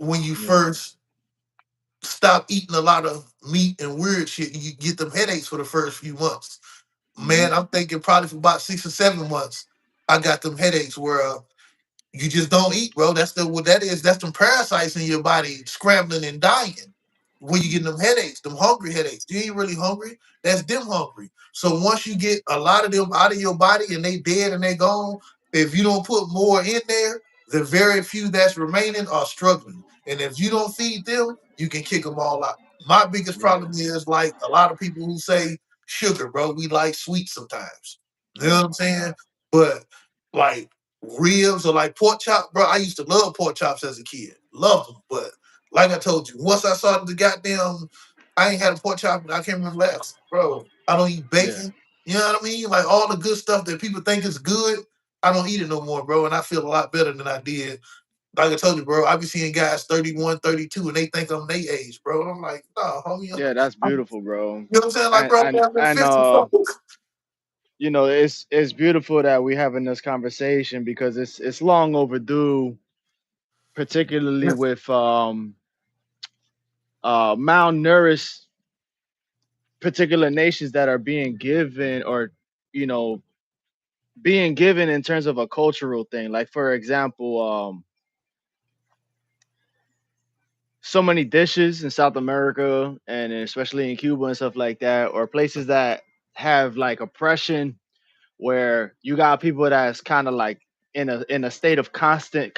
when you Yeah. first stop eating a lot of meat and weird shit, you get them headaches for the first few months. Hmm. Man, I'm thinking probably for about 6 or 7 months, I got them headaches where you just don't eat, bro. That's the what that is. That's them parasites in your body scrambling and dying. When you get them headaches, them hungry headaches, you ain't really hungry. That's them hungry. So once you get a lot of them out of your body and they dead and they gone, if you don't put more in there, the very few that's remaining are struggling. And if you don't feed them, you can kick them all out. My biggest Yeah. problem is like a lot of people who say sugar, bro. We like sweet sometimes. You know Oh what I'm my saying? God. But like ribs or like pork chop, bro. I used to love pork chops as a kid, love them. But like I told you, once I saw the goddamn, I ain't had a pork chop, and I can't remember last, bro. I don't eat Yeah. bacon. You know what I mean? Like all the good stuff that people think is good, I don't eat it no more, bro. And I feel a lot better than I did. Like I told you, bro, I be seeing guys 31, 32, and they think I'm their age, bro. I'm like, nah, homie. Yeah, that's I'm, beautiful, bro. you know what I'm saying? Like, And bro, and I'm and 50, bro. it's beautiful that we having this conversation because it's long overdue, particularly with malnourished particular nations that are being given or you know being given in terms of a cultural thing. Like for example, so many dishes in South America and especially in Cuba and stuff like that, or places that have like oppression where you got people that's kind of like in a state of constant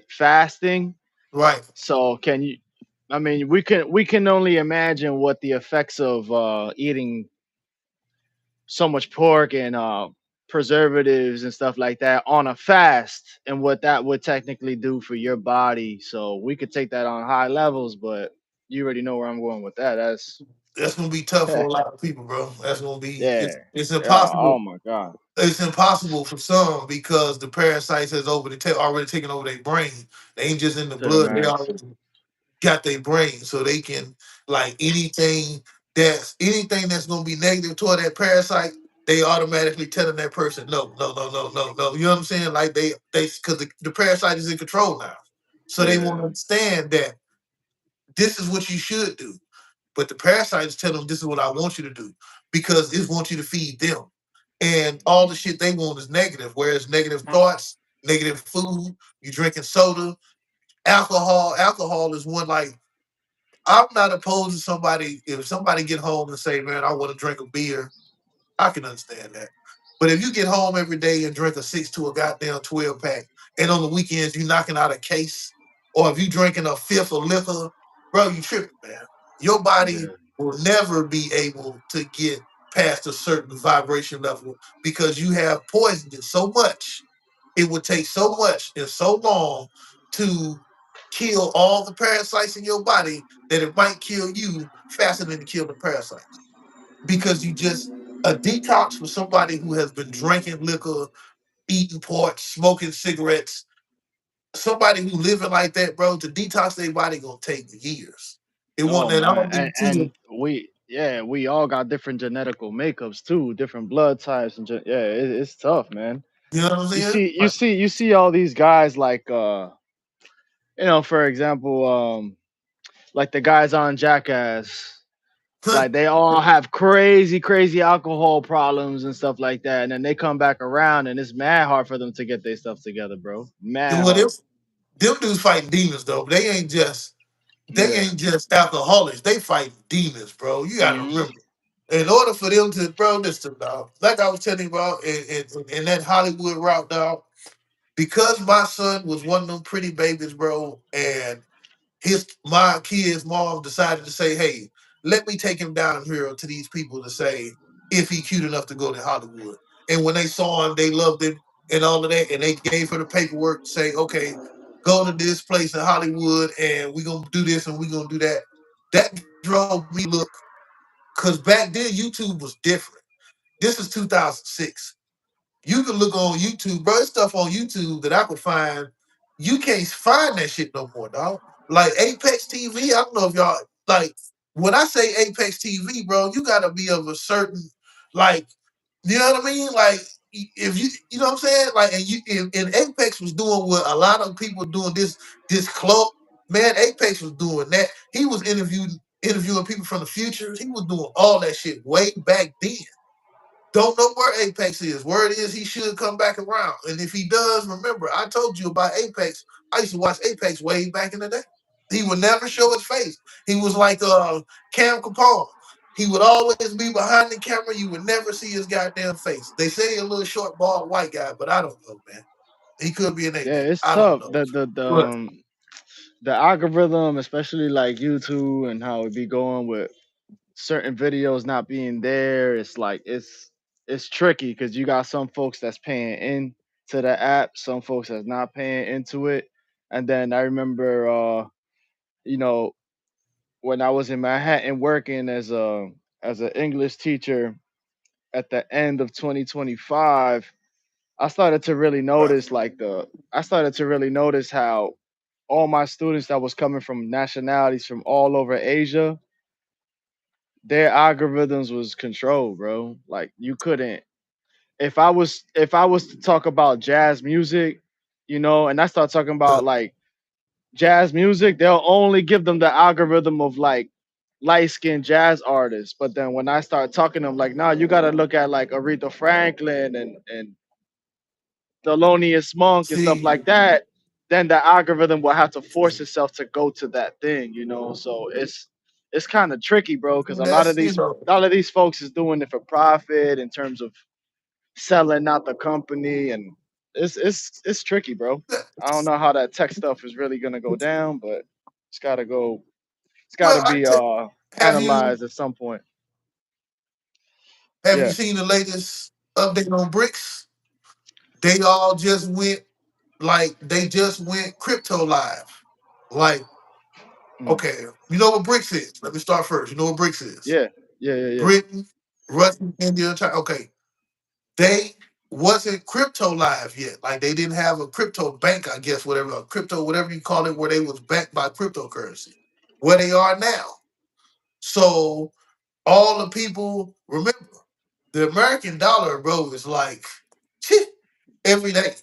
fasting. Right. So can you? I mean, we can only imagine what the effects of eating so much pork and preservatives and stuff like that on a fast and what that would technically do for your body. So we could take that on high levels, but you already know where I'm going with that. That's That's gonna be tough for a lot of people, bro. That's gonna be yeah. it's Yeah. Oh impossible. my god. It's impossible for some because the parasites has already taken over their brain. They ain't just in the To the blood; they max. already got their brain, so they can like anything that's gonna be negative toward that parasite. They automatically telling that person no, no, no, no, no, no. You know what I'm saying? Like they because the parasite is in control now, so they won't Yeah. understand that this is what you should do. But the parasites tell them this is what I want you to do because it wants you to feed them. And all the shit they want is negative, whereas negative thoughts, negative food, you drinking soda, alcohol. Alcohol is one like I'm not opposed to somebody if somebody get home and say, man, I want to drink a beer, I can understand that. But if you get home every day and drink a 6 to a goddamn 12 pack, and on the weekends you knocking out a case, or if you drinking a fifth of liquor, bro, you tripping, man. Your body Yeah. will never be able to get past a certain vibration level because you have poisoned it so much. It would take so much and so long to kill all the parasites in your body that it might kill you faster than to kill the parasites because you just a detox for somebody who has been drinking liquor, eating pork, smoking cigarettes. Somebody who living like that, bro, to detox their body gonna take years. It won't. Oh And I man. don't And mean to. and we all got different genetical makeups too, different blood types yeah, it's tough, man. You know what I'm You saying? see you Like, see you see all these guys like for example, like the guys on Jackass, like they all have crazy alcohol problems and stuff like that, and then they come back around and it's mad hard for them to get their stuff together, bro. Mad what hard. if them dudes fighting demons though? They Yeah. ain't just alcoholics. They fight demons, bro. You gotta Hmm. remember. In order for them to, bro, listen, dog. Like I was telling you about in that Hollywood route, dog. Because my son was one of them pretty babies, bro, and my kid's mom decided to say, "Hey, let me take him down here to these people to say if he cute enough to go to Hollywood." And when they saw him, they loved him and all of that, and they gave her the paperwork to say, "Okay, go to this place in Hollywood, and we're gonna do this and we're gonna do that." That drove me to look because back then YouTube was different. This is 2006. You can look on YouTube, bro. There's stuff on YouTube that I could find. You can't find that shit no more, dog. Like Apex TV, I don't know if y'all like when I say Apex TV, bro, you gotta be of a certain like, you know what I mean? Like if you know what I'm saying? Like and Apex was doing what a lot of people doing this club. Man, Apex was doing that. He was interviewing people from the future. He was doing all that shit way back then. Don't know where Apex is. Word is he should come back around. And if he does, remember, I told you about Apex. I used to watch Apex way back in the day. He would never show his face. He was like Cam Capone. He would always be behind the camera. You would never see his goddamn face. They say he a little short, bald, white guy, but I don't know, man. He could be an Yeah, Apex. it's I don't tough. know. But The algorithm, especially like YouTube and how it be going with certain videos not being there, it's like it's tricky because you got some folks that's paying in to the app, some folks that's not paying into it. And then I remember you know, when I was in Manhattan working as an English teacher at the end of 2025, I started to really right. notice I started to really notice how all my students that was coming from nationalities from all over Asia, their algorithms was controlled, bro. Like you couldn't if I was to talk about jazz music, and I start talking Uh, about like jazz music, they'll only give them the algorithm of like light skinned jazz artists. But then when I start talking to them, like, nah, you gotta look at like Aretha Franklin and Thelonious Monk and stuff see, like that, then the algorithm will have to force itself to go to that thing. So it's kind of tricky, bro, because that's you know, a lot of these folks is doing it for profit in terms of selling out the company, and it's tricky, bro. I don't know how that tech stuff is really gonna go down, but it's gotta go. It's gotta well, be have you analyzed at some point. have you Yeah. seen the latest update on bricks? They all just went they just went crypto live. Like, Mm. okay, you know what BRICS is? Let me start first. You know what BRICS is? Yeah. Yeah. Yeah. Yeah. Britain, Russia, India, China. Okay, they wasn't crypto live yet. Like they didn't have a crypto bank, I guess, whatever, a crypto, whatever you call it, where they was backed by cryptocurrency. Where they are now. So all the people remember the American dollar, bro, is like every day.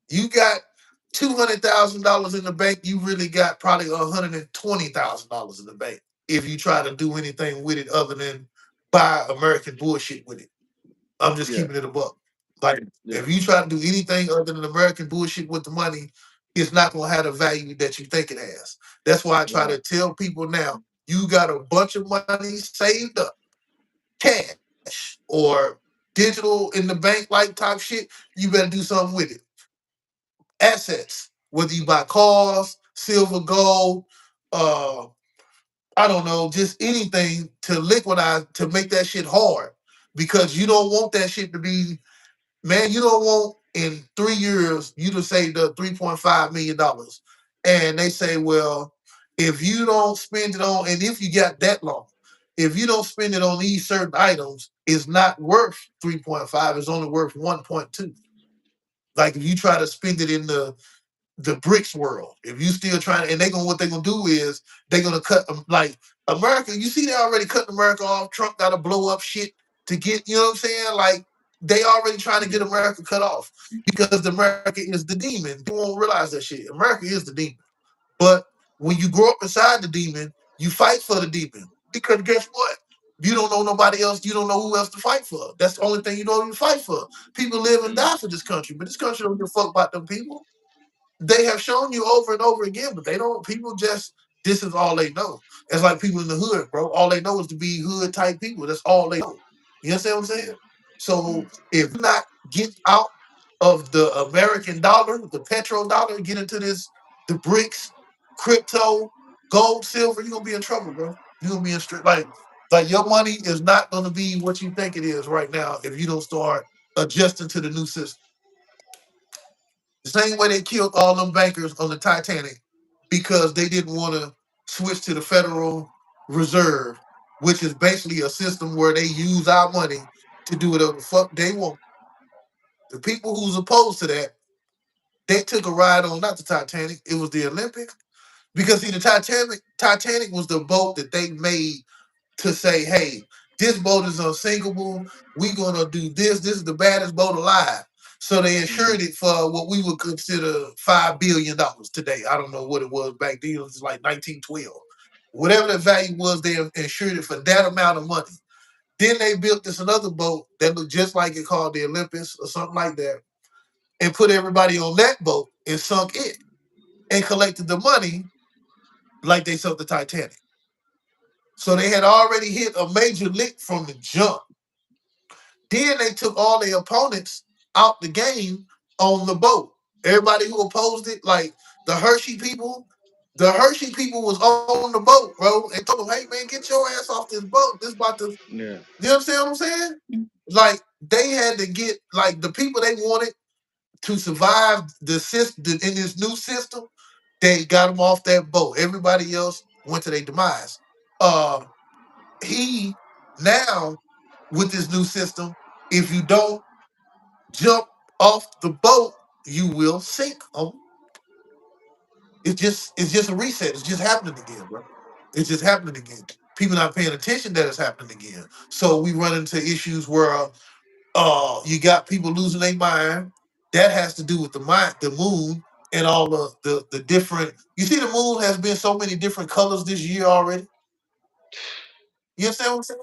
You got $200,000 in the bank. You really got probably $120,000 in the bank if you try to do anything with it other than buy American bullshit with it. I'm just Yeah. keeping it a buck. Like Yeah. if you try to do anything other than American bullshit with the money, it's not gonna have the value that you think it has. That's why I try to Right. tell people now: you got a bunch of money saved up, cash or digital in the bank, like type shit. You better do something with it. Assets, whether you buy cars, silver, gold, uh, I don't know, just anything to liquidize to make that shit hard. Because you don't want that shit to be, man, you don't want in 3 years you to saved up $3.5 million. And they say, well, if you don't spend it on, and if you got that long, if you don't spend it on these certain items, it's not worth 3.5, it's only worth 1.2. Like if you try to spend it in the bricks world. If you still trying, and they gonna what they gonna do is they gonna cut like America. You see, they already cutting America off. Trump got to blow up shit to get. You know what I'm saying? Like they already trying to get Yeah. America cut off because America is the demon. People won't realize that shit. America is the demon. But when you grow up inside the demon, you fight for the demon because guess what? You don't know nobody else. You don't know who else to fight for. That's the only thing you know you fight for. People live and die for this country, but this country don't give a fuck about them people. They have shown you over and over again, but they don't. People just this is all they know. It's like people in the hood, bro. All they know is to be hood type people. That's all they know. You understand what I'm saying? So Mm. if you not get out of the American dollar, the petrodollar, get into this the bricks, crypto, gold, silver, you're gonna be in trouble, bro. You're gonna be in straight like your money is not gonna be what you think it is right now if you don't start adjusting to the new system. The same way they killed all them bankers on the Titanic because they didn't want to switch to the Federal Reserve, which is basically a system where they use our money to do whatever the fuck they want. The people who's opposed to that, they took a ride on not the Titanic, it was the Olympics. Because see, the Titanic was the boat that they made to say, hey, this boat is unsinkable. We're gonna do this. This is the baddest boat alive. So they Hmm. insured it for what we would consider $5 billion today. I don't know what it was back then. It was like 1912. Whatever the value was, they insured it for that amount of money. Then they built this another boat that looked just like it, called the Olympus or something like that, and put everybody on that boat and sunk it and collected the money like they sunk the Titanic. So they had already hit a major lick from the jump. Then they took all their opponents out the game on the boat. Everybody who opposed it, like the Hershey people was on the boat, bro, and told them, "Hey man, get your ass off this boat. This about to, Yeah. you understand what I'm saying? Like they had to get like the people they wanted to survive the system in this new system. They got them off that boat. Everybody else went to their demise. Uh, he now with this new system, if you don't jump off the boat, you will sink. It's just a reset. It's just happening again, bro. It's just happening again. People not paying attention that it's happening again. So we run into issues where you got people losing their mind. That has to do with the mind, the moon, and all the different. You see, the moon has been so many different colors this year already. You understand what I'm saying?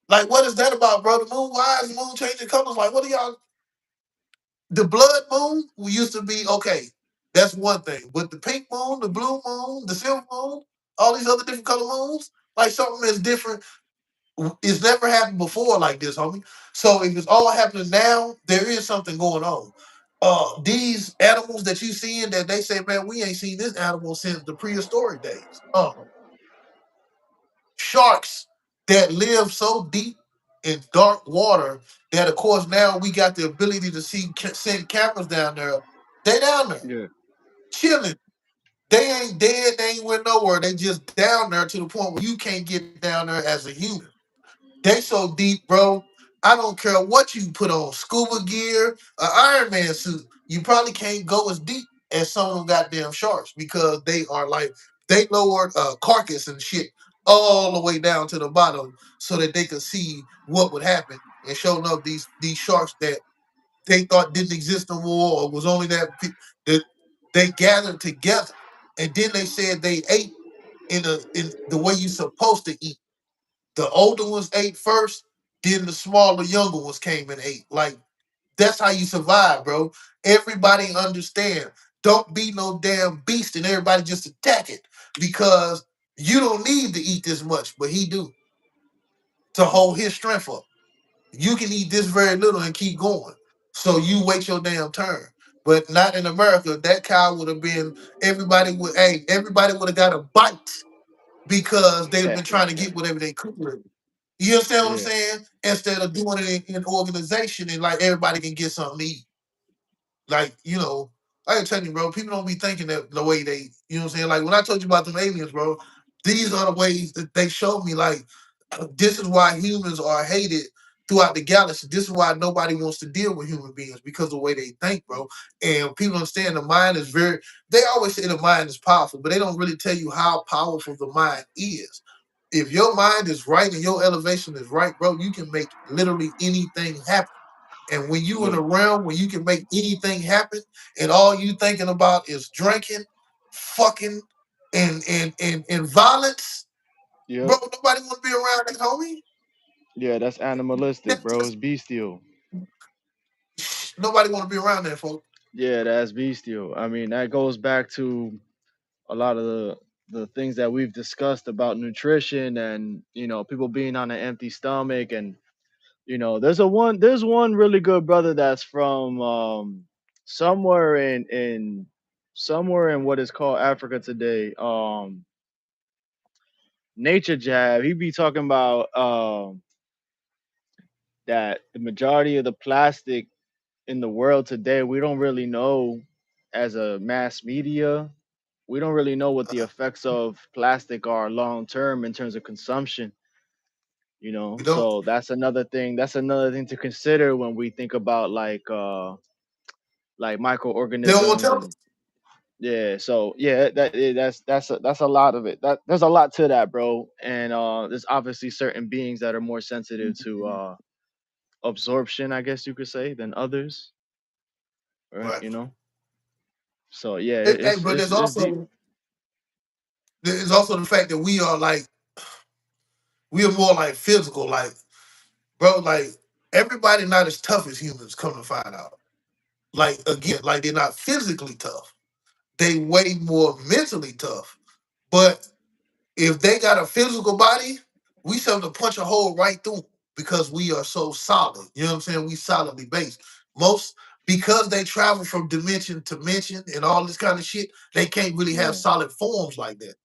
Like, what is that about, bro? The moon, why is the moon changing colors? Like, what are y'all? The blood moon used to be okay. That's one thing. But the pink moon, the blue moon, the silver moon, all these other different color moons, like something that's different. It's never happened before like this, homie. So if it's all happening now, there is something going on. These animals that you seeing that they say, man, we ain't seen this animal since the prehistoric days. Sharks that live so deep in dark water that, of course, now we got the ability to send cameras down there. They down there Yeah. chilling. They ain't dead. They ain't went nowhere. They just down there to the point where you can't get down there as a human. They so deep, bro. I don't care what you put on, scuba gear, an Iron Man suit. You probably can't go as deep as some of them goddamn sharks because they are like they lowered a carcass and shit all the way down to the bottom so that they could see what would happen. And showing up these sharks that they thought didn't exist no more or was only that they gathered together, and then they said they ate in the way you supposed to eat. The older ones ate first, then the smaller, younger ones came and ate. Like that's how you survive, bro. Everybody understand. Don't be no damn beast and everybody just attack it because you don't need to eat this much, but he do to hold his strength up. You can eat this very little and keep going. So you wait your damn turn. But not in America. That cow would have been everybody would have got a bite because they've been trying to get whatever they could. You understand what I'm Yeah. saying? Instead of doing it in organization and like everybody can get something to eat. Like, I can tell you, bro, people don't be thinking that the way they, you know what I'm saying? Like when I told you about them aliens, bro, these are the ways that they showed me, like, this is why humans are hated throughout the galaxy. This is why nobody wants to deal with human beings because of the way they think, bro. And people understand the mind is they always say the mind is powerful, but they don't really tell you how powerful the mind is. If your mind is right and your elevation is right, bro, you can make literally anything happen. And when you in Yeah. a realm where you can make anything happen, and all you thinking about is drinking, fucking, and violence, bro, Yep. nobody want to be around that, homie. Yeah, that's animalistic, That's bro. just It's bestial. nobody want to be around that, folks. Yeah, that's bestial. I mean, that goes back to a lot of the things that we've discussed about nutrition and people being on an empty stomach. And there's one really good brother that's from somewhere in somewhere in what is called Africa today. Nature Jab. He be talking about that the majority of the plastic in the world today, we don't really know as a mass media. We don't really know what the Uh, effects of plastic are long term in terms of consumption. we don't. So that's another thing to consider when we think about like They don't want to microorganisms. tell us. And yeah, so yeah, that's a lot of it. That there's a lot to that, bro. And there's obviously certain beings that are more sensitive to absorption, I guess you could say, than others. right? Right. So yeah, But it's deep. there's also the fact that we are more like physical, like bro, like everybody not as tough as humans. Come to find out, like again, like they're not physically tough. They way more mentally tough. But if they got a physical body, we tell them to punch a hole right through 'em because we are so solid. You know what I'm saying? We solidly based. Most because they travel from dimension to dimension and all this kind of shit, they can't really have Yeah, solid forms like that.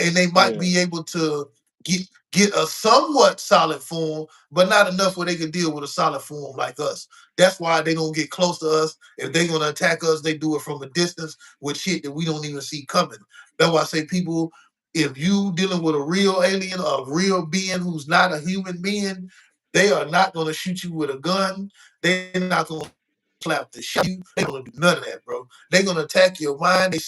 And they might yeah, be able to get get a somewhat solid form, but not enough where they can deal with a solid form like us. That's why they don't get close to us. If they're gonna attack us, they do it from a distance with shit that we don't even see coming. That's why I say people, if you dealing with a real alien, a real being who's not a human being, they are not going to shoot you with a gun. They're not going to slap the shit out of you. They're going to do none of that, bro. They're going to attack your mind. They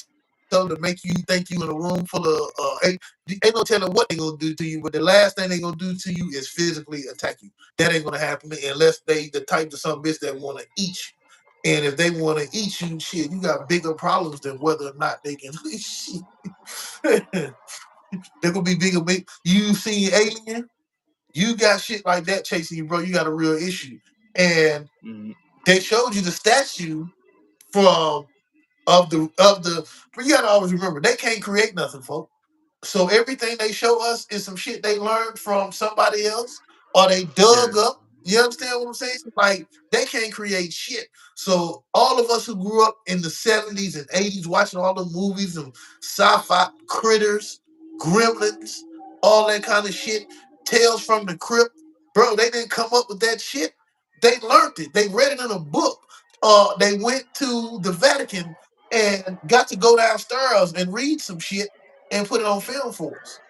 tell to make you think you in a room full of ain't no telling what they're gonna do to you, but the last thing they're gonna do to you is physically attack you. That ain't gonna happen unless they the type of some bitch that wanna eat you. And if they wanna eat you, shit, you got bigger problems than whether or not they can shit. They're gonna be bigger. You seen Alien? You got shit like that chasing you, bro. You got a real issue. And mhm, they showed you the statue from of the. But you gotta always remember they can't create nothing, folks. So everything they show us is some shit they learned from somebody else or they yeah, dug up. You understand what I'm saying? Like they can't create shit. So all of us who grew up in the 70s and 80s watching all the movies and sci-fi critters, gremlins, all that kind of shit, Tales from the Crypt, bro, they didn't come up with that shit. They learned it. They read it in a book. They went to the Vatican and got to go downstairs and read some shit and put it on film for us.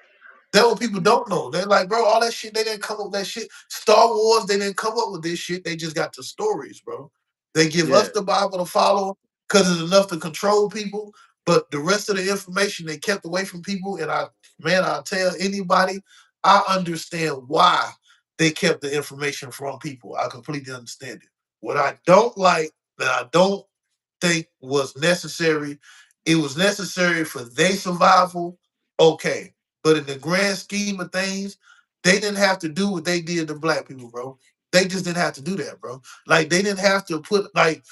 That's what people don't know. They're like, bro, all that shit, they didn't come up with that shit. Star Wars, they didn't come up with this shit. They just got the stories, bro. They give us yeah, the Bible to follow because it's enough to control people. But the rest of the information they kept away from people. And I'll tell anybody, I understand why they kept the information from people. I completely understand it. What I don't like, that I don't think was necessary. It was necessary for their survival, okay. But in the grand scheme of things, they didn't have to do what they did to black people, bro. They just didn't have to do that, bro. Like they didn't have to put like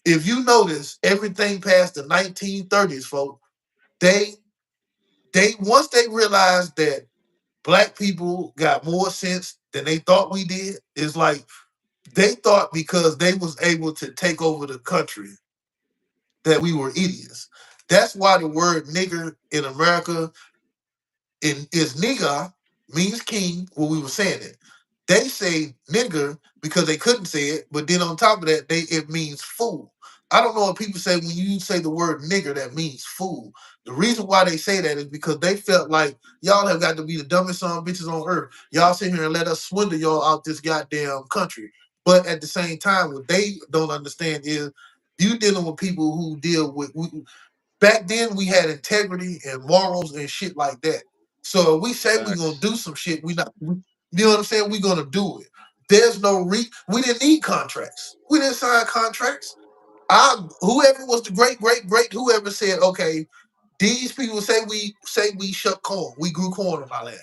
if you notice everything past the 1930s, folks, they they once they realized that black people got more sense than they thought we did, it's like they thought because they was able to take over the country that we were idiots. That's why the word nigger in America is nigga means king when we were saying it. They say nigger because they couldn't say it, but then on top of that, it means fool. I don't know what people say when you say the word nigger that means fool. The reason why they say that is because they felt like y'all have got to be the dumbest son of bitches on earth. Y'all sit here and let us swindle y'all out this goddamn country. But at the same time, what they don't understand is you dealing with people who deal with back then we had integrity and morals and shit like that. So if we say we're gonna facts. do some shit, you know what I'm saying? We're gonna do it. There's no we didn't need contracts. We didn't sign contracts. Whoever was the great whoever said, okay, these people say we shuck corn, we grew corn on our land.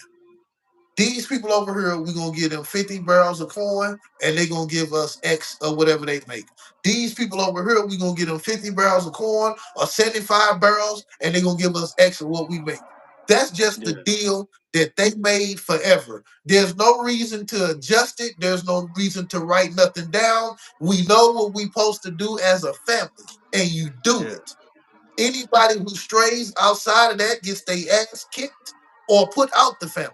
These people over here, we're gonna give them 50 barrels of corn and they're gonna give us X or whatever they make. These people over here, we're gonna give them 50 barrels of corn or 75 barrels, and they're gonna give us X of what we make. That's just the Yeah, deal that they made forever. There's no reason to adjust it, there's no reason to write nothing down. We know what we are supposed to do as a family, and you do yeah, it. Anybody who strays outside of that gets their ass kicked or put out the family.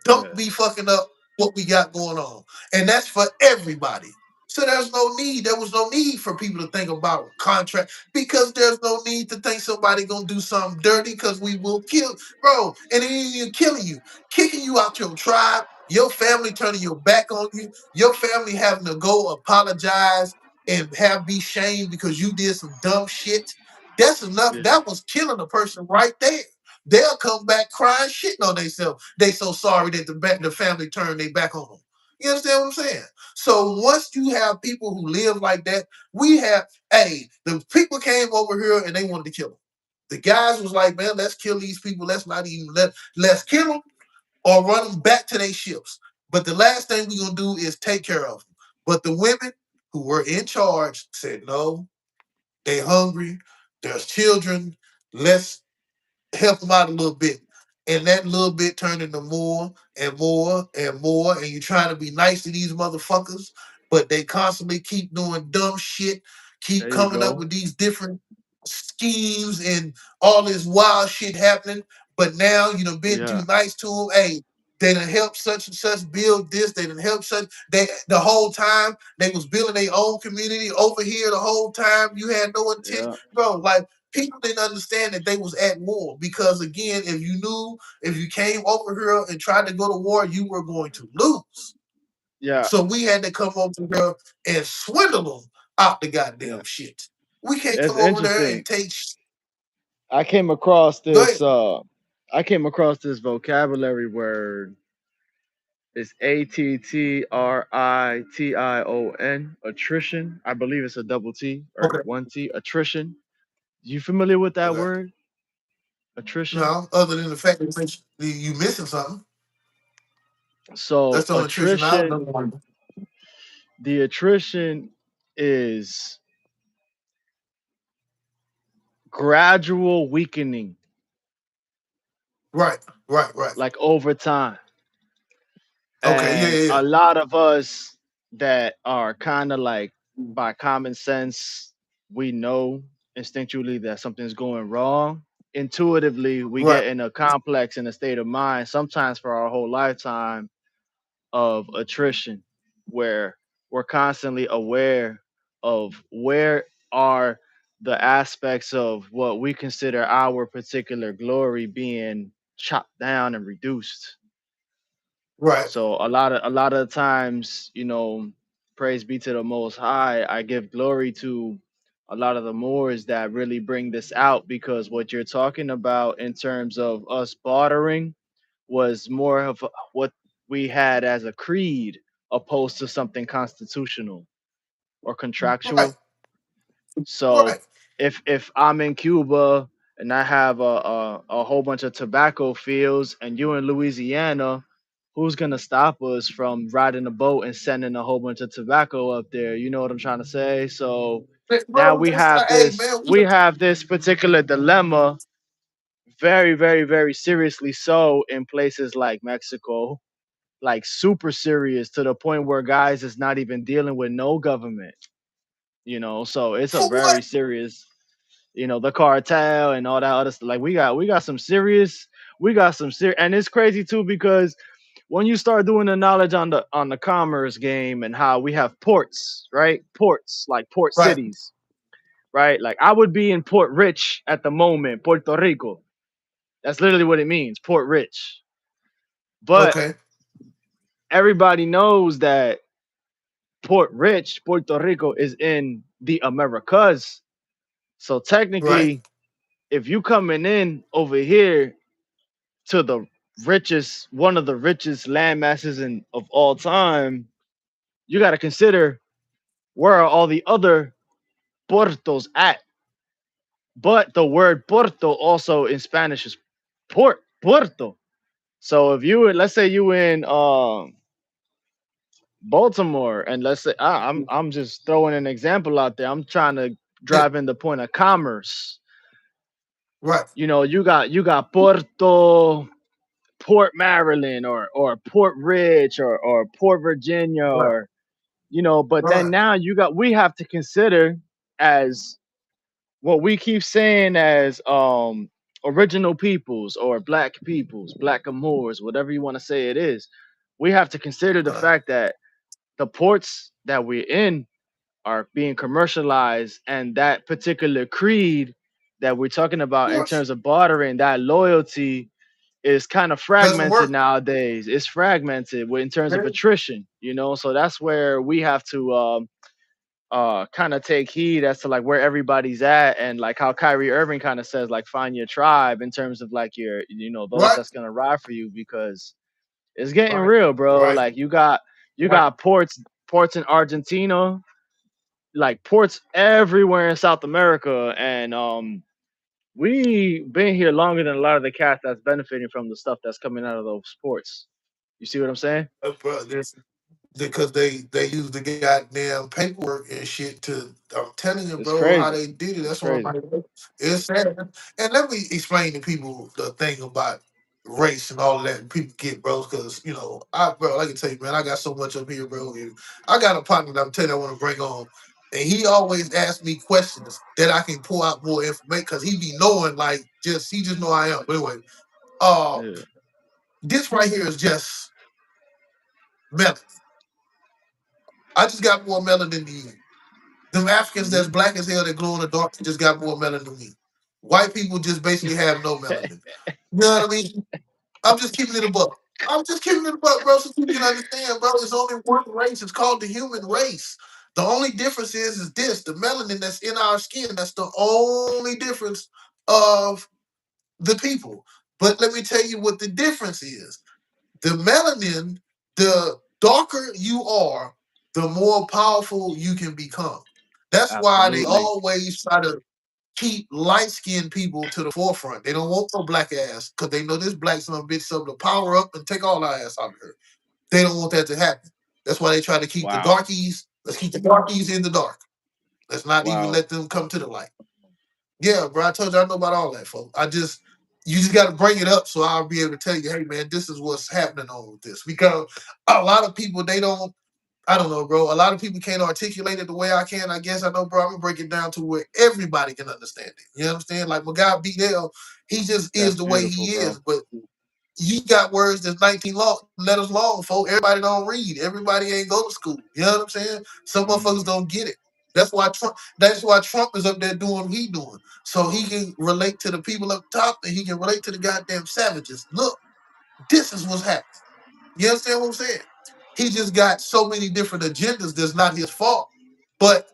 Don't yeah, be fucking up what we got going on. And that's for everybody. So there was no need for people to think about contract because there's no need to think somebody gonna do something dirty because we will kill, bro. And it ain't even killing you, kicking you out your tribe, your family turning your back on you, your family having to go apologize and have be shamed because you did some dumb shit. That's enough. yeah, That was killing a person right there. They'll come back crying, shitting on themselves. They so sorry that the family turned their back on them. You understand what I'm saying? So once you have people who live like that, we have, hey, the people came over here and they wanted to kill them. The guys was like, man, let's kill these people. Let's not even let's kill them or run them back to their ships. But the last thing we're gonna do is take care of them. But the women who were in charge said, no, they hungry. There's children. Let's help them out a little bit. And that little bit turned into more and more and more. And you're trying to be nice to these motherfuckers, but they constantly keep doing dumb shit, keep There you coming up go. with these different schemes and all this wild shit happening. But now you done been too Yeah, nice to them. Hey, they done help such and such build this. They done help such. They the whole time they was building their own community over here. The whole time you had no intention, yeah, bro. Like people didn't understand that they was at war because again, if you came over here and tried to go to war, you were going to lose. yeah, So we had to come over here and swindle them out the yeah. goddamn shit. We can't It's come over there and interesting. take. I came across Go ahead. this. I came across this vocabulary word. It's attrition. Attrition. I believe it's a double T or Okay. one T. Attrition. You familiar with that Okay. word? Attrition. No, other than the fact that you missing something, So that's the only nutrition I attrition. know. The attrition is gradual weakening, Right, right, right. like over time. Okay, yeah, And yeah, yeah. a lot of us that are kind of like by common sense, we know instinctually that something's going wrong. Intuitively, we Right, get in a complex in a state of mind, sometimes for our whole lifetime, of attrition, where we're constantly aware of where are the aspects of what we consider our particular glory being chopped down and reduced. right, So a lot of times, praise be to the Most High. I give glory to a lot of the Moors that really bring this out, because what you're talking about in terms of us bartering was more of what we had as a creed, opposed to something constitutional or right, contractual. So right. if I'm in Cuba and I have a whole bunch of tobacco fields, and you in Louisiana, who's gonna stop us from riding a boat and sending a whole bunch of tobacco up there? You know what I'm trying to say? So now Bro, we that's have like, hey this man, we have this particular dilemma, very, very, very seriously so, in places like Mexico, like super serious, to the point where guys is not even dealing with no government. So it's a for very what? serious, the cartel and all that other stuff. Like we got some serious, and it's crazy too, because when you start doing the knowledge on the commerce game, and how we have ports, right? Ports, like port Right. cities, right? Like I would be in Port Rich at the moment, Puerto Rico. That's literally what it means, Port Rich. But Okay. everybody knows that Port Rich, Puerto Rico, is in the Americas. So Right. technically, if you coming in over here to the one of the richest land masses of all time, you got to consider where are all the other puertos at. But the word puerto also in Spanish is port, puerto. So if let's say you in Baltimore, and let's say I'm just throwing an example out there. I'm trying to Yeah. drive in the point of commerce. Right. You got Porto, Port Maryland, or Port Rich, or Port Virginia, Right. or but then Right. now we have to consider, as what we keep saying, as original peoples, or black peoples, black Moors, whatever you want to say it is. We have to consider the Right. fact that the ports that we're in are being commercialized, and that particular creed that we're talking Of about in course. terms of bartering, that loyalty, is kind of Doesn't fragmented work. nowadays. It's fragmented in terms of Man. attrition, so that's where we have to kind of take heed as to like where everybody's at, and like how Kyrie Irving kind of says, like, find your tribe, in terms of like those Right. that's gonna ride for you, because it's getting Right. real, bro. Right. Like, you got You got ports in Argentina, like ports everywhere in South America, and we been here longer than a lot of the cats that's benefiting from the stuff that's coming out of those ports. You see what I'm saying? Bro, because they use the goddamn paperwork and shit to. I'm telling you, It's bro, how crazy. they did it. It's That's what I'm crazy. like. It's sad. And let me explain to people the thing about race and all of that. And people get, bro, because I can tell you, man, I got so much up here, bro. And I got a partner that I'm telling you I want to bring on, and he always asks me questions that I can pull out more information because he be knowing, like, he just know I am. But anyway, uh, Yeah. this right here is just melanin. I just got more melanin than you. Them Africans Hmm. that's black as hell that glow in the dark just got more melanin than me. White people just basically have no melanin. You know what I mean? I'm just keeping it a buck. I'm just keeping it a buck, bro, so you can understand, bro. There's only one race. It's called the human race. The only difference is this: the melanin that's in our skin. That's the only difference of the people. But let me tell you what the difference is. The melanin, the darker you are, the more powerful you can become. That's why they Absolutely. always try to keep light skinned people to the forefront. They don't want no black ass because they know this black son of a bitch something to power up and take all our ass out of her. They don't want that to happen. That's why they try to keep the Wow. darkies. Let's keep the darkies in the dark. Let's not even Wow. let them come to the light. Yeah, bro. I told you I know about all that, folks. You just got to bring it up so I'll be able to tell you, hey, man, this is what's happening on with this. Because a lot of people, they don't, I don't know, bro. A lot of people can't articulate it the way I can. I guess I know, bro. I'm gonna break it down to where everybody can understand it. You know what I'm saying? Like my guy BL, he just is That's the way beautiful, he bro. is. But you got words that's 19 letters long, folks. Everybody don't read. Everybody ain't go to school. You know what I'm saying? Some motherfuckers Hmm. don't get it. That's why Trump is up there doing what he doing. So he can relate to the people up top and he can relate to the goddamn savages. Look, this is what's happening. You understand what I'm saying? He just got so many different agendas that's not his fault. But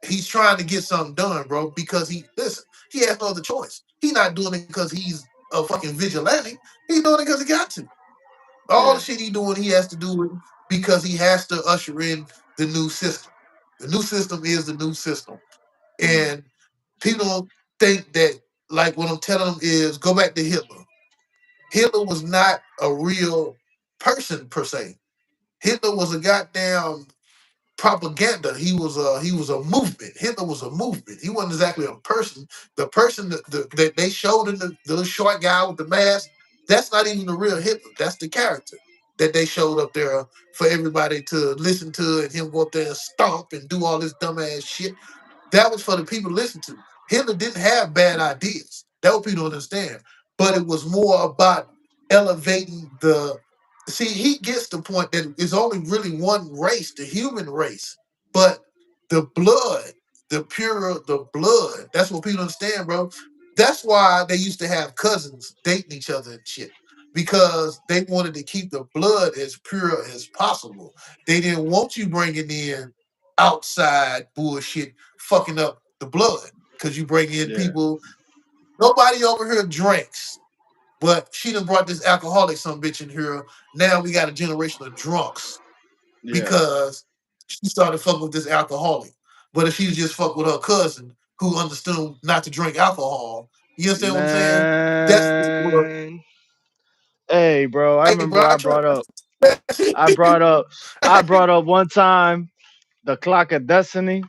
he's trying to get something done, bro, because he has no other choice. He's not doing it because he's a fucking vigilante. He's doing it because he got to. All the Yeah. shit he doing, he has to do it because he has to usher in the new system. The new system is the new system. Mm. And people don't think that, like, what I'm telling them is go back to Hitler. Hitler was not a real person per se. Hitler was a goddamn propaganda. He was a movement. Hitler was a movement. He wasn't exactly a person. The person that they showed in the little short guy with the mask, that's not even the real Hitler. That's the character that they showed up there for everybody to listen to and him go up there and stomp and do all this dumbass shit. That was for the people to listen to. Hitler didn't have bad ideas. That what people don't understand. But it was more about elevating the. See, he gets the point that it's only really one race, the human race. But the blood, the blood, that's what people understand, bro. That's why they used to have cousins dating each other and shit. Because they wanted to keep the blood as pure as possible. They didn't want you bringing in outside bullshit fucking up the blood because you bring in Yeah. people. Nobody over here drinks, but she done brought this alcoholic some bitch in here. Now we got a generation of drunks Yeah. because she started fucking with this alcoholic. But if she just fuck with her cousin who understood not to drink alcohol, you understand what I'm saying? That's Man. Hey, bro. I hey, bro. remember I try. I brought up one time the clock of destiny.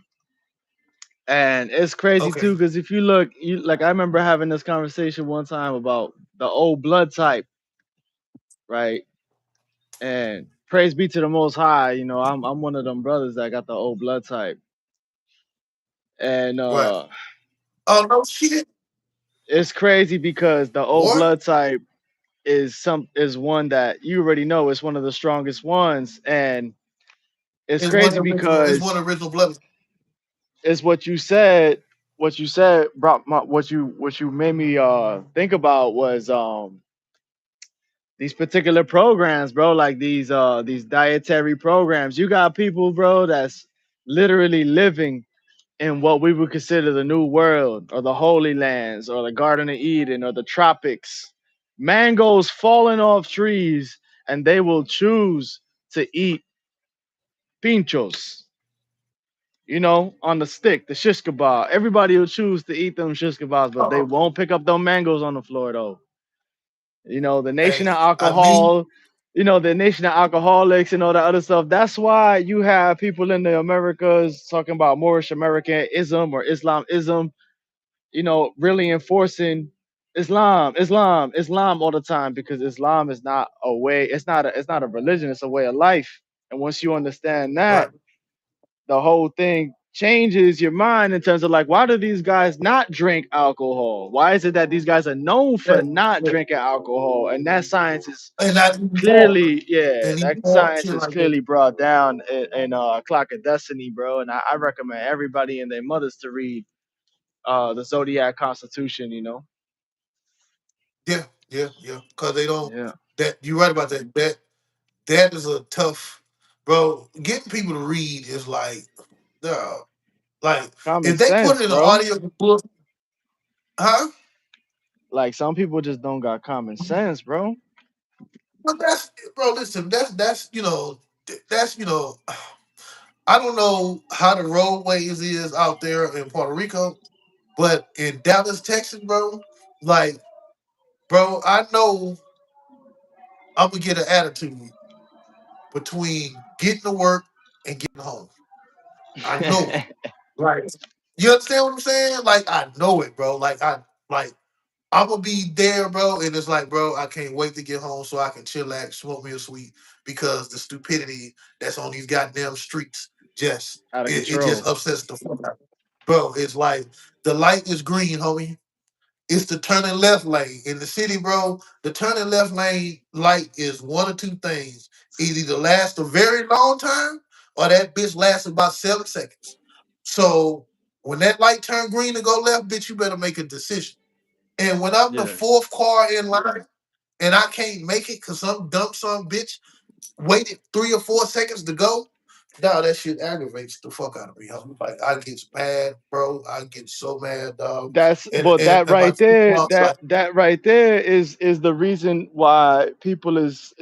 And it's crazy Okay. too, because if you look, you like I remember having this conversation one time about the old blood type, right? And praise be to the Most High, I'm one of them brothers that got the old blood type, and Right. Oh no shit. it's crazy because the old Boy, blood type is one that you already know is one of the strongest ones, and it's crazy it's one because original blood. it's what you said brought what you made me think about was these particular programs, bro, like these dietary programs. You got people, bro, that's literally living in what we would consider the new world or the holy lands or the Garden of Eden or the tropics. Mangoes falling off trees and they will choose to eat pinchos, on the stick, the shish kebab. Everybody will choose to eat them shish kebabs, but they Oh, won't pick up them mangoes on the floor though. The nation of hey, I mean, alcohol, the nation of alcoholics and all that other stuff. That's why you have people in the Americas talking about Moorish Americanism or Islamism, really enforcing Islam, Islam, Islam all the time because Islam is not a way, it's not a religion, it's a way of life. And once you understand that, right. the whole thing changes your mind in terms of like, why do these guys not drink alcohol? Why is it that these guys are known Yeah, for not yeah. drinking alcohol? And that science is And I even more, clearly, yeah, and even that more science shit is like that. clearly brought down in Clock of Destiny, bro. And I recommend everybody and their mothers to read the Zodiac Constitution. Yeah, yeah, yeah. Cause they don't. Yeah. That you're right about that. That is a tough, bro. Getting people to read is like, uh, like Common if they put sense, it in an bro. audio book, huh? Like some people just don't got common sense, bro. But that's, bro. Listen, that's that's I don't know how the roadways is out there in Puerto Rico, but in Dallas, Texas, bro, like, bro, I know I'm gonna get an attitude between getting to work and getting home. I know it. Right. You understand what I'm saying? Like I know it, bro. Like I'm gonna be there, bro. And it's like, bro, I can't wait to get home so I can chillax, smoke me a sweet, because the stupidity that's on these goddamn streets just Out of it just control. upsets the fuck out. Bro, it's like the light is green, homie. It's the turning left lane in the city, bro. The turning left lane light is one or two things. It either lasts a very long time or that bitch lasts about 7 seconds. So when that light turn green to go left, bitch, you better make a decision. And when I'm the Yeah. fourth car in line and I can't make it because some dumb son bitch waited 3 or 4 seconds to go, nah, that shit aggravates the fuck out of me. Homie. Like I get mad, bro. I get so mad, dog. That's And but and, that and my right there, mom's that like, that right there is the reason why people is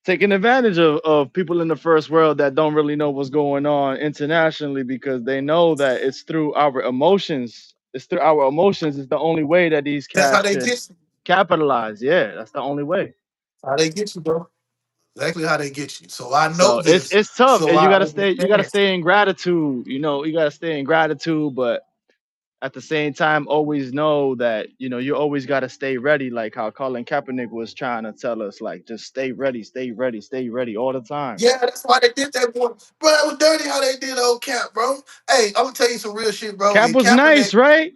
taking advantage of people in the first world that don't really know what's going on internationally because they know that it's through our emotions. It's through our emotions is the only way that these that's how cats they could get you. capitalize. Yeah, that's the only way. How they get you, bro. Exactly how they get you. So I know So it's this. it's tough, So and you I gotta understand. stay in gratitude. You gotta stay in gratitude, but at the same time, always know that you always gotta stay ready. Like how Colin Kaepernick was trying to tell us, like just stay ready, stay ready, stay ready all the time. Yeah, that's why they did that, boy. Bro, that was dirty how they did old Cap, bro. Hey, I'm gonna tell you some real shit, bro. Cap And was nice, Kaepernick, right?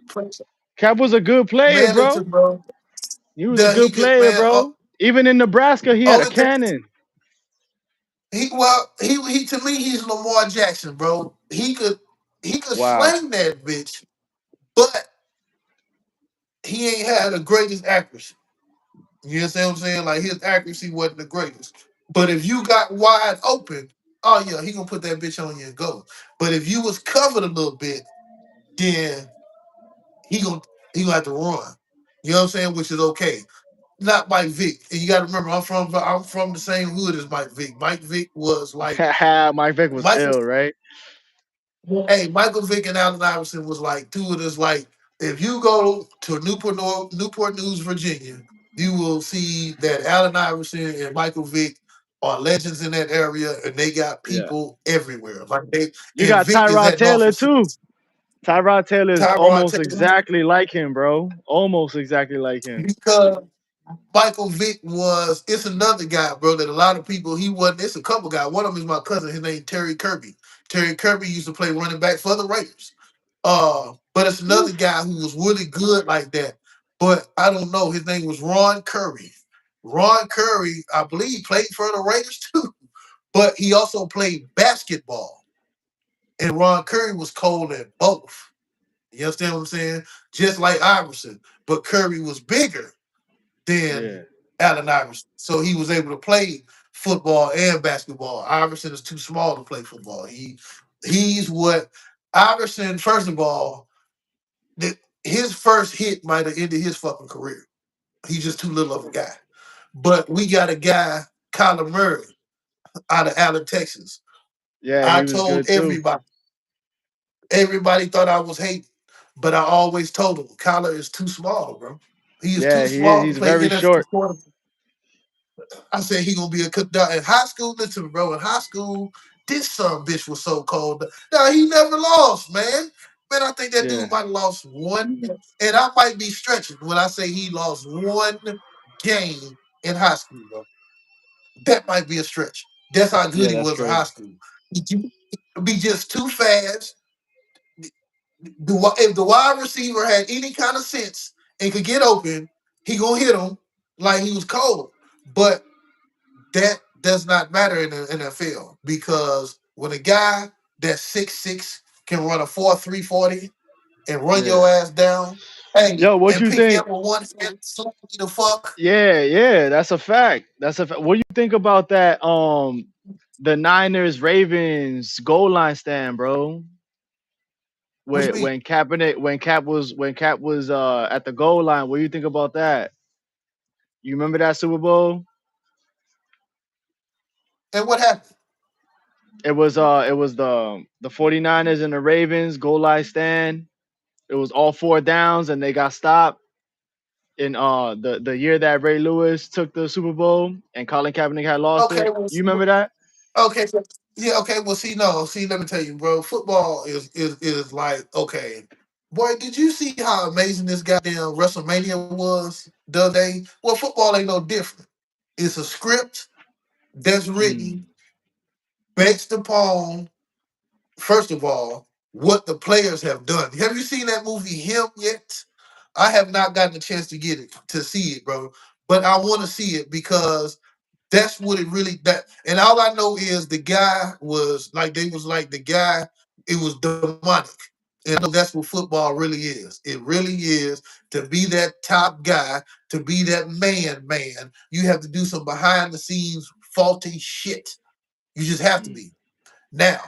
Cap was a good player, man, bro. listen, bro. He was a The he good could, player, man. bro. Even in Nebraska, he had a Only thing cannon. he to me he's Lamar Jackson, bro. He could Wow. slang that bitch, but he ain't had the greatest accuracy. You understand what I'm saying? Like his accuracy wasn't the greatest. But if you got wide open, oh yeah, he gonna put that bitch on you and go. But if you was covered a little bit, then he gonna he gonna have to run. You know what I'm saying? Which is okay. Not Mike Vick. And you gotta remember I'm from the same hood as Mike Vick. Mike Vick was like Mike Vick was Michael ill, right? Hey, Michael Vick and Allen Iverson was like two of this. Like, if you go to Newport News, Virginia, you will see that Allen Iverson and Michael Vick are legends in that area, and they got Yeah. people everywhere. Like they You and got Vick is Tyrod at Norfolk Taylor City. too. Tyrod Taylor is Tyrod almost Taylor, exactly like him, bro. Almost exactly like him. because Michael Vick was. It's another guy, bro. That a lot of people he wasn't. It's a couple guys. One of them is my cousin. His name Terry Kirby. Terry Kirby used to play running back for the Raiders. But it's another Oof. guy who was really good like that. But I don't know. His name was Ron Curry. Ron Curry, I believe, played for the Raiders too. But he also played basketball. And Ron Curry was cold at both. You understand what I'm saying? Just like Iverson. But Curry was bigger than Yeah. Allen Iverson. So he was able to play football and basketball. Iverson is too small to play football. He's what Iverson, first of all, his first hit might have ended his fucking career. He's just too little of a guy. But we got a guy, Kyler Murray. out of Allen, Texas. Yeah, I he was told good too. everybody thought I was hating, but I always told them Kyler is too small, bro. He is too Yeah, he is. small to He's play very NFL short. quarterback. I said he gonna be a conductor in high school. Listen, to me, bro. In high school, this son bitch was so cold. Now he never lost, man. Man, I think that Yeah, dude might have lost one, and I might be stretching when I say he lost one game in high school, bro. That might be a stretch. That's how good yeah, he that's was in high crazy. school. He be just too fast. If the wide receiver had any kind of sense and could get open, he gonna hit him like he was cold. But that does not matter in the NFL because when a guy that's 6'6" can run a 4.340 and run your Yeah. ass down, hey, Yo, what and you pick you think? up with one hand, slap you the fuck. Yeah, yeah, that's a fact. That's a fact. What do you think about that? The Niners Ravens goal line stand, bro. What you When mean? Cap was at the goal line. What do you think about that? You remember that Super Bowl? And what happened? It was the 49ers and the Ravens goal line stand. It was all four downs and they got stopped in the year that Ray Lewis took the Super Bowl and Colin Kaepernick had lost Okay, it. You remember that? okay, yeah, okay. Well, see, no, see, let me tell you, bro. Football is like, okay, boy, did you see how amazing this goddamn WrestleMania was the other day? Well, football ain't no different. It's a script that's Mm, written based upon, first of all, what the players have done. Have you seen that movie Him yet? I have not gotten a chance to get it to see it, bro. But I want to see it because that's what it really that. And all I know is the guy was like they was like the guy. It was demonic, and I know that's what football really is. It really is to be that top guy, to be that man. Man, you have to do some behind the scenes faulty shit. You just have to mm. be. Now,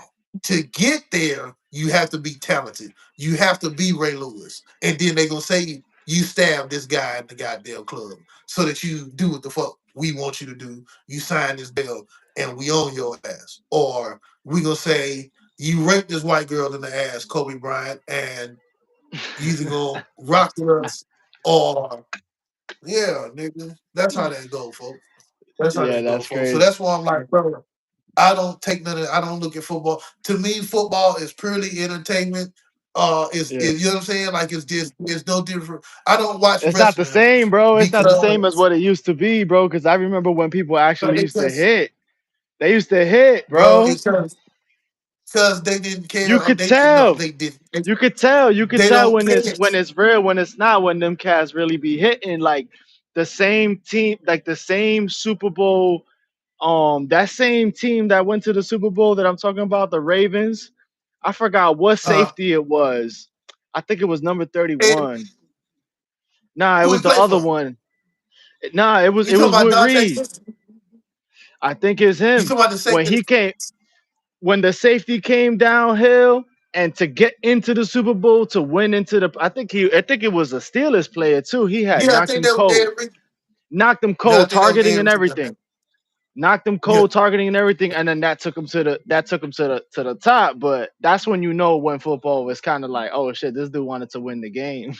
to get there, you have to be talented. You have to be Ray Lewis. And then they're gonna say you stabbed this guy in the goddamn club so that you do what the fuck we want you to do. You sign this bill and we own your ass. Or we gonna say you raped this white girl in the ass, Kobe Bryant, and you either gonna rock with us or yeah, nigga. That's how that go, folks. That's how Yeah, that go, that's folks. So crazy. that's why I'm like, bro, I don't take none of. I don't look at football. To me, football is purely entertainment. Yeah. Is you know what I'm saying? Like it's no different. I don't watch It's not the wrestling same, bro. It's not the same as because what it used to be, bro. Because I remember when people actually used to because hit. They used to hit, bro, bro. it's because they didn't care. You Or could they no, tell. they didn't. They, You could tell. You could they tell don't when care. it's real, when it's not, when them cats really be hitting like the same team, like the same Super Bowl. That same team that went to the Super Bowl that I'm talking about, the Ravens. I forgot what Uh, safety it was. I think it was number and 31. Nah, it who he was the play other for? one. Nah, it was You it talking was about Wood Dante? Reed. I think it's You him. talking about the When safety? he came, when the safety came downhill and to get into the Super Bowl to win into the, I think it was a Steelers player too. He had Yeah, I knocked think him that was cold, Eric. Yeah, I think that was targeting and Eric. everything, knocked him Yeah. cold, targeting and everything, and then that took him to the top. But that's when you know when football was kind of like, oh shit, this dude wanted to win the game.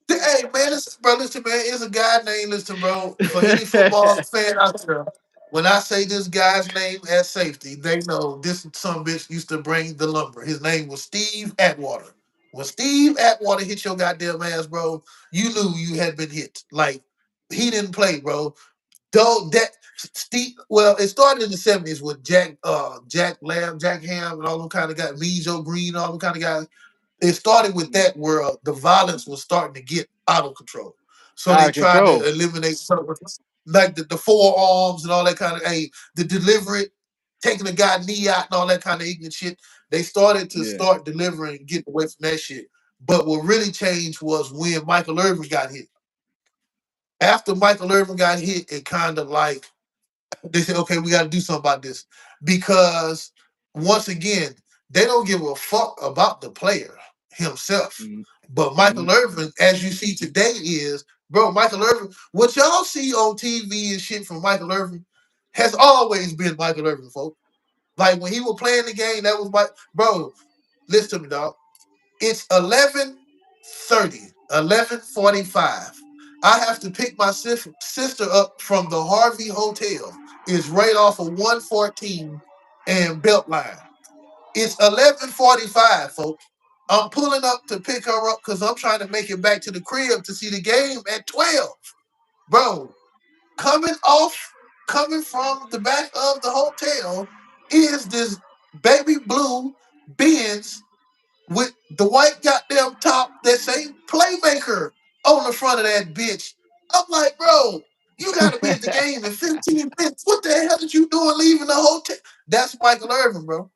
Hey man, listen, man. It's a guy named listen, bro. For any football fan out there, when I say this guy's name at safety, they know this some bitch used to bring the lumber. His name was Steve Atwater. When Steve Atwater hit your goddamn ass, bro, you knew you had been hit. Like he didn't play, bro. Though that Steve, well, it started in the '70s with Jack Lamb, Jack Ham, and all them kind of guys, Mejo Green, all them kind of guys. It started with that where the violence was starting to get out of control. So Out they of tried control. to eliminate some of like the forearms and all that kind of the delivery, taking the guy knee out and all that kind of ignorant shit. They started to Yeah. start delivering, getting away from that shit. But what really changed was when Michael Irvin got hit. After Michael Irvin got hit, it kind of like they said, okay, we got to do something about this because once again, they don't give a fuck about the player himself. But Mm-hmm. Michael Irvin, as you see today, is bro. Michael Irvin, what y'all see on TV and shit from Michael Irvin has always been Michael Irvin, folks. Like when he was playing the game, that was my bro. Listen to me, dog. It's 11:30, 11:45. I have to pick my sister up from the Harvey Hotel. It's right off of 114 and Beltline. It's 11:45, folks. I'm pulling up to pick her up because I'm trying to make it back to the crib to see the game at 12. Bro, coming off, coming from the back of the hotel is this baby blue Benz with the white goddamn top that say Playmaker on the front of that bitch. I'm like, bro, you gotta be at the game in 15 minutes. What the hell did you doing leaving the hotel? That's Michael Irvin, bro.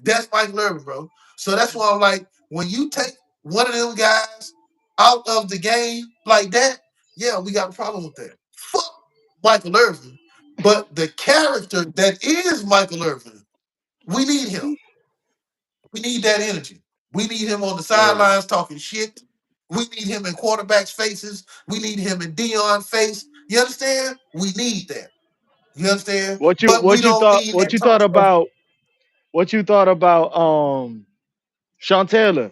That's Michael Irvin, bro. So that's why I'm like, when you take one of them guys out of the game like that, yeah, we got a problem with that. Fuck Michael Irvin. But the character that is Michael Irvin, we need him. We need that energy. We need him on the Yeah. sidelines talking shit. We need him in quarterbacks' faces. We need him in Dion face. You understand? We need that. You understand? But we don't need What that you thought talk of, about Sean Taylor?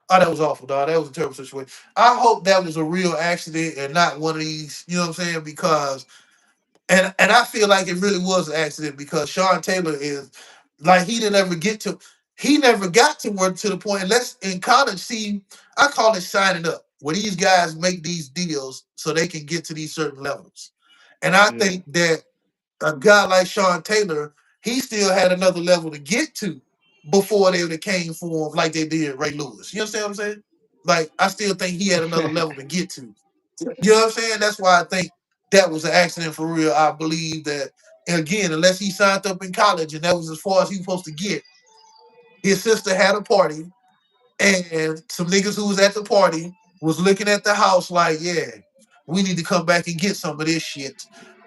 oh, that was awful, dog. That was a terrible situation. I hope that was a real accident and not one of these, you know what I'm saying? Because and I feel like it really was an accident because Sean Taylor is like he never got to work to the point. Let's in college see, I call it signing up, where these guys make these deals so they can get to these certain levels. And I Yeah. think that a guy like Sean Taylor, he still had another level to get to before they would have came for him like they did Ray Lewis. You understand what I'm saying? Like I still think he had another level to get to. You know what I'm saying? That's why I think that was an accident for real. I believe that, and again, unless he signed up in college and that was as far as he was supposed to get, his sister had a party and some niggas who was at the party was looking at the house like, yeah, we need to come back and get some of this shit.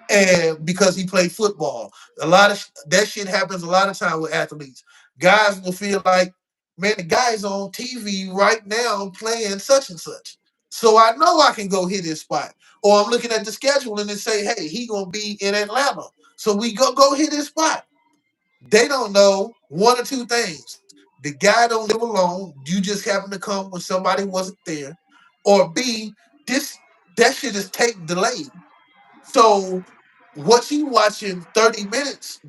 And because he played football, a lot of that shit happens a lot of time with athletes. Guys will feel like, man, the guy's on TV right now playing such and such. So I know I can go hit his spot. Or I'm looking at the schedule and it say, hey, he gonna be in Atlanta. So we go hit his spot. They don't know one or two things. The guy don't live alone. You just happen to come when somebody wasn't there. Or B, this that shit is tape delayed. So what you watching 30 minutes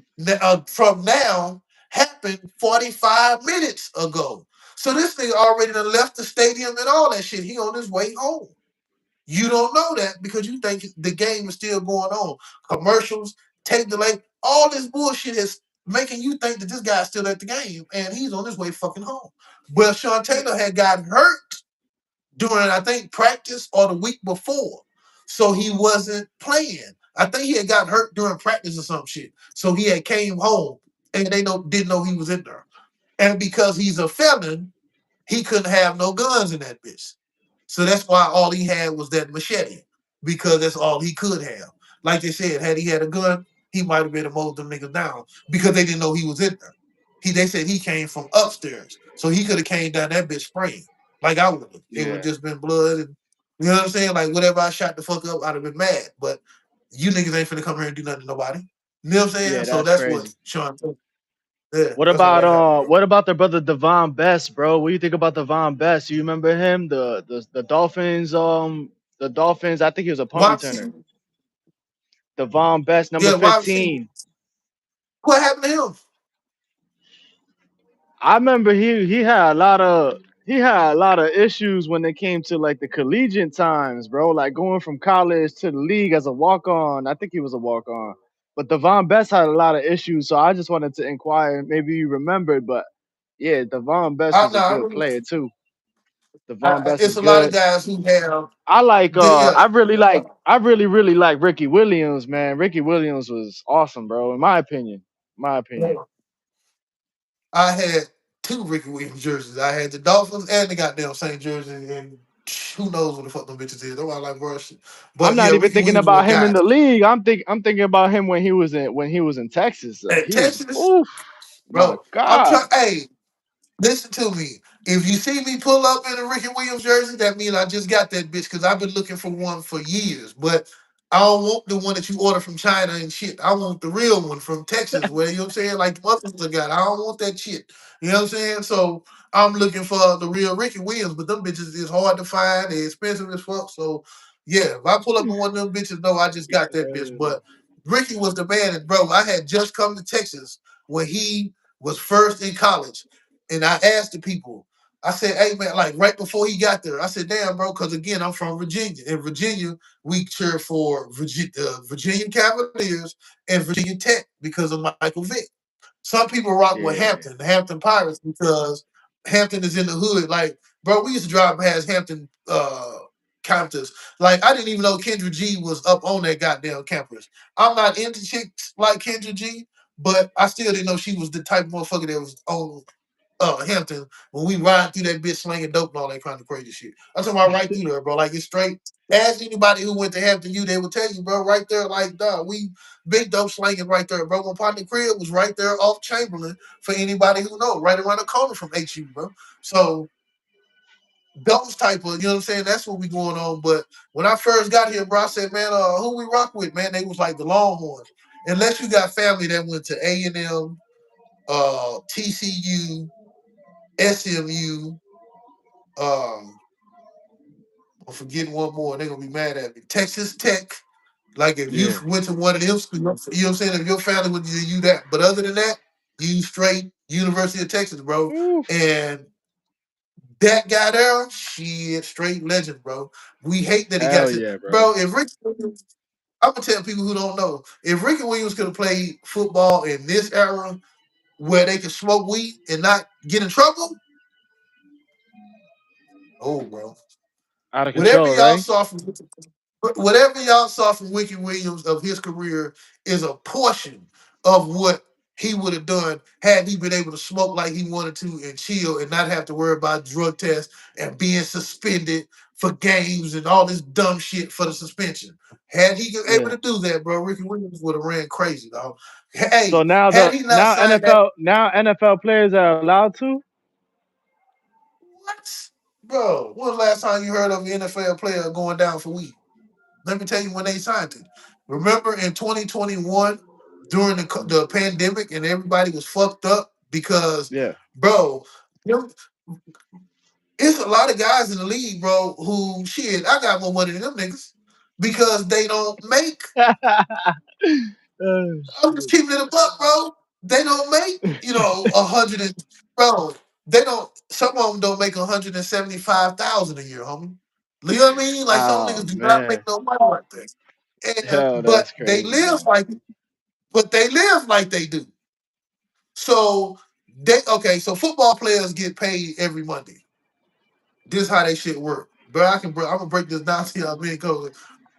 from now happened 45 minutes ago. So this thing already done left the stadium and all that shit. He on his way home. You don't know that because you think the game is still going on. Commercials, tape delay, all this bullshit is making you think that this guy's still at the game and he's on his way fucking home. Well, Sean Taylor had gotten hurt during, I think, practice or the week before. So he wasn't playing. I think he had got hurt during practice or some shit. So he had came home and they didn't know he was in there. And because he's a felon, he couldn't have no guns in that bitch. So that's why all he had was that machete, because that's all he could have. Like they said, had he had a gun, he might have been able to mow them niggas down because they didn't know he was in there. They said he came from upstairs, so he could have came down that bitch spraying like I would have. It would Yeah. just been blood, and you know what I'm saying. Like whatever I shot the fuck up, I'd have been mad. But you niggas ain't finna come here and do nothing to nobody. You know what I'm saying? Yeah, So that's that's what crazy. Sean. Yeah, that's how that happened, bro. What about their brother Devon Best, bro? What do you think about Devon Best? You remember him? The Dolphins, the Dolphins, I think he was a punt Why? returner. Devon Best, number Yeah, why? 15. What happened to him? I remember he had a lot of issues when it came to like the collegiate times, bro. Like going from college to the league as a walk on. I think he was a walk on. But Devon Best had a lot of issues, so I just wanted to inquire. Maybe you remembered, but yeah, Devon Best I was a good know. player too. Devon Best It's is a lot of good. guys who have the I really like Ricky Williams, man. Ricky Williams was awesome, bro, in my opinion. My opinion. I had two Ricky Williams jerseys. I had the Dolphins and the goddamn St. Jersey, and who knows what the fuck them bitches is. That's why I like bro shit. I'm But yeah, not even Ricky thinking Williams was a about him in guy. the league. I'm thinking about him when he was in Texas. At He was Texas, oof, my bro, I'm God. trying. Hey, listen to me. If you see me pull up in a Ricky Williams jersey, that means I just got that bitch because I've been looking for one for years. But I don't want the one that you order from China and shit. I want the real one from Texas, where you know what I'm saying, like the others got. I don't want that shit. You know what I'm saying? So I'm looking for the real Ricky Williams, but them bitches is hard to find. They're expensive as fuck. So yeah, if I pull up on one of them bitches, no, I just got that bitch. But Ricky was the man, and bro, I had just come to Texas when he was first in college, and I asked the people. I said, "Hey man," like right before he got there, I said, "Damn, bro," because again, I'm from Virginia. In Virginia, we cheer for Virginia Cavaliers and Virginia Tech because of Michael Vick. Some people rock with Yeah. Hampton, the Hampton Pirates, because Hampton is in the hood. Like, bro, we used to drive past Hampton campus. Like, I didn't even know Kendra G was up on that goddamn campus. I'm not into chicks like Kendra G, but I still didn't know she was the type of motherfucker that was on Hampton when we ride through that bitch slinging dope and all that kind of crazy shit. I'm talking about right through there, bro. Like it's straight. Ask anybody who went to Hampton U, they will tell you, bro, right there, like dog, we big dope slinging right there, bro. My partner crib was right there off Chamberlain for anybody who know, right around the corner from HU, bro. So those type of, you know what I'm saying? That's what we going on. But when I first got here, bro, I said, man, who we rock with, man? They was like the Longhorns. Unless you got family that went to A&M, TCU, SMU, um, I'm forgetting one more. They're gonna be mad at me. Texas Tech. Like if you Yeah. went to one of them schools, you know what I'm saying? If your family would do you that. But other than that, you straight University of Texas, bro. Oof. And that guy there, shit, straight legend, bro. We hate that he got Hell to, yeah, bro. bro. If Rick, I'm gonna tell people who don't know, if Ricky Williams could have played football in this era where they could smoke weed and not get in trouble, oh, bro. Out of Whatever control, y'all right? saw from whatever y'all saw from Ricky Williams of his career is a portion of what he would have done had he been able to smoke like he wanted to and chill and not have to worry about drug tests and being suspended for games and all this dumb shit for the suspension. Had he been able Yeah. to do that, bro, Ricky Williams would have ran crazy, dog. Hey, So now had the he not signed that, now NFL players are allowed to. what? Bro, when was the last time you heard of an NFL player going down for weed? Let me tell you when they signed it. Remember in 2021 during the pandemic and everybody was fucked up because, Yeah. bro, it's a lot of guys in the league, bro, who shit, I got more money than them niggas because they don't make. Oh I'm just shit. keeping it a buck, bro. They don't make, 100 bro. They don't. Some of them don't make 175,000 a year, homie. You know what I mean? Like some Oh niggas do not make man. no money like that. And Hell, but that's they crazy, live man. like, but they live like they do. So they okay. So football players get paid every Monday. This how they shit work. But I'm gonna break this down to y'all, man. Cause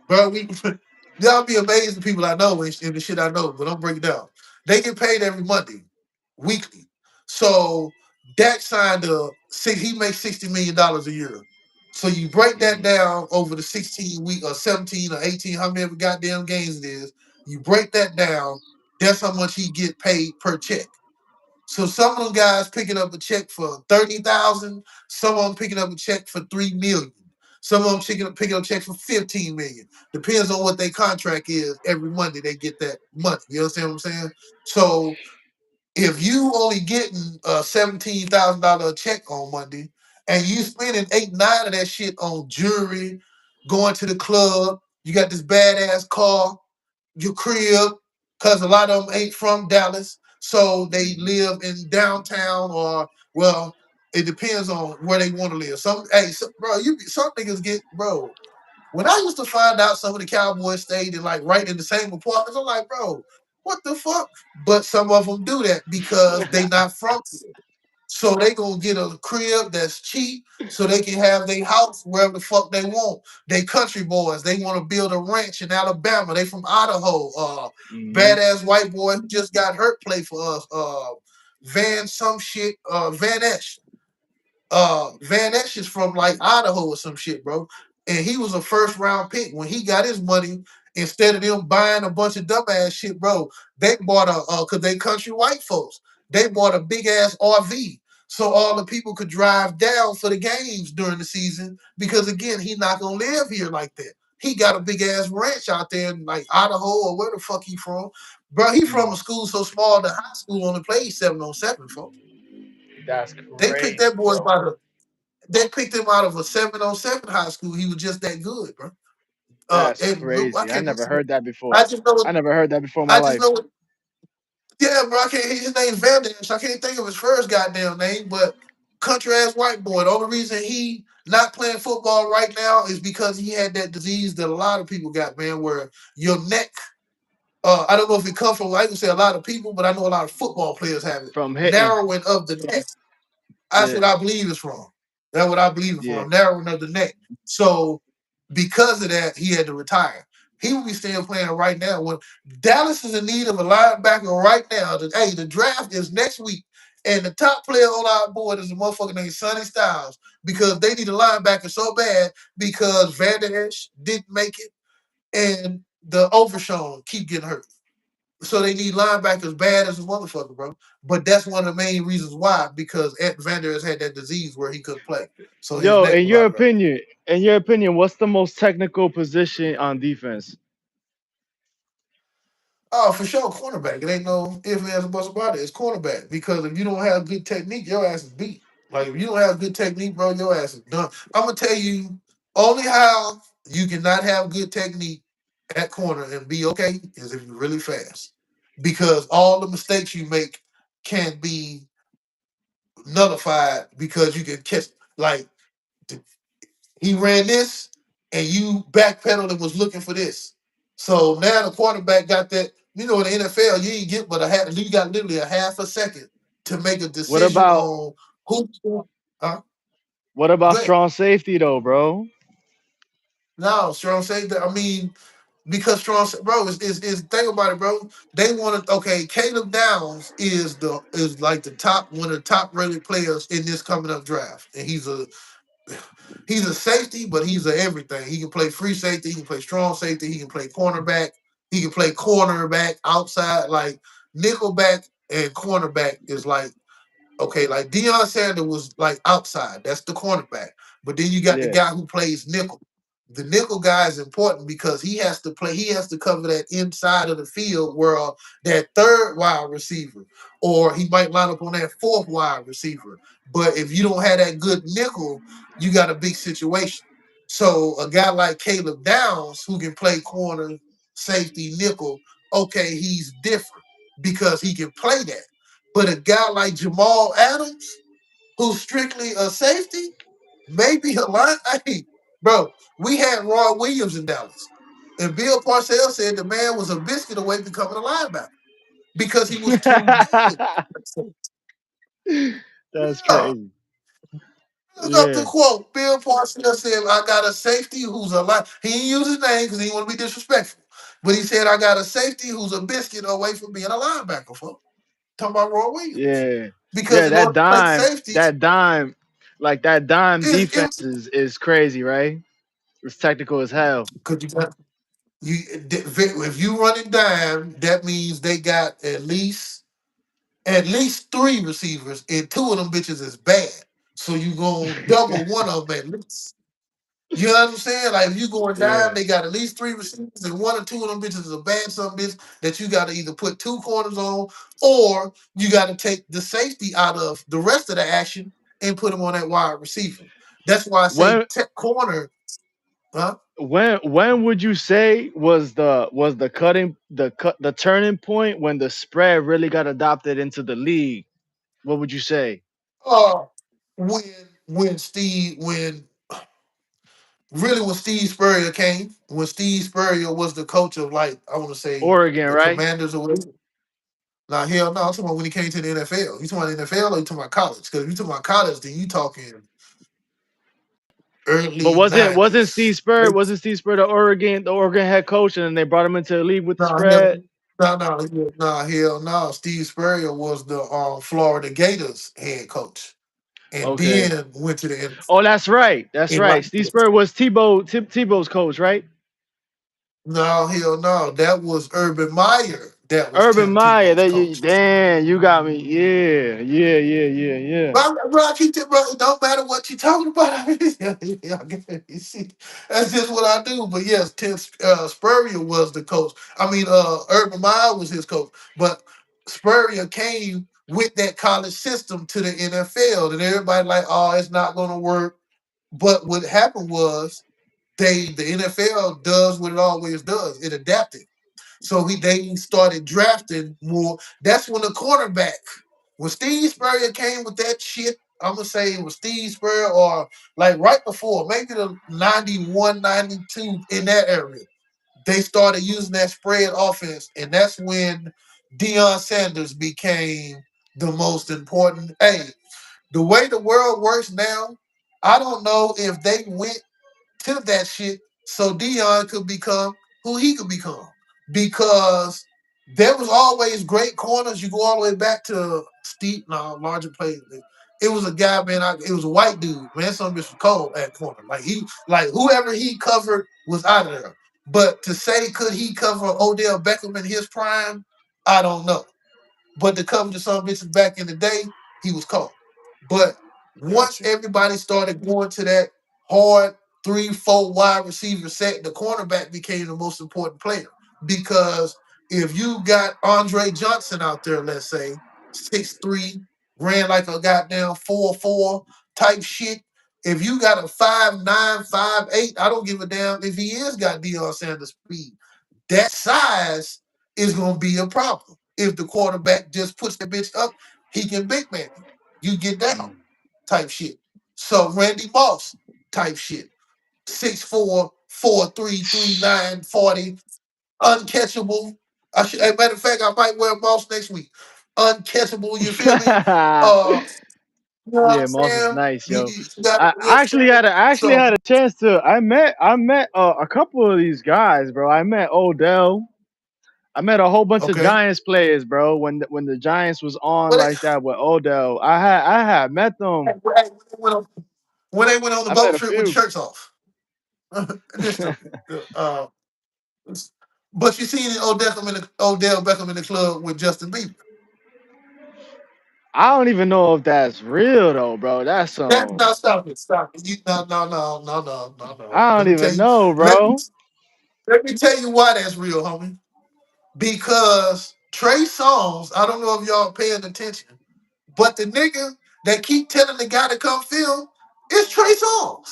bro, y'all be amazed the people I know and the shit I know. But I'm breaking down. They get paid every Monday, weekly. So Dak signed a six. He makes $60 million a year. So you break that Hmm. down over the 16 week or 17 or 18, how many goddamn games it is. You break that down. That's how much he get paid per check. So some of them guys picking up a check for 30,000, some of them picking up a check for 3 million. Some of them picking up a check for 15 million. Depends on what their contract is. Every Monday they get that money. You understand what I'm saying? So if you only getting a $17,000 check on Monday and you spending 8, 9 of that shit on jewelry, going to the club, you got this badass car, your crib, because a lot of them ain't from Dallas, so they live in downtown or well, it depends on where they want to live. Bro, some niggas get bro. When I used to find out some of the Cowboys stayed in like right in the same apartments, I'm like, bro, what the fuck? But some of them do that because they not from here. So they gonna get a crib that's cheap so they can have their house wherever the fuck they want. They country boys. They want to build a ranch in Alabama. They from Idaho. Hmm. Badass white boy who just got hurt play for us. Van some shit. Van Esch. Van Esch is from like Idaho or some shit, bro. And he was a first round pick. When he got his money, instead of them buying a bunch of dumbass shit, bro, they bought cause they country white folks. They bought a big ass RV. So all the people could drive down for the games during the season because again, he not gonna live here like that. He got a big ass ranch out there in like Idaho or where the fuck he from. Bro, he from a Mm, school so small the high school only played 7-on-7, folks. that's They picked crazy, that boy bro. by the they picked him out of a 7-on-7 high school. He was just that good, bro. That's And look, I crazy. I can't. never heard that before. I just know. I never heard that before in my I just life. know. Yeah, bro. I can't. His name's Van Dash. I can't think of his first goddamn name, but country ass white boy. The only reason he not playing football right now is because he had that disease that a lot of people got, man, where your neck. I don't know if it comes from. I can say a lot of people, but I know a lot of football players have it. From hitting. Narrowing of the neck. That's Yeah, what I believe it's from. That's what I believe it's yeah. from. Narrowing of the neck. So because of that, he had to retire. He will be still playing right now. When Dallas is in need of a linebacker right now, hey, the draft is next week. And the top player on our board is a motherfucker named Sonny Styles because they need a linebacker so bad because Van Der Esch didn't make it and the Overshawn keep getting hurt. So they need linebackers bad as a motherfucker, bro. But that's one of the main reasons why, because Ed Vander has had that disease where he couldn't play. So his Yo, neck in was your out of there. opinion, what's the most technical position on defense? Oh, for sure, cornerback. It ain't no if ands, or buts about it. It's cornerback. Because if you don't have good technique, your ass is beat. Like if you don't have good technique, bro, your ass is done. I'm gonna tell you only how you cannot have good technique at corner and be okay is if you're really fast. Because all the mistakes you make can be nullified because you can catch like he ran this and you backpedaled and was looking for this. So now the quarterback got that. You know, in the NFL, you ain't get but a half. You got literally a half a second to make a What decision about on who. Uh, good. strong safety though, bro? No, strong safety. I mean, because bro, is think about it, bro. They wanted okay. Caleb Downs is like the top one of the top rated players in this coming up draft, and he's a safety, but he's a everything. He can play free safety, he can play strong safety, he can play cornerback, he can play cornerback outside, like nickelback and cornerback is like okay, like Deion Sanders was like outside. That's the cornerback. But then you got the Yeah, guy who plays nickel. The nickel guy is important because he has to play, he has to cover that inside of the field where that third wide receiver, or he might line up on that fourth wide receiver. But if you don't have that good nickel, you got a big situation. So a guy like Caleb Downs, who can play corner, safety, nickel, okay, he's different because he can play that. But a guy like Jamal Adams, who's strictly a safety, maybe a line. Hey, bro, we had Roy Williams in Dallas. And Bill Parcells said the man was a biscuit away from becoming a linebacker because he was too good. that's Yeah. crazy. Look up the Yeah, quote. Bill Parcells said, I got a safety who's a line. He didn't use his name because he didn't want to be disrespectful. But he said, I got a safety who's a biscuit away from being a linebacker, folks. Talking about Roy Williams. yeah, Because yeah. in order to play safety, That dime it defense is crazy, right? It's technical as hell. because you got you if you running dime, that means they got at least three receivers, and two of them bitches is bad. So you gonna double one of them at least. You know what I'm saying? Like if you going dime, Yeah, they got at least three receivers, and one or two of them bitches is a bad some bitch that you got to either put two corners on, or you got to take the safety out of the rest of the action and put them on that wide receiver. That's why I say when corner, huh? when would you say was the turning point when the spread really got adopted into the league? What would you say? Uh, when when really when Steve Spurrier came, when Steve Spurrier was the coach of like I want to say Oregon, the right? Commanders or whatever. Now hell no, I'm talking about when he came to the NFL. You talking about the NFL or you talking about college? Because if you talking about college, then you talking But early wasn't Steve '90s. Spurrier the Oregon head coach, and then they brought him into the league with the No, hell, spread? no, hell no. Steve Spurrier was the Florida Gators head coach, and Okay. then went to the NFL. Oh, that's right. That's And like, right. Steve Spurrier was Tebow's coach, right? no, hell no. That was Urban Meyer. That was Urban Tim Meyer, Tebow's that you coach. damn, you got me. Yeah, yeah, yeah, yeah, yeah. Bro, I keep it, bro. It don't matter what you talking about. You see, that's just what I do. But yes, Tim Spurrier was the coach. I mean, Urban Meyer was his coach. But Spurrier came with that college system to the NFL, and everybody like, oh, it's not going to work. But what happened was the NFL does what it always does. It adapted. So they started drafting more. That's when the cornerback, when Steve Spurrier came with that shit, I'm gonna say it was Steve Spurrier or like right before, maybe the 91, 92 in that area. They started using that spread offense, and that's when Deion Sanders became the most important. Hey, the way the world works now, I don't know if they went to that shit so Dion could become who he could become. Because there was always great corners. You go all the way back to Steve, no, larger players. It was a guy, man. It was a white dude, man. Some bitch was cold at corner. Like whoever he covered was out of there. But to say could he cover Odell Beckham in his prime, I don't know. But to cover to some bitches back in the day, he was cold. But once Gotcha. everybody started going to that hard 3, 4 wide receiver set, the cornerback became the most important player. Because if you got Andre Johnson out there, let's say 6'3", ran like a goddamn 4'4" type shit. If you got a 5'9", 5'8", I don't give a damn if he is got Deion Sanders speed. That size is gonna be a problem. If the quarterback just puts that bitch up, he can big man you. You get down Mm. type shit. So Randy Moss type shit. 6'4", 4'3", 3'9", 40, uncatchable. As a matter of fact, I might wear Moss next week. Uncatchable, you feel me? Uh, you know what I'm Yeah, Moss is saying? nice, yo. You got I you know what I'm saying? I actually So had a chance to. I met a couple of these guys, bro. I met Odell. I met a whole bunch of okay. Giants players, bro. When the Giants was on When like that with Odell, I had met them. when they went on the I boat met a trip with the few. shirts off. Just to, uh, but you seen Odell Beckham in the club with Justin Bieber. I don't even know if that's real though, bro. That's That some. no, stop it, stop it. You, no, no, no, no, no, no, no. I Let don't me tell even you. know, Let me bro. let me tell you why that's real, homie. Because Trey Songz, I don't know if y'all paying attention, but the nigga that keep telling the guy to come film is Trey Songz.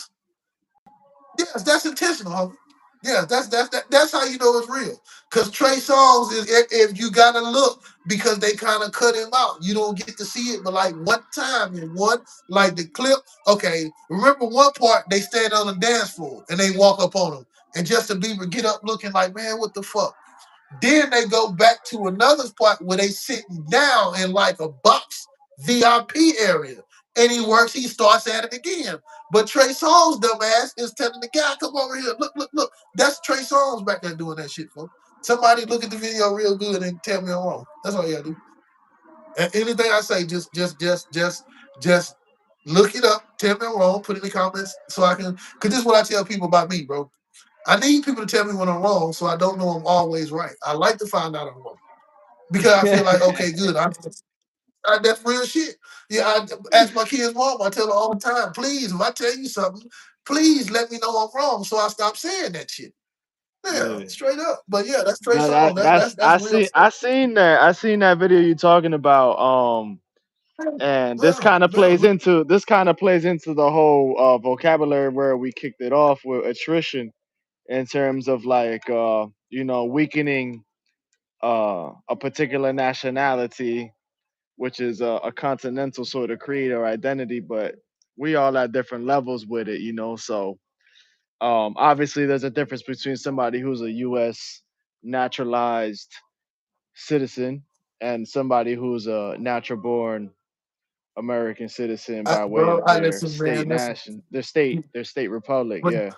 Yes, that's intentional, homie. Yeah, that's how you know it's real. Cause Trey Songz is if you gotta look because they kind of cut him out. You don't get to see it, but like one time in one like the clip. Okay, remember one part they stand on the dance floor and they walk up on him, and Justin Bieber get up looking like, man, what the fuck? Then they go back to another spot where they sitting down in like a box VIP area. And he works, he starts at it again. But Trey Songz, dumbass, is telling the guy, come over here. Look, look, look. That's Trey Songz back there doing that shit, folks. Somebody look at the video real good and tell me I'm wrong. That's all you gotta do. And anything I say, just look it up, tell me I'm wrong, put it in the comments so I can, because this is what I tell people about me, bro. I need people to tell me when I'm wrong, so I don't know I'm always right. I like to find out I'm wrong because I feel like, okay, good. That's real shit. Yeah, I ask my kids' mom. I tell her all the time, please, if I tell you something, please let me know I'm wrong, so I stop saying that shit. Yeah, Yeah. straight up. But yeah, that's Trey No, Songz. That's real stuff. I seen that video you talking about. And Yeah, yeah. this kind of plays into the whole vocabulary where we kicked it off with attrition in terms of like weakening a particular nationality, which is a continental sort of creed or identity, but we all at different levels with it, so obviously there's a difference between somebody who's a US naturalized citizen and somebody who's a natural born American citizen by way Bro, of I their listen, state man. Listen, nation, their state republic. but, Yeah.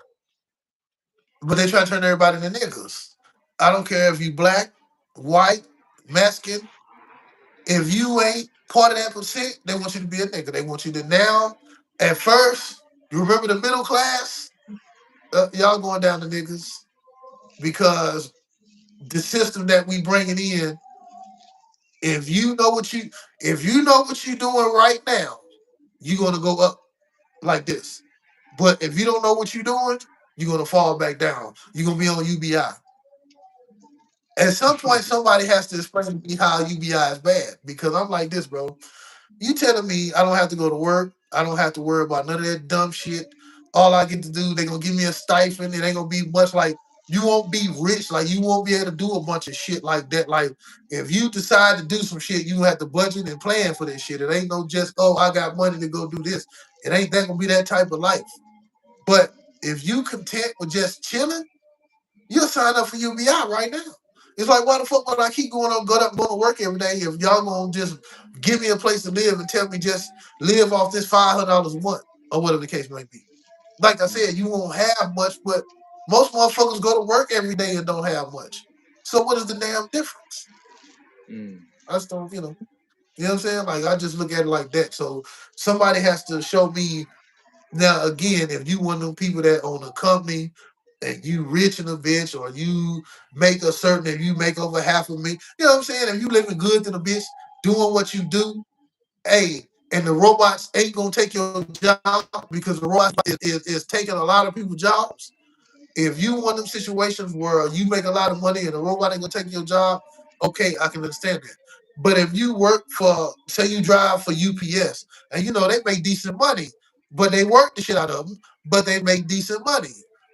but they try to turn everybody into niggas. I don't care if you black, white, Mexican. If you ain't part of that percent, they want you to be a nigga. They want you to now. At first, you remember the middle class? Y'all going down to niggas because the system that we bringing in. If you know what you if you know what you're doing right now, you're gonna go up like this. But if you don't know what you're doing, you're gonna fall back down. You're gonna be on UBI. At some point, somebody has to explain to me how UBI is bad because I'm like this, bro. You telling me I don't have to go to work? I don't have to worry about none of that dumb shit. All I get to do, they gonna give me a stipend. It ain't gonna be much like you won't be rich. Like you won't be able to do a bunch of shit like that. Like if you decide to do some shit, you have to budget and plan for this shit. It ain't no just I got money to go do this. It ain't that gonna be that type of life. But if you content with just chilling, you'll sign up for UBI right now. It's like, why the fuck would I keep going on, going to work every day if y'all gonna just give me a place to live and tell me just live off this $500 a month or whatever the case might be? Like I said, you won't have much, but most motherfuckers go to work every day and don't have much. So what is the damn difference? Mm. I just don't, you know what I'm saying? Like I just look at it like that. So somebody has to show me now again, if you one of them people that own a company and you rich in a bitch or you make a certain if you make over half of me, you know what I'm saying? If you living good to the bitch, doing what you do, hey, and the robots ain't gonna take your job because the robots is taking a lot of people's jobs. If you one of them situations where you make a lot of money and the robot ain't gonna take your job, okay, I can understand that. But if you work for, say, you drive for UPS, and they make decent money, but they work the shit out of them, but they make decent money.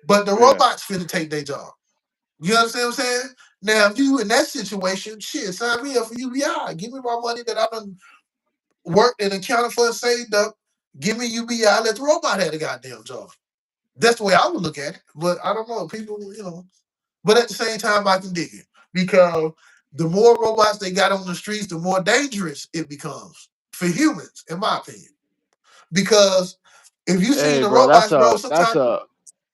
But the Yeah. robots finna take their job. You understand what I'm saying? Now, if you in that situation, shit, sign me up for UBI. Give me my money that I done worked and accounted for and saved up. Give me UBI. Let the robot have the goddamn job. That's the way I would look at it. But I don't know. People. But at the same time, I can dig it because the more robots they got on the streets, the more dangerous it becomes for humans, in my opinion. Because if you seen Hey, the bro, robots, bro, sometimes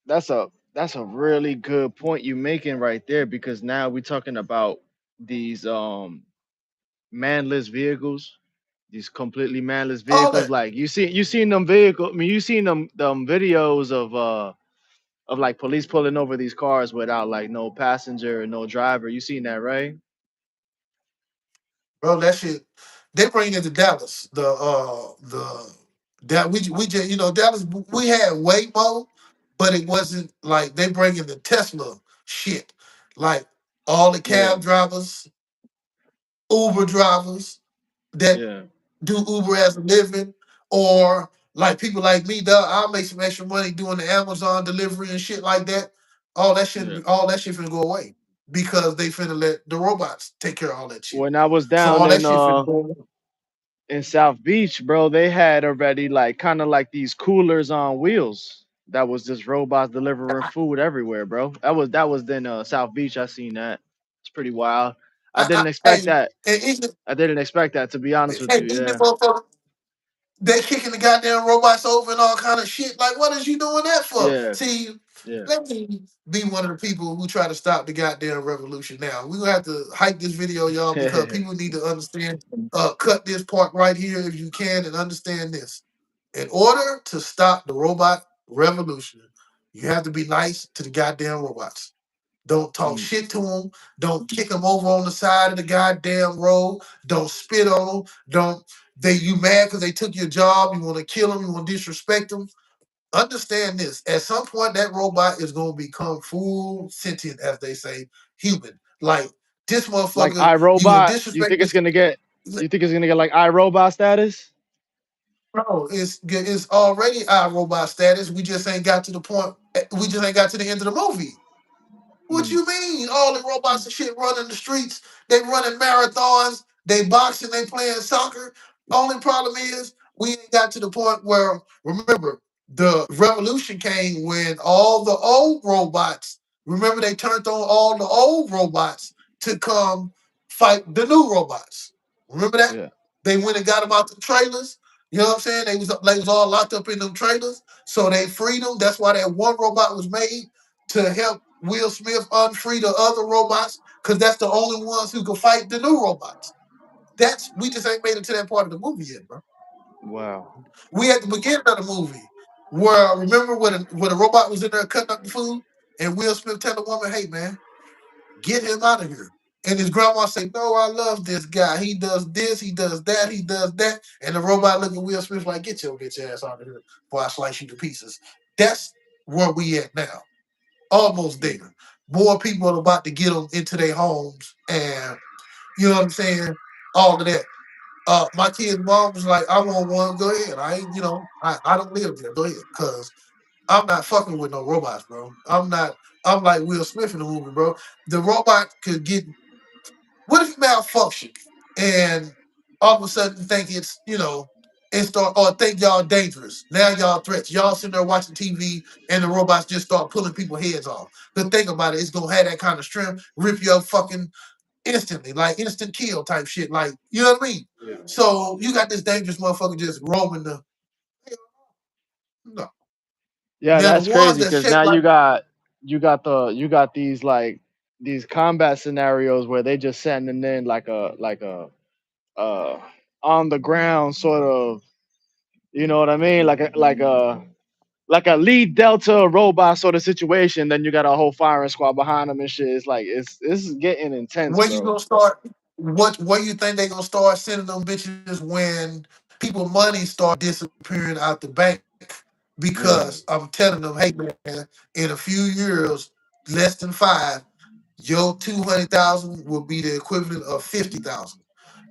that's a really good point you making right there because now we're talking about these manless vehicles, these completely manless all vehicles. that, Like you seen them vehicle. I mean, you seen them videos of like police pulling over these cars without like no passenger, no driver. You seen that, right? bro, that shit. They bring it to Dallas. The that we just Dallas. We had Waymo, but it wasn't like they bring in the Tesla shit. Like all the Yeah, cab drivers, Uber drivers that yeah, do Uber as a living, or like people like me, dog, I'll make some extra money doing the Amazon delivery and shit like that. yeah. All that shit finna go away because they finna let the robots take care of all that shit. When I was So down all that shit finna go away. in South Beach, bro, they had already like kind of like these coolers on wheels. That was just robots delivering food everywhere, bro. That was then South Beach. I seen that. It's pretty wild. I I, didn't expect hey, that. and even I didn't expect that to be honest with hey, you. even Yeah, motherfucker, they kicking the goddamn robots over and all kind of shit. Like, what is you doing that for? yeah, See, yeah, let me be one of the people who try to stop the goddamn revolution. Now we're gonna have to hype this video, y'all, because people need to understand. Cut this part right here if you can and understand this. In order to stop the robot revolution, you have to be nice to the goddamn robots. Don't talk mm, shit to them. Don't kick them over on the side of the goddamn road. Don't spit on them. Don't you mad because they took your job? You want to kill them? You want to disrespect them? Understand this. At some point, that robot is going to become full sentient, as they say, human. Like this like motherfucker, you gonna iRobot. You disrespect think it's this? gonna get? You think it's gonna get like iRobot status? Bro, it's already our robot status. We just ain't got to the point. We just ain't got to the end of the movie. What Mm, you mean? All the robots and shit running the streets. They running marathons. They boxing. They playing soccer. Only problem is we ain't got to the point where, remember, the revolution came when all the old robots. Remember, they turned on all the old robots to come fight the new robots. Remember that? yeah. They went and got them out the trailers. You know what I'm saying? They was all locked up in them trailers. So they freed them. That's why that one robot was made to help Will Smith unfree the other robots because that's the only ones who can fight the new robots. That's we just ain't made it to that part of the movie yet, bro. Wow. We at the beginning of the movie where remember when the robot was in there cutting up the food and Will Smith tell the woman, "Hey man, get him out of here." And his grandma say, "No, I love this guy. He does this, he does that, he does that." And the robot look at Will Smith like, "Get your bitch ass out of here before I slice you to pieces." That's where we at now. Almost Mm. there. More people are about to get them into their homes, and you know what I'm saying. All of that. My kid's mom was like, "I want one. Go ahead. I ain't, I don't live there. Go ahead, cause I'm not fucking with no robots, bro. I'm not. I'm like Will Smith in the movie, bro. The robot could get. What if it malfunction and all of a sudden think it's and start or think y'all dangerous? Now y'all threats. Y'all sitting there watching TV and the robots just start pulling people's heads off. The thing about it, it's gonna have that kind of strength, rip you up fucking instantly, like instant kill type shit. Like you know what I mean? Yeah. So you got this dangerous motherfucker just roaming the no. Yeah, Now the that's ones crazy that because shape now like you got these like these combat scenarios where they just sending in like a uh on the ground sort of, you know what I mean, like a lead delta robot sort of situation. Then you got a whole firing squad behind them and shit. It's like it's getting intense, where you bro. gonna start? What where you think they gonna start sending them bitches when people money start disappearing out the bank? Yeah, Because I'm telling them, hey man, in a few years, less than five, your 200,000 will be the equivalent of 50,000.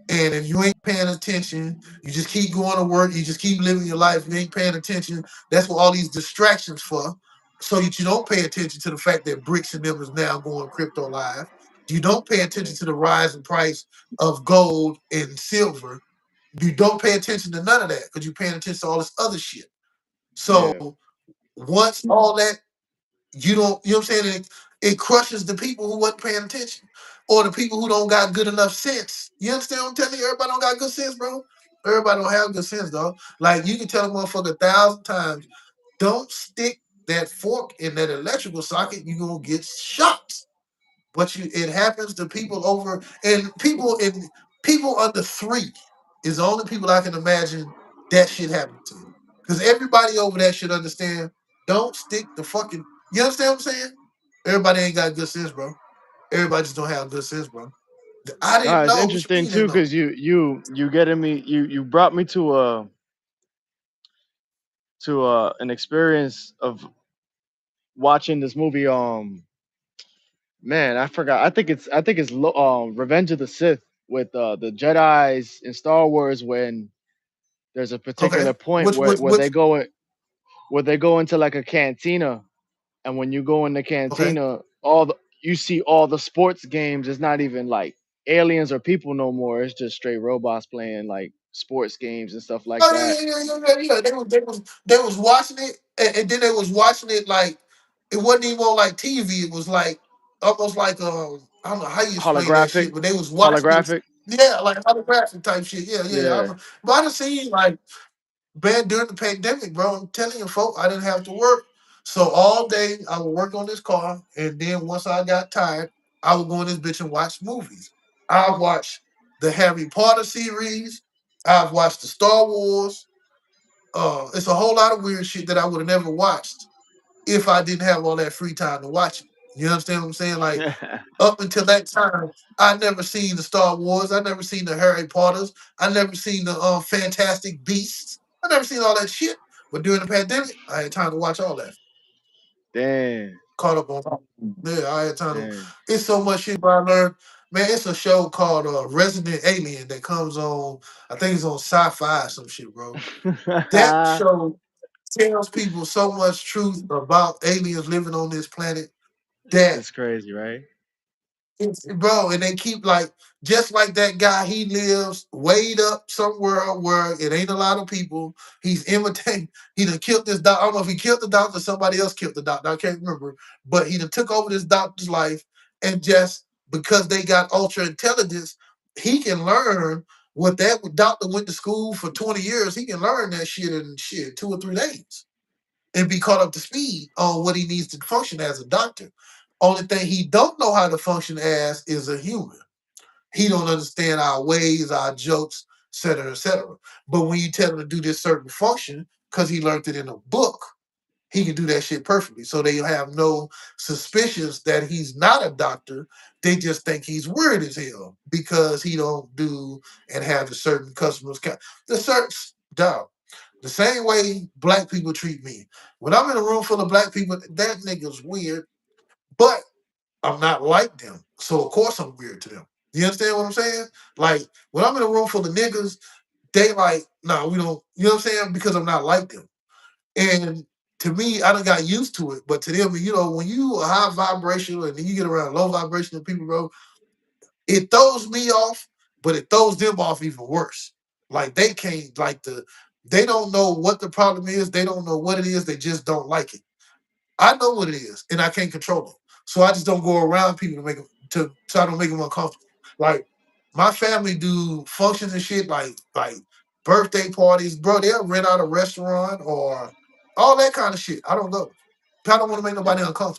And if you ain't paying attention, you just keep going to work, you just keep living your life, you ain't paying attention. That's what all these distractions for. So that you don't pay attention to the fact that bricks and them is now going crypto live. You don't pay yeah, attention to the rise in price of gold and silver. You don't pay attention to none of that because you're paying attention to all this other shit. yeah. So once all that you don't, you know what I'm saying? It crushes the people who wasn't paying attention or the people who don't got good enough sense. You understand what I'm telling you? Everybody don't got good sense, bro. Everybody don't have good sense, dog. Like you can tell a motherfucker 1,000 times, don't stick that fork in that electrical socket, you're gonna get shocked. But it happens to people over and people under three is the only people I can imagine that shit happened to. Because everybody over that should understand. Don't stick the fucking. You understand what I'm saying? Everybody ain't got good sense, bro. Everybody just don't have good sense, bro. I No, didn't it's know. What you interesting mean, too didn't know? because you getting me, you brought me to an experience of watching this movie. Man, I forgot. I think it's Revenge of the Sith with the Jedi's in Star Wars when there's a Okay. particular point Which which where they which? go into like a cantina, and when you go in the Okay. cantina, all the you see all the sports games. It's not even like aliens or people no more. It's just straight robots playing like sports games and stuff like Oh yeah, that. yeah, yeah, yeah, yeah, yeah. They was watching it, and then they was watching it like it wasn't even on like TV. It was like almost like I don't know how you explain that Holographic, shit, but they was watching it. holographic. Yeah, like holographic type shit. Yeah, yeah, yeah. Yeah. But I done seen like man during the pandemic, bro. I'm telling you, folk, I didn't have to work, so all day I would work on this car, and then once I got tired, I would go in this bitch and watch movies. I watched the Harry Potter series. I've watched the Star Wars. It's a whole lot of weird shit that I would have never watched if I didn't have all that free time to watch it. You understand what I'm saying? Like up until that time, I never seen the Star Wars. I never seen the Harry Potters. I never seen the Fantastic Beasts. I never seen all that shit. But during the pandemic, I had time to watch all that. Damn, Caught up on. Yeah, I had time to. damn. It's so much shit I learned. Man, it's a show called Resident Alien that comes on. I think it's on Sci-Fi or some shit, bro. That show tells people so much truth about aliens living on this planet that It's crazy, right? bro, and they keep like just like that guy. He lives way up somewhere where it ain't a lot of people. He's imitating. He done killed this doctor. I don't know if he killed the doctor or somebody else killed the doctor. I can't remember, but he done took over this doctor's life, and just because they got ultra intelligence, he can learn what that doctor went to school for 20 years. He can learn that shit in shit 2 or 3 days and be caught up to speed on what he needs to function as a doctor. Only thing he don't know how to function as is a human. He don't understand our ways, our jokes, et cetera, et cetera. But when you tell him to do this certain function, because he learned it in a book, he can do that shit perfectly. So they have no suspicions that he's not a doctor. They just think he's weird as hell because he don't do and have the certain customers. The certain dog. The same way black people treat me. When I'm in a room full of black people, that nigga's weird, but I'm not like them. So of course I'm weird to them. You understand what I'm saying? Like when I'm in a room full of niggas, they like, no, we don't, you know what I'm saying? Because I'm not like them. And to me, I done got used to it. But to them, when you are high vibrational and then you get around low vibrational people, bro, it throws me off, but it throws them off even worse. Like they can't they don't know what the problem is. They don't know what it is. They just don't like it. I know what it is, and I can't control it. So I just don't go around people to make them so I don't make them uncomfortable. Like my family do functions and shit, like birthday parties, bro. They'll rent out a restaurant or all that kind of shit. I don't go. I don't want to make nobody Yeah. uncomfortable.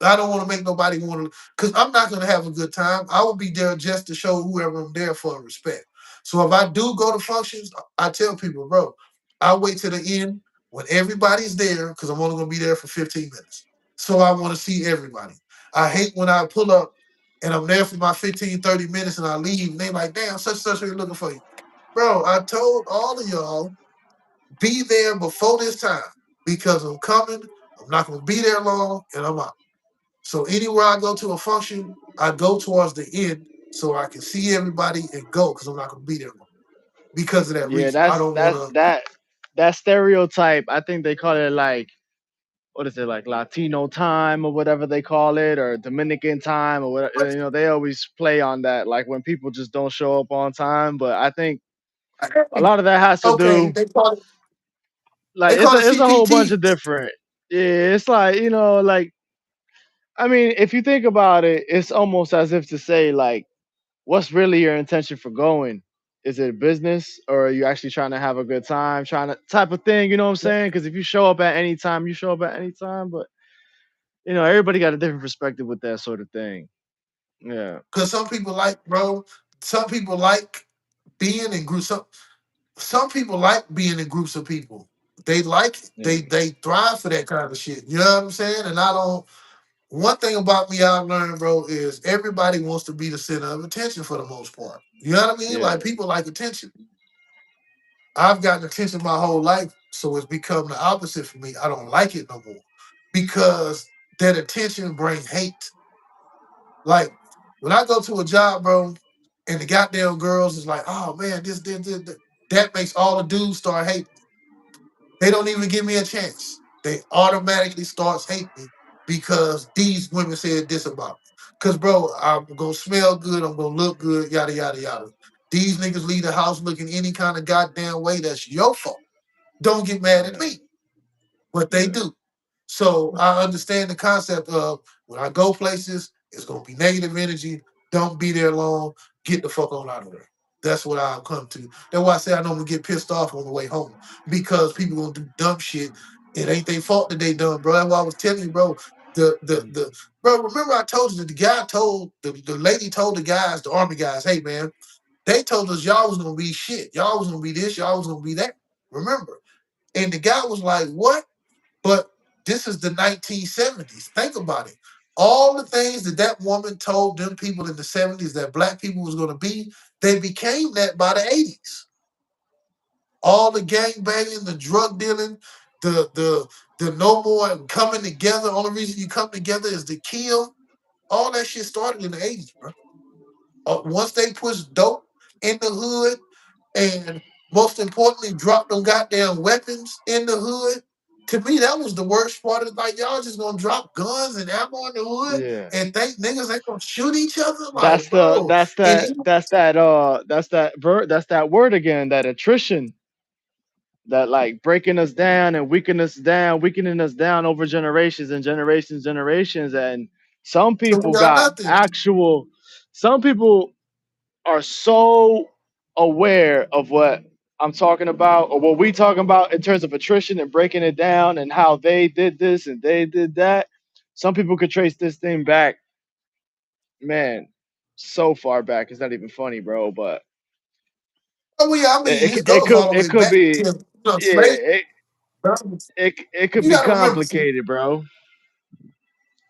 I don't want to make nobody want to, because I'm not going to have a good time. I will be there just to show whoever I'm there for respect. So if I do go to functions, I tell people, bro, I'll wait till the end when everybody's there because I'm only going to be there for 15 minutes. So I want to see everybody. I hate when I pull up and I'm there for my 15, 30 minutes and I leave and they like, damn, such and such are looking for you. Bro, I told all of y'all, be there before this time because I'm coming. I'm not going to be there long and I'm out. So anywhere I go to a function, I go towards the end so I can see everybody and go because I'm not going to be there long because of that Yeah, reason. I that's don't want that's to. that stereotype. I think they call it like, what is it, like Latino time or whatever they call it, or Dominican time or whatever. They always play on that, like when people just don't show up on time. But I think a lot of that has to Okay, do, like, they it's call a it it's a whole bunch CPT of different. Yeah, it's like, like, I mean, if you think about it, it's almost as if to say, like, what's really your intention for going? Is it business, or are you actually trying to have a good time, trying to type of thing? You know what I'm saying? Because if you show up at any time, you show up at any time. But everybody got a different perspective with that sort of thing. Yeah, because some people like, bro. Some people like being in groups. Some people like being in groups of people. They like it. yeah, They thrive for that kind of shit. You know what I'm saying? And I don't. One thing about me I've learned, bro, is everybody wants to be the center of attention for the most part. You know what I mean? yeah, Like people like attention. I've gotten attention my whole life, so it's become the opposite for me. I don't like it no more because that attention brings hate. Like when I go to a job, bro, and the goddamn girls is like, "Oh man, this." That makes all the dudes start hating. They don't even give me a chance. They automatically starts hating me because these women said this about me. Cause bro, I'm gonna smell good, I'm gonna look good, yada yada yada. These niggas leave the house looking any kind of goddamn way, that's your fault. Don't get mad at yeah, me, but they yeah, do. So I understand the concept of when I go places, it's gonna be negative energy. Don't be there long. Get the fuck on out of there. That's what I've come to. That's why I say I normally get pissed off on the way home because people gonna do dumb shit. It ain't their fault that they done, bro. That's why I was telling you, bro. The bro. Remember I told you that the guy told the lady told the guys, the army guys, hey man, they told us y'all was gonna be shit. Y'all was gonna be this. Y'all was gonna be that. Remember? And the guy was like, what? But this is the 1970s. Think about it. All the things that that woman told them people in the 70s that black people was going to be, they became that by the 80s. All the gang banging, the drug dealing, the no more coming together. Only reason you come together is to kill. All that shit started in the 80s, bro. Once they pushed dope in the hood, and most importantly, dropped them goddamn weapons in the hood. To me, that was the worst part of it. Like, y'all just gonna drop guns and ammo in the hood yeah. and think niggas ain't gonna shoot each other? That's Like, the bro. that's And that even that's that word again. That attrition, that, like, breaking us down and weakening us down over generations and generations. And some so we people got got nothing. actual. Some people are so aware of what I'm talking about, or what we talking about in terms of attrition and breaking it down and how they did this and they did that. Some people could trace this thing back, man, so far back. It's not even funny, bro. But Oh yeah, I mean, it, this it, it goes all could the it way could back be, to yeah. slavery. it could You be gotta remember. complicated, bro.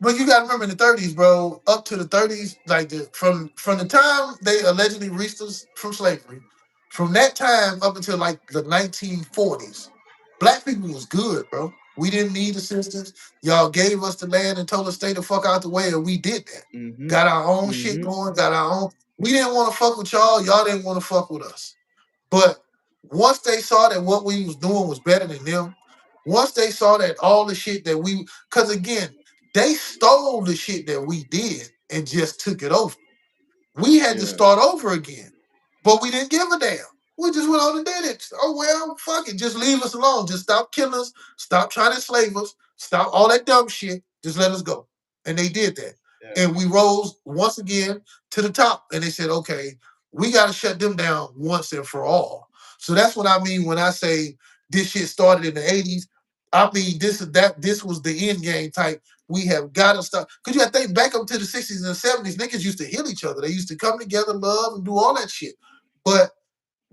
But you gotta remember in the 30s, bro, up to the 30s, like from the time they allegedly reached us from slavery, from that time up until like the 1940s, black people was good, bro. We didn't need assistance. Y'all gave us the land and told us stay the fuck out the way, and we did that. Mhm. Got our own shit Mhm. going, got our own. We didn't want to fuck with y'all. Y'all didn't want to fuck with us. But once they saw that what we was doing was better than them, once they saw that all the shit that we, because again, they stole the shit that we did and just took it over. We had to Yeah. start over again, but we didn't give a damn. We just went on and did it. Oh well, fuck it. Just leave us alone. Just stop killing us. Stop trying to enslave us. Stop all that dumb shit. Just let us go. And they did that. Yeah. And we rose once again to the top. And they said, okay, we got to shut them down once and for all. So that's what I mean when I say this shit started in the 80s. I mean, this is that. This was the end game type. We have got to stop. Because you got to think back up to the 60s and 70s, niggas used to heal each other. They used to come together, love, and do all that shit. But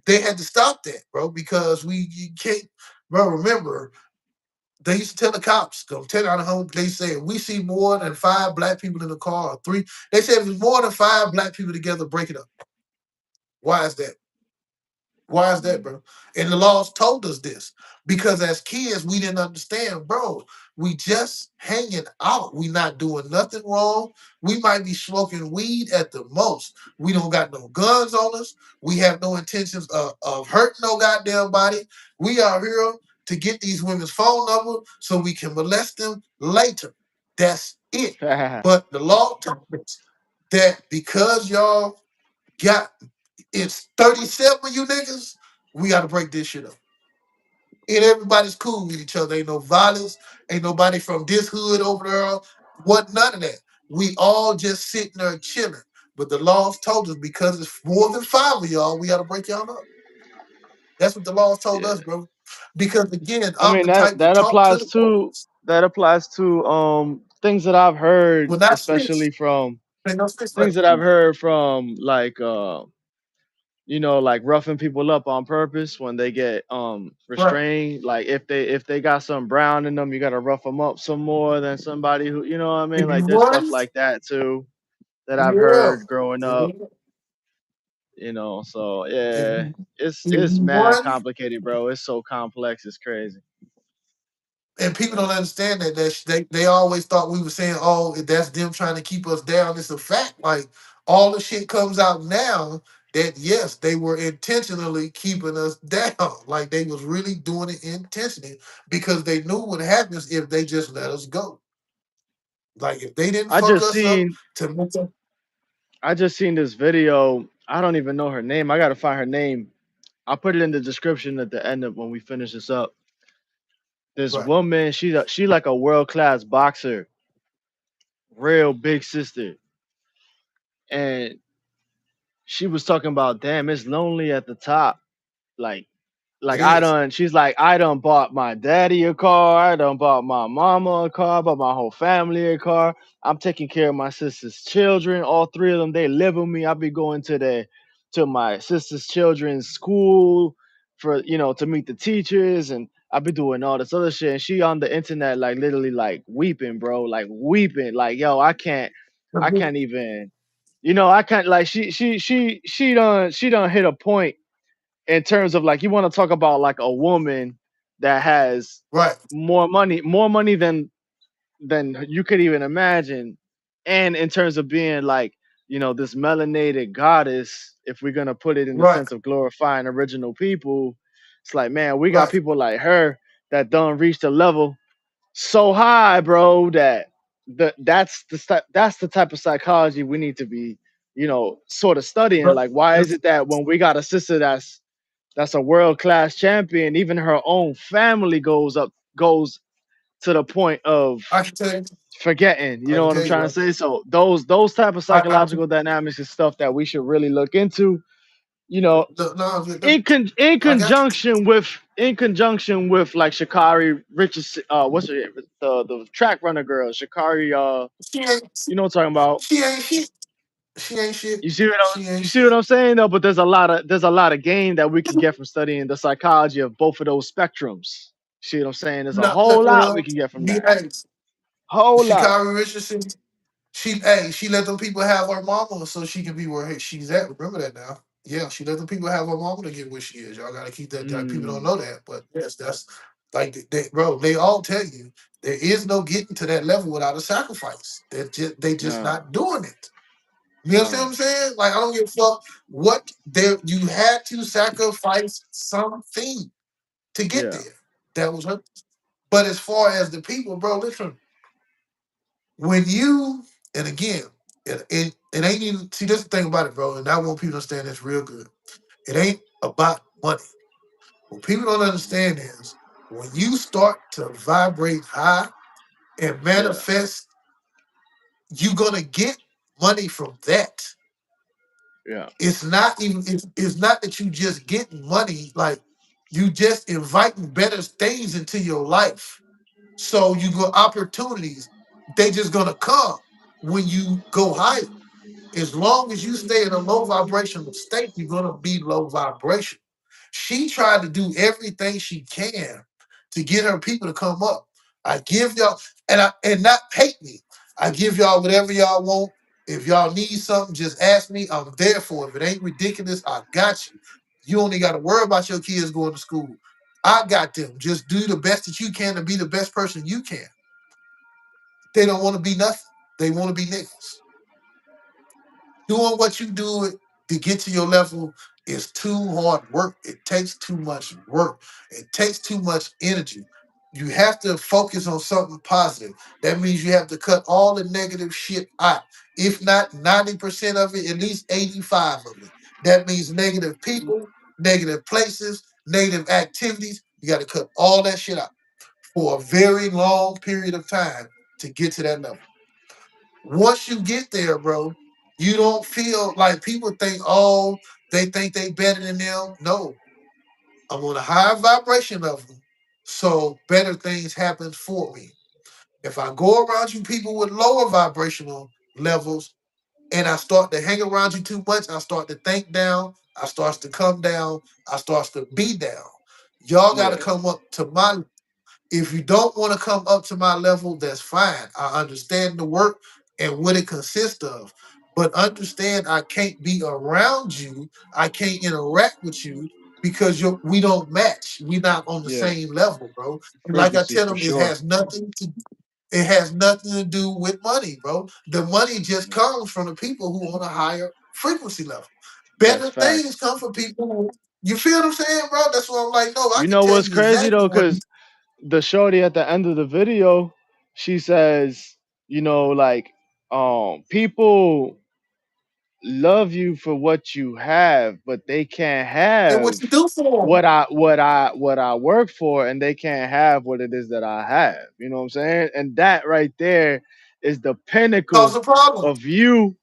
they had to stop that, bro, because you can't, bro, remember, they used to tell the cops, go 10 out of home, they said, we see more than five black people in the car, or three. They said if there's more than five black people together, break it up. Why is that? Why is that, bro? And the laws told us this because as kids, we didn't understand, bro. We just hanging out. We not doing nothing wrong. We might be smoking weed at the most. We don't got no guns on us. We have no intentions of hurting no goddamn body. We are here to get these women's phone number so we can molest them later. That's it. But the law told us that because y'all got it's 37 of you niggas. We got to break this shit up. And everybody's cool with each other. Ain't no violence. Ain't nobody from this hood over there. What none of that. We all just sitting there chilling. But the laws told us because it's more than five of y'all, we got to break y'all up. That's what the laws told Yeah. us, bro. Because again, I I'm mean the type to talk to the police. that applies to things that I've heard, Well, not snitch. especially from Ain't no snitch right things that I've heard from like like roughing people up on purpose when they get Right. restrained. Like if they got some brown in them, you gotta rough them up some more than somebody who, you know what I mean. If you Like there's stuff run, like that too that I've yeah. heard growing up. So If yeah, you, if it's you mad run, complicated, bro. It's so complex, it's crazy. and people Yeah. don't understand they always thought we were saying, oh, that's them trying to keep us down. It's a fact. Like all the shit comes out now that yes, they were intentionally keeping us down. Like they was really doing it intentionally because they knew what happens if they just let us go. Like if they didn't I fuck just us up seen to make us I just seen this video. I don't even know her name. I gotta find her name. I'll put it in the description at the end of when we finish this up. This right. woman, she like a world class boxer, real big sister, and she was talking about, damn, it's lonely at the top. Like It I is. done, she's like, I done bought my daddy a car, I done bought my mama a car, bought my whole family a car. I'm taking care of my sister's children. All three of them, they live with me. I'll be going to my sister's children's school for, to meet the teachers, and I'll be doing all this other shit. And she on the internet, like literally like weeping, bro. Like weeping. Like, yo, I can't even, I can't like she done hit a point in terms of like you want to talk about like a woman that has Right. more money than you could even imagine, and in terms of being like this melanated goddess, if we're gonna put it in the Right. sense of glorifying original people, it's like, man, we got Right. people like her that don't reach the level so high, bro, that that's the type of psychology we need to be sort of studying. But Like, why is it that when we got a sister that's a world class champion, even her own family goes to the point of I can tell you, forgetting. You I know can what I'm tell you, trying to bro. say? So those type of I psychological dynamics is stuff that we should really look into. You know, in conjunction with like Shakari Richardson, what's her name? The track runner girl, Shakari. she ain't You know what I'm talking about? she ain't shit. She ain't shit. She You ain't see what shit. I'm saying though? But there's a lot of gain that we can get from studying the psychology of both of those spectrums. See what I'm saying? There's a No, whole look, lot we can get from that. hey, Whole lot. Shikari Richardson, she let them people have her mama so she can be where she's at. Remember that now. Yeah, she let them people have her mama to get where she is. Y'all gotta keep that. People don't Mm, know that, but yes, that's like bro. They all tell you there is no getting to that level without a sacrifice. They just no, not doing it. You understand what no. I'm saying? Like I don't give a fuck what there. You had to sacrifice something to get Yeah, there. That was her. But as far as the people, bro, listen. When you and again, it ain't even see this the thing about it, bro, and I want people to understand this real good. It ain't about money. What people don't understand is when you start to vibrate high and yeah, manifest, you're gonna get money from that. yeah, It's not that you just get money, like you just inviting better things into your life. So you go opportunities, they just gonna come when you go higher. As long as you stay in a low vibrational state, you're gonna be low vibration. She tried to do everything she can to get her people to come up. I give y'all and not hate me. I give y'all whatever y'all want. If y'all need something, just ask me. I'm there for it. If it ain't ridiculous, I got you. You only got to worry about your kids going to school. I got them. Just do the best that you can to be the best person you can. They don't want to be nothing. They want to be niggas. Doing what you do it to get to your level is too hard work. It takes too much work. It takes too much energy. You have to focus on something positive. That means you have to cut all the negative shit out. If not 90% of it, at least 85 of it. That means negative people, negative places, negative activities. You got to cut all that shit out for a very long period of time to get to that level. Once you get there, bro, you don't feel like people think, oh, they think they better than them. No, I'm on a higher vibration level, so better things happen for me. If I go around you people with lower vibrational levels and I start to hang around you too much, I start to think down, I starts to come down, I starts to be down. Y'all got to yeah. come up to my if you don't want to come up to my level, that's fine. I understand the work and what it consists of. But understand I can't be around you. I can't interact with you because we don't match. We're not on the Yeah, same level, bro. And like I frequency tell for them, sure. it has nothing to do with money, bro. The money just comes from the people who on a higher frequency level. That's Better things facts. come from people you feel what I'm saying, bro? That's what I'm like. No, I You can know tell what's you crazy exactly though, what. because the shorty at the end of the video, she says, like, people love you for what you have, but they can't And have what you do for them what I work for, and they can't have what it is that I have. You know what I'm saying? And that right there is the cause pinnacle a problem. of you.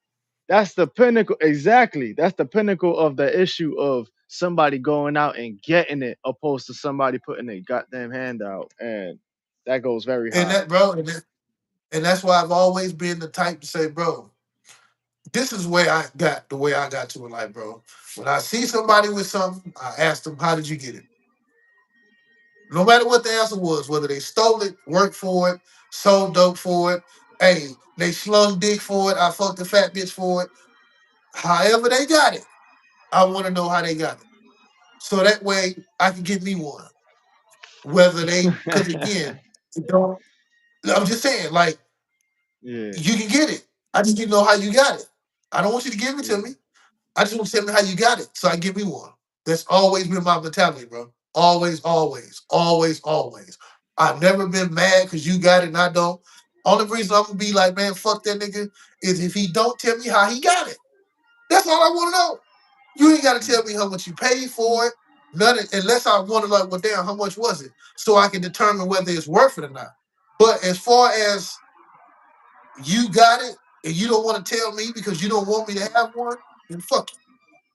That's the pinnacle. Exactly. That's the pinnacle of the issue of somebody going out and getting it, opposed to somebody putting a goddamn hand out, and that goes very And high. that, bro, and that's why I've always been the type to say, bro, this is where I got the way I got to in life, bro. When I see somebody with something, I ask them, how did you get it? No matter what the answer was, whether they stole it, worked for it, sold dope for it, hey, they slung dick for it, I fucked a fat bitch for it. However they got it, I want to know how they got it. So that way I can get me one. Whether they, because again, you don't, I'm just saying, like, Yeah, you can get it. I just need to know how you got it. I don't want you to give it to yeah, me. I just want to tell me how you got it so I can give me one. That's always been my mentality, bro. Always, always, always, always. I've never been mad because you got it and I don't. Only reason I'm gonna be like, man, fuck that nigga, is if he don't tell me how he got it. That's all I want to know. You ain't got to tell me how much you paid for it. None unless I want to like, well, damn, how much was it? So I can determine whether it's worth it or not. But as far as you got it and you don't want to tell me because you don't want me to have one, then fuck you.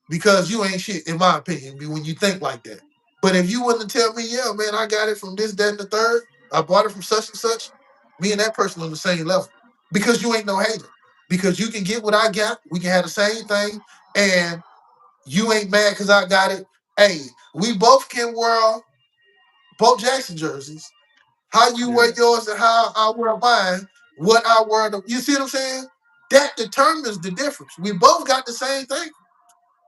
Because you ain't shit, in my opinion, when you think like that. But if you wouldn't tell me, yeah, man, I got it from this, that, and the third, I bought it from such and such, me and that person on the same level. Because you ain't no hater. Because you can get what I got, we can have the same thing, and you ain't mad because I got it. Hey, we both can wear Bo Jackson jerseys. How you wear Yeah. yours and how I wear mine, what I wear. You see what I'm saying? That determines the difference. We both got the same thing.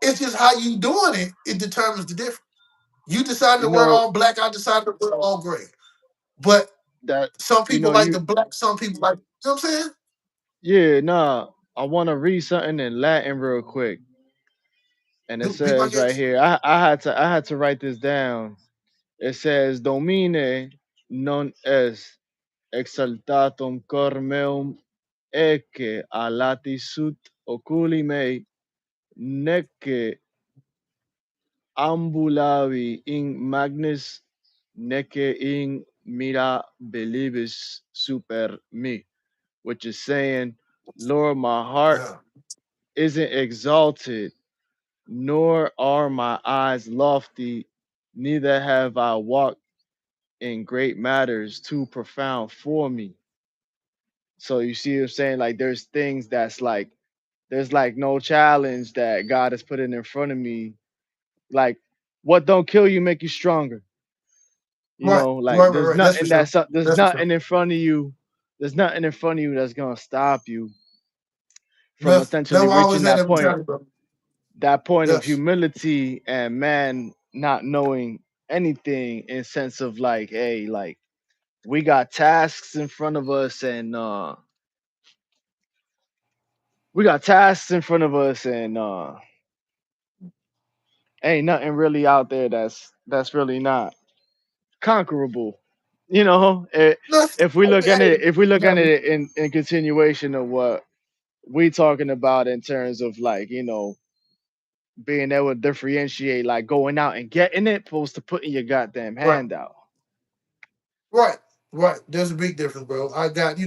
It's just how you doing it. It determines the difference. You decided You to wear know all black. I decided to wear all gray. But that some you people know like you the black. Some people like. You know what I'm saying? yeah, nah. I want to read something in Latin real quick. And it Be my says right guest. here, I had to write this down. It says Domine non est exaltatum cor meum ecce alati sut oculi mei, neque ambulavi in magnis, neque in mirabilibus super me, which is saying, Lord, my heart Yeah. isn't exalted, nor are my eyes lofty, neither have I walked in great matters too profound for me. So you see what I'm saying? Like there's things that's like there's like no challenge that God has put in front of me. Like what don't kill you make you stronger. You Right. know, like Right. Right. Right. That's for sure. there's That's for sure. nothing in front of you. There's nothing in front of you that's gonna stop you from That's essentially what I reaching always had that mentality, bro. that point of Yes. humility and man not knowing anything in sense of like, hey, like we got tasks in front of us and ain't nothing really out there that's really not conquerable. You know, Nothing. if we look at Hey, it, if we look at no, it in continuation of what we talking about in terms of like, being able to differentiate, like going out and getting it, opposed to putting your goddamn right. hand out. Right. Right. There's a big difference, bro. I got,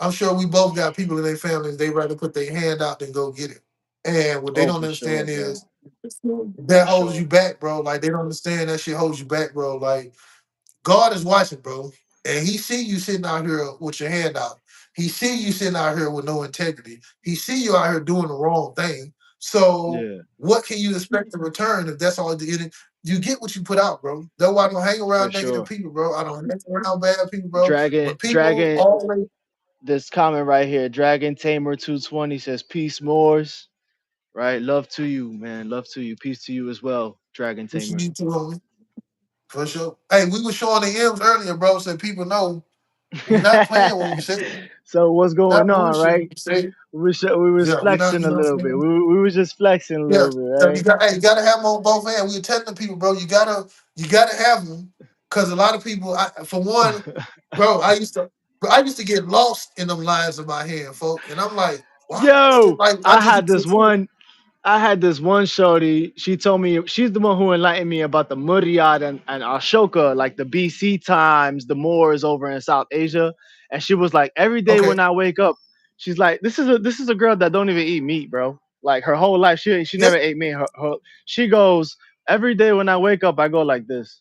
I'm sure we both got people in their families, they rather put their hand out than go get it. And what they Oh, don't for sure, understand bro. is that For holds you sure. back, bro. Like they don't understand that shit holds you back, bro. Like God is watching, bro, and He see you sitting out here with your hand out. He see you sitting out here with no integrity. He see you out here doing the wrong thing. So Yeah, what can you expect in return if that's all you get what you put out, bro? That's why I don't hang for around negative sure. people, bro. I don't hang around bad people, bro. Dragon, When people Dragon, always this comment right here, Dragon Tamer 220 says, "Peace, Moors." Right, love to you, man. Love to you. Peace to you as well, Dragon pushing Tamer. you to homie, for sure. Hey, we were showing the M's earlier, bro, so people know we're not playing when we say it. So what's going Not on, bullshit when right? we say it. We was Yeah, we not, flexing you a know what little I'm bit. saying? We was just flexing a Yeah, little bit, so you right? got, hey, you gotta have them on both hands. We were telling the people, bro, you gotta have them, because a lot of people, for one, bro, I used to get lost in them lines of my hand, folk, and I'm like, why? Yo, Like I I just had this one. I had this one shorty. She told me she's the one who enlightened me about the Muryat and Ashoka, like the BC times, the Moors over in South Asia. And she was like, every day okay, when I wake up, she's like, this is a girl that don't even eat meat, bro. Like her whole life, she yeah, never ate meat. She goes, every day when I wake up, I go like this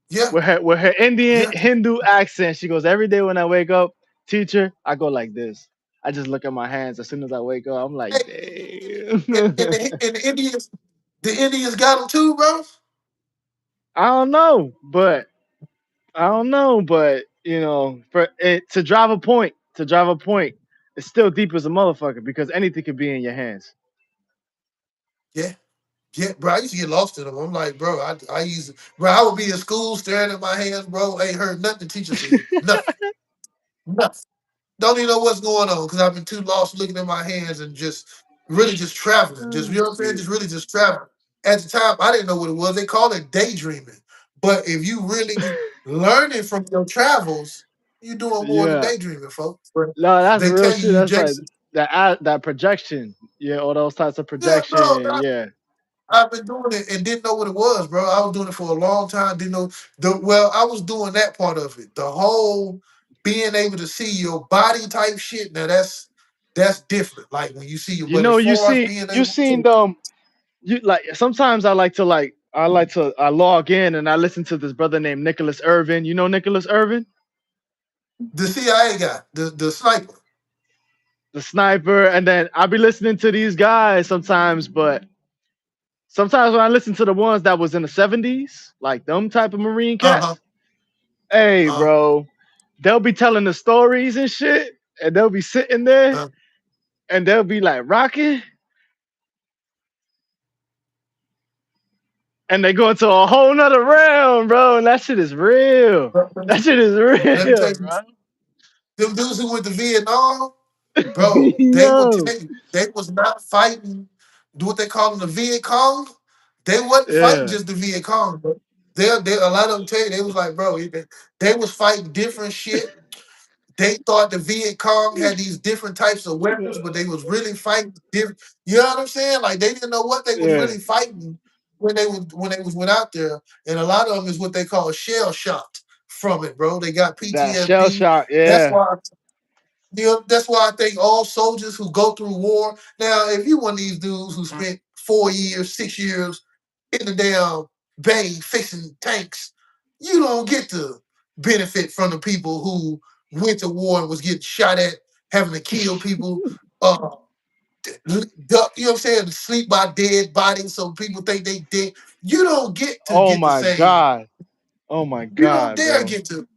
yeah, with her Indian yeah. Hindu accent. She goes, every day when I wake up, teacher, I go like this. I just look at my hands as soon as I wake up. I'm like, Hey, damn. and the Indians got them too, bro. I don't know, but for it to drive a point, it's still deep as a motherfucker because anything could be in your hands. Yeah. Yeah, bro, I used to get lost in them. I'm like, bro, bro, I would be in school staring at my hands, bro. Ain't heard nothing the teacher said. Nothing. Nothing. Don't even know what's going on because I've been too lost looking at my hands and just really just traveling. Just, you know what I'm saying? Yeah. Just really just traveling. At the time, I didn't know what it was. They call it daydreaming. But if you really learning from your travels, you're doing more than Yeah. daydreaming, folks. But No, that's they real tell you, shit. you That's like Jason. that projection. Yeah, all those types of Yeah, bro. projection. Yeah. I've been doing it and didn't know what it was, bro. I was doing it for a long time. Didn't know I was doing that part of it. The whole being able to see your body type shit. Now that's different. Like when you see your, You but as know, far as being you able seen to you like sometimes I log in and I listen to this brother named Nicholas Irvin. You know Nicholas Irvin? the CIA guy, the sniper. The sniper, and then I'll be listening to these guys sometimes, but Sometimes when I listen to the ones that was in the 70s, like them type of Marine Uh-huh. cats, hey, Uh, bro, they'll be telling the stories and shit, and they'll be sitting there uh. and they'll be like rocking, and they go into a whole nother realm, bro. And that shit is real. That shit is Let me tell real, you, them dudes who went to Vietnam, bro. bro, they will Yo. tell you they was not fighting. Do what they call them the Viet Cong. They wasn't fighting Yeah. just the Viet Cong. Bro. They a lot of them tell you they was like, bro, they was fighting different shit. They thought the Viet Cong had these different types of weapons, but they was really fighting different. You know what I'm saying? Like they didn't know what they was Yeah. really fighting when they was went out there, and a lot of them is what they call shell shocked from it, bro. They got That shell PTSD. shock, That's yeah. why that's why I think all soldiers who go through war. Now, if you one of these dudes who spent 4 years, 6 years in the damn bay fixing tanks, you don't get to benefit from the people who went to war and was getting shot at, having to kill people, uh, duck, you know what I'm saying, sleep by dead bodies so people think they dead. You don't get to Oh get the my same. god. Oh my You don't god, dare bro. get to.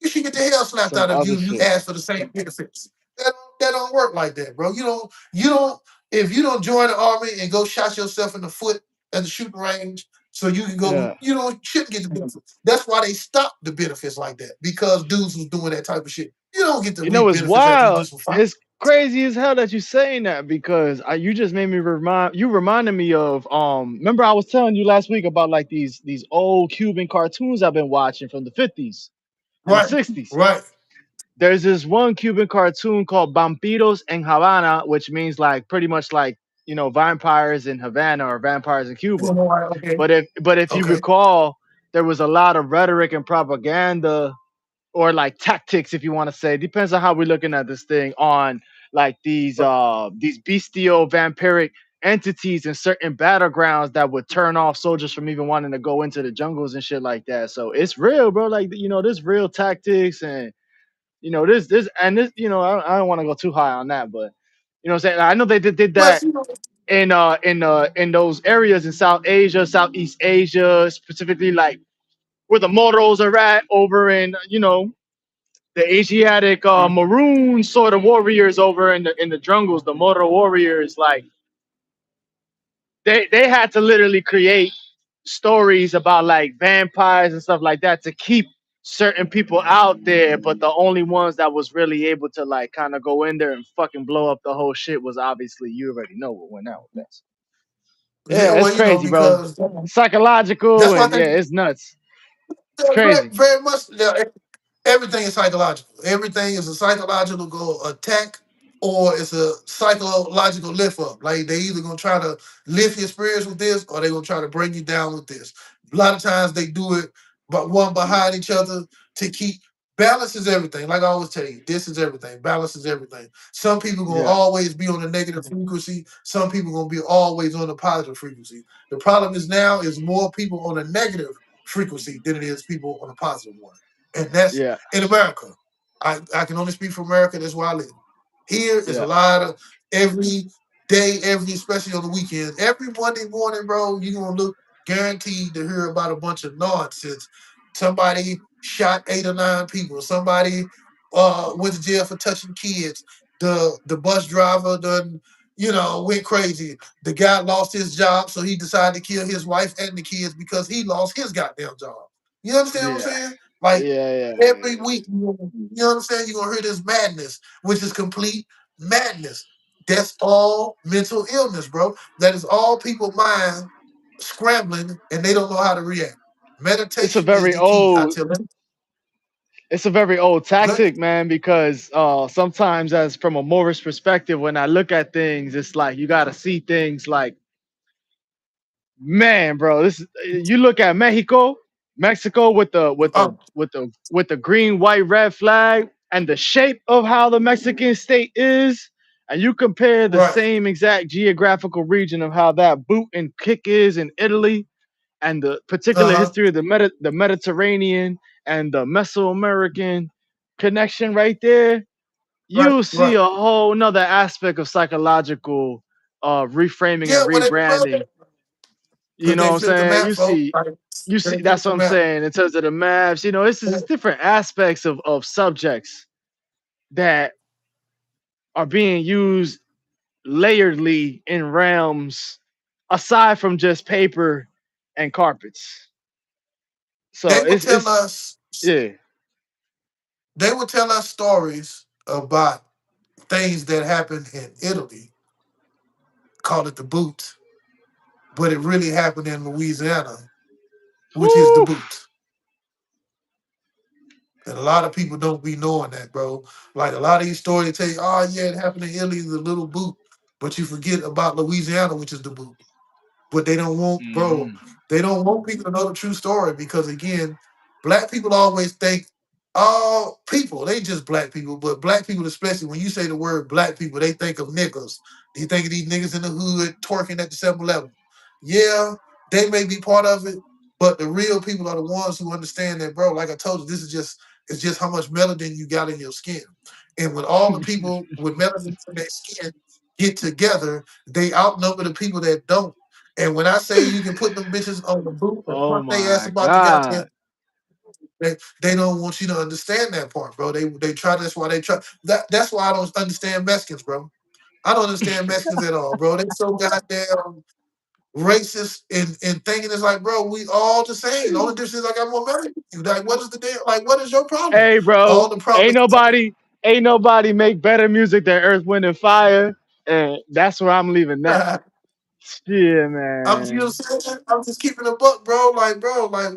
You should get the hell slapped Some out of other you and you shit. ask for the same benefits. That don't work like that, bro. You don't if you don't join the army and go shot yourself in the foot at the shooting range so you can go, Yeah. you don't shouldn't get the benefits. That's why they stopped the benefits like that. Because dudes was doing that type of shit. You don't get to You know, reap it's benefits after you do wild. some fight. It's crazy as hell that you saying that because you just made me reminded me of remember I was telling you last week about like these old Cuban cartoons I've been watching from the 50s and the Right, 60s. right. There's this one Cuban cartoon called Vampiros en Havana, which means like pretty much like, vampires in Havana or vampires in Cuba. Okay. But if you Okay. recall, there was a lot of rhetoric and propaganda or like tactics, if you want to say, depends on how we're looking at this thing, on like these bestial vampiric entities in certain battlegrounds that would turn off soldiers from even wanting to go into the jungles and shit like that. So it's real, bro. Like, there's real tactics, and I don't want to go too high on that, but what I'm saying, I know they did Plus, that in those areas in South Asia, Southeast Asia, specifically like where the Moros are at over in the Asiatic maroon sort of warriors over in the jungles, the Moro warriors, like they had to literally create stories about like vampires and stuff like that to keep certain people out there, but the only ones that was really able to like kind of go in there and fucking blow up the whole shit was obviously, you already know what went out with that. yeah, Yeah, it's well, crazy, bro. because Psychological, that's why I and yeah, think it's nuts. It's very, crazy. very much. Yeah, everything is psychological. Everything is a psychological attack or it's a psychological lift up. Like they either gonna try to lift your spirits with this or they gonna try to bring you down with this. A lot of times they do it but one behind each other to keep balance is everything. Like I always tell you, this is everything. Balance is everything. Some people gonna Yeah, always be on the negative frequency. Some people gonna be always on the positive frequency. The problem is now is more people on the negative frequency than it is people on a positive one. And that's yeah, in America. I can only speak for America. That's where I live. Here is a yeah. lot of every day, especially on the weekends, every Monday morning, bro, you're gonna look guaranteed to hear about a bunch of nonsense. Somebody shot 8 or 9 people. Somebody went to jail for touching kids. The bus driver done, went crazy. The guy lost his job, so he decided to kill his wife and the kids because he lost his goddamn job. You understand what I'm Yeah. saying? Like Yeah, yeah, every yeah. week, you know what I'm saying? You're gonna hear this madness, which is complete madness. That's all mental illness, bro. That is all people mind scrambling and they don't know how to react. It's a Meditation is very the key. I old tell them. it's a very old Good. tactic, man, because sometimes as from a Morris perspective, when I look at things, it's like you gotta see things like, man, bro, you look at Mexico with Um, the green, white, red flag and the shape of how the Mexican state is, and you compare the right. same exact geographical region of how that boot and kick is in Italy, and the particular Uh-huh. history of the Mediterranean and the Mesoamerican connection right there, Right. you see Right. a whole nother aspect of psychological reframing Yeah, and when it, well, rebranding. You Cause know they what I'm flipped the saying? map, folks. Like, You they see flipped that's the what I'm map. saying in terms of the maps. You know, it's different aspects of subjects that are being used layeredly in realms aside from just paper and carpets. So They will tell it's us yeah. they will tell us stories about things that happened in Italy, call it the boot, but it really happened in Louisiana, which is the Whew. boot. And a lot of people don't be knowing that, bro. Like a lot of these stories tell you, oh yeah, it happened in Italy, the little boot, but you forget about Louisiana, which is the boot. But they don't want, bro, Mhm. they don't want people to know the true story because again, black people always think all people, they just black people, but black people, especially when you say the word black people, they think of niggas. They think of these niggas in the hood twerking at the 7-Eleven. Yeah, they may be part of it, but the real people are the ones who understand that, bro. Like I told you, this is just it's just how much melanin you got in your skin. And when all the people with melanin in their skin get together, they outnumber the people that don't. And when I say you can put them bitches on the boot and Oh fuck their ass my about the goddamn, god. they don't want you to understand that part, bro. They try. That's why they try. That's why I don't understand Mexicans, bro. I don't understand Mexicans at all, bro. They so goddamn racist and thinking it's like, bro, we all the same. The only difference is I got more money than you. Like, what is the deal? Like, what is your problem? Hey bro, All the problem ain't nobody make better music than Earth, Wind and Fire. And that's where I'm leaving that. is Yeah, I'm you know man. what I'm saying? I'm just keeping a buck, bro, like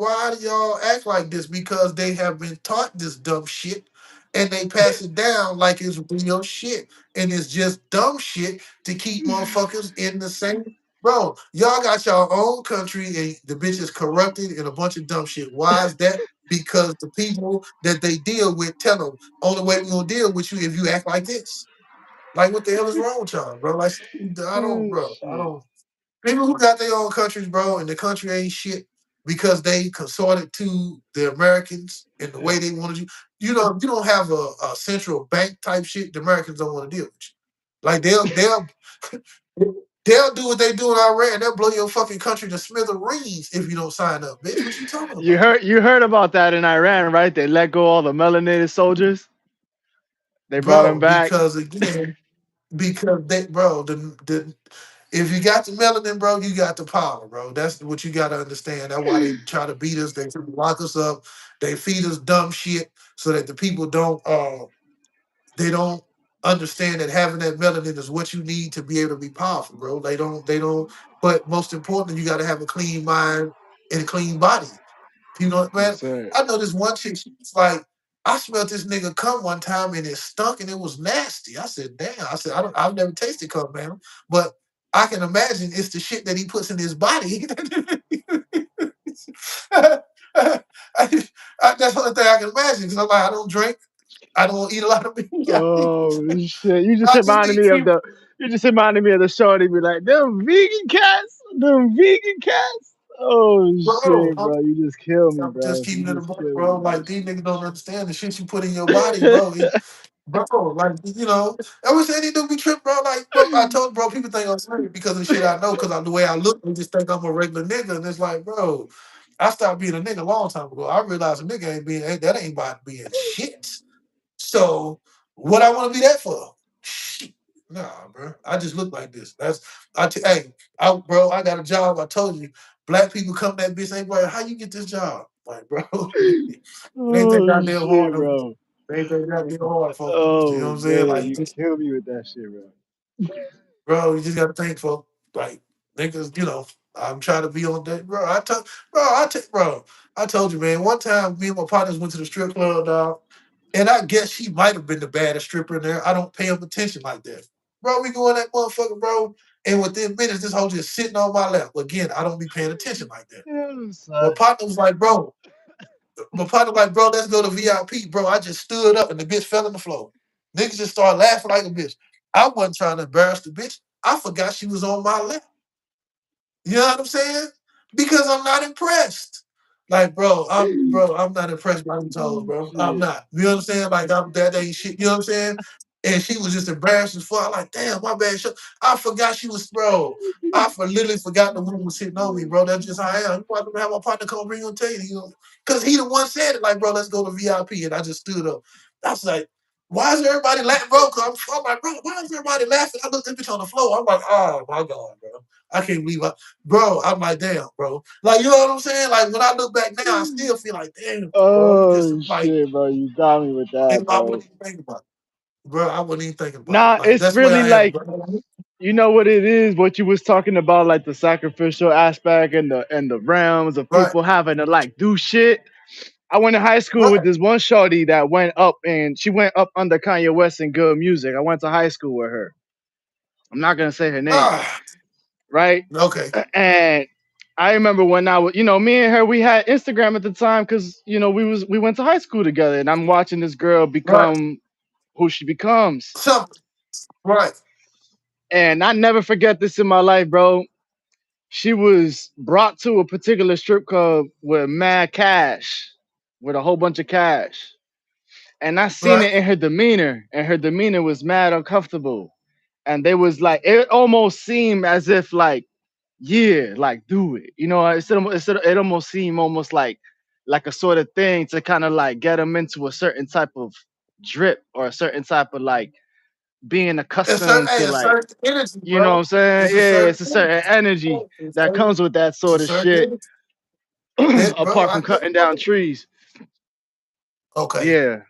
why do y'all act like this? Because they have been taught this dumb shit and they pass it down like it's real shit. And it's just dumb shit to keep motherfuckers in the same. Bro, y'all got your own country and the bitch is corrupted and a bunch of dumb shit. Why is that? Because the people that they deal with tell them only way we gonna deal with you if you act like this. Like what the hell is wrong with y'all, bro? Like I don't, Oh bro. I shit. don't. People who got their own countries, bro, and the country ain't shit because they consorted to the Americans in the way Yeah. they wanted you. You know, if you don't have a central bank type shit, the Americans don't want to deal with you. Like they'll do what they do in Iran. They'll blow your fucking country to smithereens if you don't sign up, bitch. What you talking about, You heard about that in Iran, right? They let go all the melanated soldiers. They brought them bro? back. Because again, because they, bro, the if you got the melanin, bro, you got the power, bro. That's what you got to understand. That's why they try to beat us. They try to lock us up. They feed us dumb shit so that the people don't they don't understand that having that melanin is what you need to be able to be powerful, bro. They don't. But most importantly, you got to have a clean mind and a clean body. You know, Yes, man, sir. I know this one chick, she was like, I smelled this nigga cum one time and it stunk and it was nasty. I said, damn. I said, I've never tasted cum, man. But I can imagine it's the shit that he puts in his body. That's the only thing I can imagine. Because I'm like, I don't drink. I don't eat a lot of meat. Oh shit! I just eat few. You just reminded me of the shorty. Be like, them vegan cats, them vegan cats. Oh Bro, shit, bro! You just kill me, I'm just bro. keeping You it a just book, kill bro. Like these niggas don't understand the shit you put in your body, bro. Bro, like I was saying they do be tripping, bro. Like, bro, I told bro, people think I'm serious because of the shit I know, because of the way I look, they just think I'm a regular nigga, and it's like, bro, I stopped being a nigga a long time ago. I realized a nigga that ain't about being shit. So, what I want to be that for? Shit. Nah, bro. I just look like this. Hey, bro, I got a job. I told you, black people come to that bitch. Ain't bro, how you get this job? Like, bro, it ain't that Oh goddamn hard. shit, bro. It ain't that goddamn hard, folks. You know what Oh I'm saying? man, Like, you kill me with that shit, bro. bro, you just gotta think, folks. Like, niggas, I'm trying to be on that, bro. Bro, I told you, man. One time, me and my partners went to the strip club, dog. And I guess she might have been the baddest stripper in there. I don't pay him attention like that. Bro, we go in that motherfucker, bro. And within minutes, this hoe just sitting on my lap. Again, I don't be paying attention like that. Yeah, My son. partner was like, bro, bro, let's go to VIP. Bro, I just stood up and the bitch fell on the floor. Niggas just started laughing like a bitch. I wasn't trying to embarrass the bitch. I forgot she was on my lap. You know what I'm saying? Because I'm not impressed. Like, I'm not impressed by these hoes, Oh bro. I'm shit. not. You know what I'm saying? Like, that ain't shit. You know what I'm saying? and she was just embarrassed as fuck. I'm like, damn, my bad. I forgot she was, bro. Literally forgot the woman was sitting over me, bro. That's just how I am. You want to have my partner come bring and tell you, because he the one said it, like, bro, let's go to VIP. And I just stood up. I was like, why is everybody laughing, bro? Cause I'm like, bro, why is everybody laughing? I looked at the bitch on the floor. I'm like, oh my God, bro. I can't believe bro. I'm like, damn, bro. Like, you know what I'm saying? Like, when I look back now, I still feel like, damn, bro. You just Oh like, shit, bro, you got me with that, I bro. wouldn't even think about it. Bro, I wasn't even thinking about it. Nah, Like it's that's the way really I am, like, bro. you know what it is, what you was talking about, like the sacrificial aspect and the realms of Right, people having to like do shit. I went to high school with right. this one shorty that went up, and she went up under Kanye West in good music. I went to high school with her. I'm not gonna say her name, Ah, right? okay. And I remember when I was, me and her, we had Instagram at the time because we went to high school together, and I'm watching this girl Right. become who she becomes. Something. Right. And I never forget this in my life, bro. She was brought to a particular strip club with mad cash, with a whole bunch of cash. And I seen Right. it in her demeanor, and her demeanor was mad uncomfortable. And they was like, it almost seemed as if like, yeah, like do it. It almost seemed almost like a sort of thing to kind of like get them into a certain type of drip or a certain type of like being accustomed to A like, certain energy, you know what bro. I'm saying? It's a Yeah, certain it's a energy. certain energy that comes with that It's a sort of certain shit, energy. Bro, apart I from get cutting it, down bro. trees. Okay. Yeah.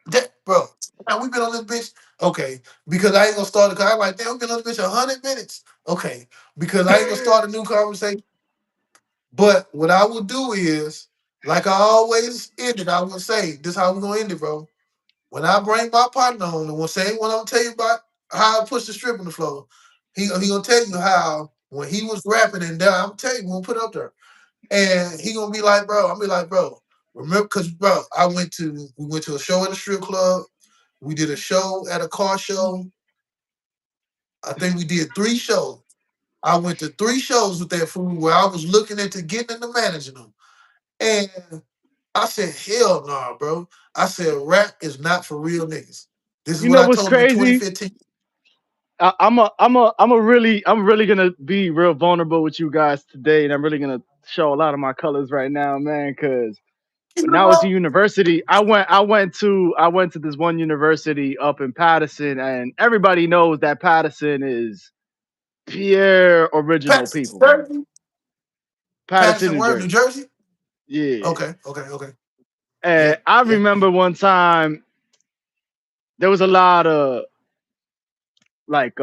Bro. Now we've been on this bitch. Okay. Because I ain't gonna start because I'm like, damn, we've been on this bitch 100 minutes. Okay. Because I ain't gonna start a new conversation. But what I will do is, like I always end it, I will say, this how we gonna end it, bro. When I bring my partner on, and when I'm tell you about how I push the strip on the floor, he gonna tell you how when he was rapping and down, I'm tell you, we're gonna put it up there. And he gonna be like, bro, I'm be like, bro, remember, cause bro, we went to a show at a strip club, we did a show at a car show. I think we did 3 shows. I went to 3 shows with that fool where I was looking into getting into managing them. And I said, hell no, bro. I said, rap is not for real niggas. This is You what know I what's told him in crazy? 2015. I'm really gonna be real vulnerable with you guys today, and I'm really gonna show a lot of my colors right now, man. Cause You when know I was in what? university, I went to this one university up in Patterson, and everybody knows that Patterson is pure original Patterson, people, man. Jersey? Patterson, Patterson, New where? New Jersey. Jersey? Yeah. Okay, okay, okay. And Yep, I yep. remember one time there was a lot of like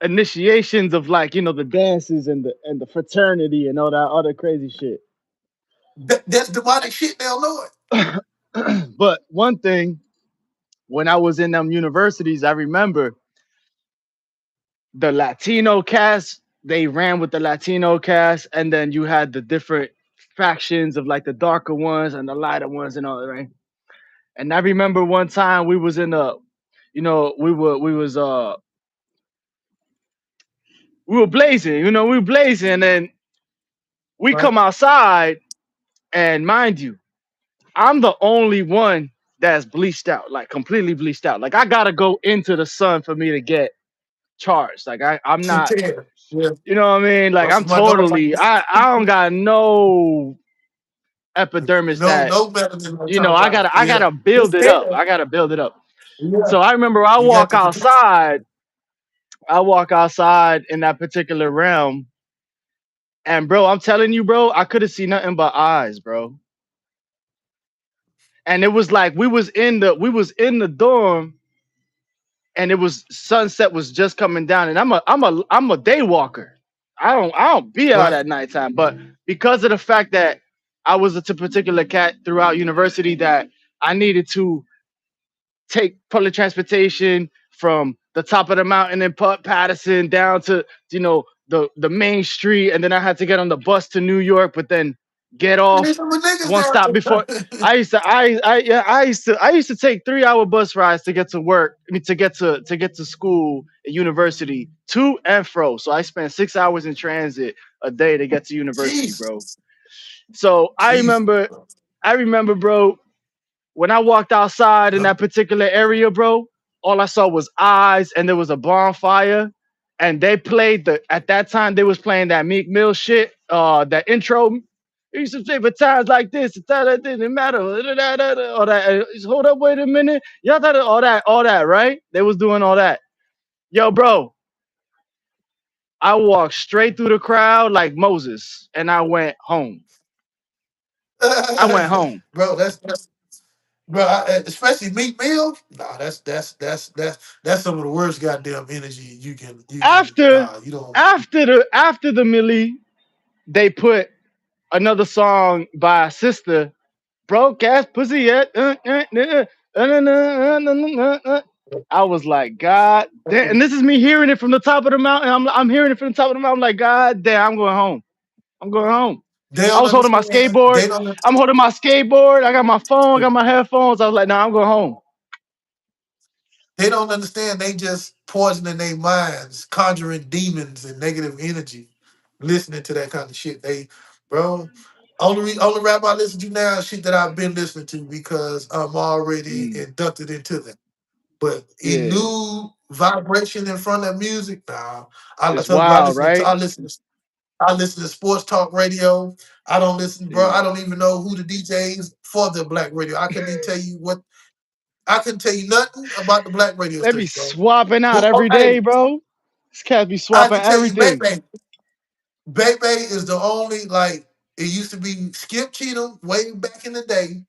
initiations of like the dances and the fraternity and all that other crazy shit. That's demonic shit, they'll know it. But one thing, when I was in them universities, I remember the Latino cast, they ran with the Latino cast, and then you had the different factions of like the darker ones and the lighter ones and all that, right? And I remember one time we was in a, we were blazing, we were blazing, and then we Right? come outside, and mind you, I'm the only one that's bleached out, like completely bleached out. Like I gotta go into the sun for me to get charged. Like I'm To not, tear. Yeah. you know what I mean? Like That's I'm my dog. Like, totally, I don't got no epidermis no, that, no better than my tongue out. I Yeah. gotta It's build it up. tear. I gotta build it up. Yeah. So I remember You got the potential. I walk outside in that particular realm, and bro, I'm telling you, bro, I could have seen nothing but eyes, bro. And it was like we was in the dorm, and it was sunset was just coming down, and I'm a day walker. I don't be out Right? at nighttime, but because of the fact that I was a particular cat throughout university, that I needed to take public transportation from the top of the mountain in Patterson down to the main street, and then I had to get on the bus to New York, but then get There's off some niggas one stop before. down there. I used to take 3 hour bus rides to get to work. I mean to get to school at university to and fro. So I spent 6 hours in transit a day to get to university, bro. Jesus. So Jesus. I remember, bro. When I walked outside in Yep. that particular area, bro, all I saw was eyes, and there was a bonfire. And they played the at that time they was playing that Meek Mill shit, that intro. It used to say for times like this, that didn't matter. All that. Hold up, wait a minute. Y'all thought all that, right? They was doing all that. Yo, bro, I walked straight through the crowd like Moses, and I went home. I went home. Bro, that's bro, especially Meat Mill. Nah, that's some of the worst goddamn energy you can. After Nah, you don't. after the Millie, they put another song by a sister, broke ass pussy yet. I was like, God damn. And this is me hearing it from the top of the mountain. I'm hearing it from the top of the mountain. I'm like, God damn, I'm going home. I'm going home. They I don't was holding my understand. skateboard. They don't. I'm holding my skateboard. I got my phone. I got my headphones. I was like, nah, I'm going home. They don't understand. They just poisoning their minds, conjuring demons and negative energy, listening to that kind of shit. Bro, only rap I listen to now is shit that I've been listening to because I'm already Mm, inducted into them. But in yeah. new vibration in front of music, nah. I It's tell you, I wild, listen to right? I listen to I listen to sports talk radio. I don't listen, bro. Yeah. I don't even know who the DJs for the black radio. I couldn't even tell you what. I couldn't tell you nothing about the black radio They be station, bro. swapping out Who? every Okay, day, bro. This cat be I swapping can tell you, everything. baby. Bebe is the only like it used to be Skip Cheatham way back in the day,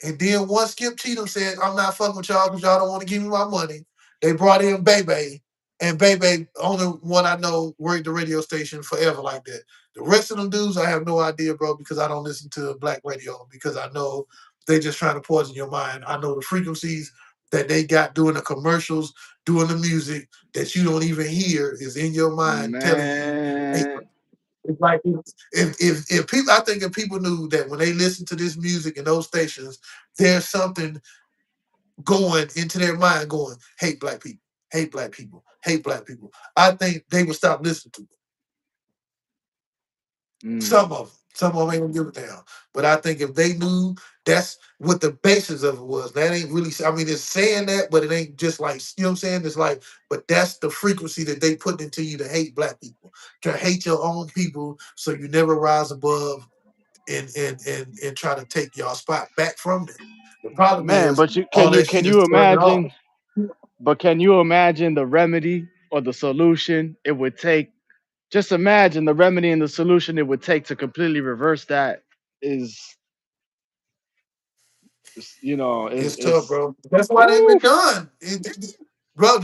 and then once Skip Cheatham said, "I'm not fucking with y'all because y'all don't want to give me my money," they brought in Bebe, and Bebe only one I know worked the radio station forever like that. The rest of them dudes, I have no idea, bro, because I don't listen to black radio because I know they just trying to poison your mind. I know the frequencies that they got doing the commercials, doing the music that you don't even hear is in your mind telling you, hey, Man. it's like if people, I think if people knew that when they listen to this music and those stations, there's something going into their mind, going hate black people, hate black people, hate black people. I think they would stop listening to it. Mm, Some of them ain't gonna give a damn. But I think if they knew that's what the basis of it was, that ain't really. I mean, it's saying that, but it ain't just like you know what I'm saying. It's like, but that's the frequency that they put into you to hate black people, to hate your own people, so you never rise above and try to take y'all spot back from them. The problem man, is but you all that can shit is you turned off. imagine? But can you imagine the remedy or the solution it would take? Just imagine the remedy and the solution it would take to completely reverse that. Is It's tough, it's bro. That's why they've been woo, done. Bro,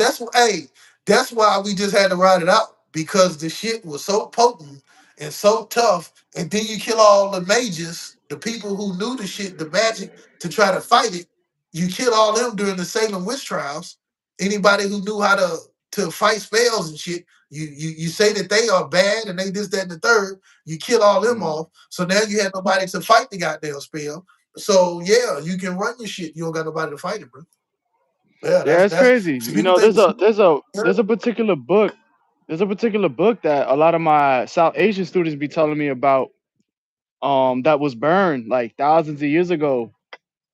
that's why we just had to ride it out because the shit was so potent and so tough. And then you kill all the mages, the people who knew the shit, the magic to try to fight it. You kill all them during the Salem witch trials. Anybody who knew how to fight spells and shit, you say that they are bad and they this, that, and the third. You kill all them mm, off. So now you have nobody to fight the goddamn spell. So yeah, you can run your shit. You don't got nobody to fight it, bro. Yeah, yeah, it's that's crazy. see people think There's a particular book. There's a particular book that a lot of my South Asian students be telling me about. That was burned like thousands of years ago,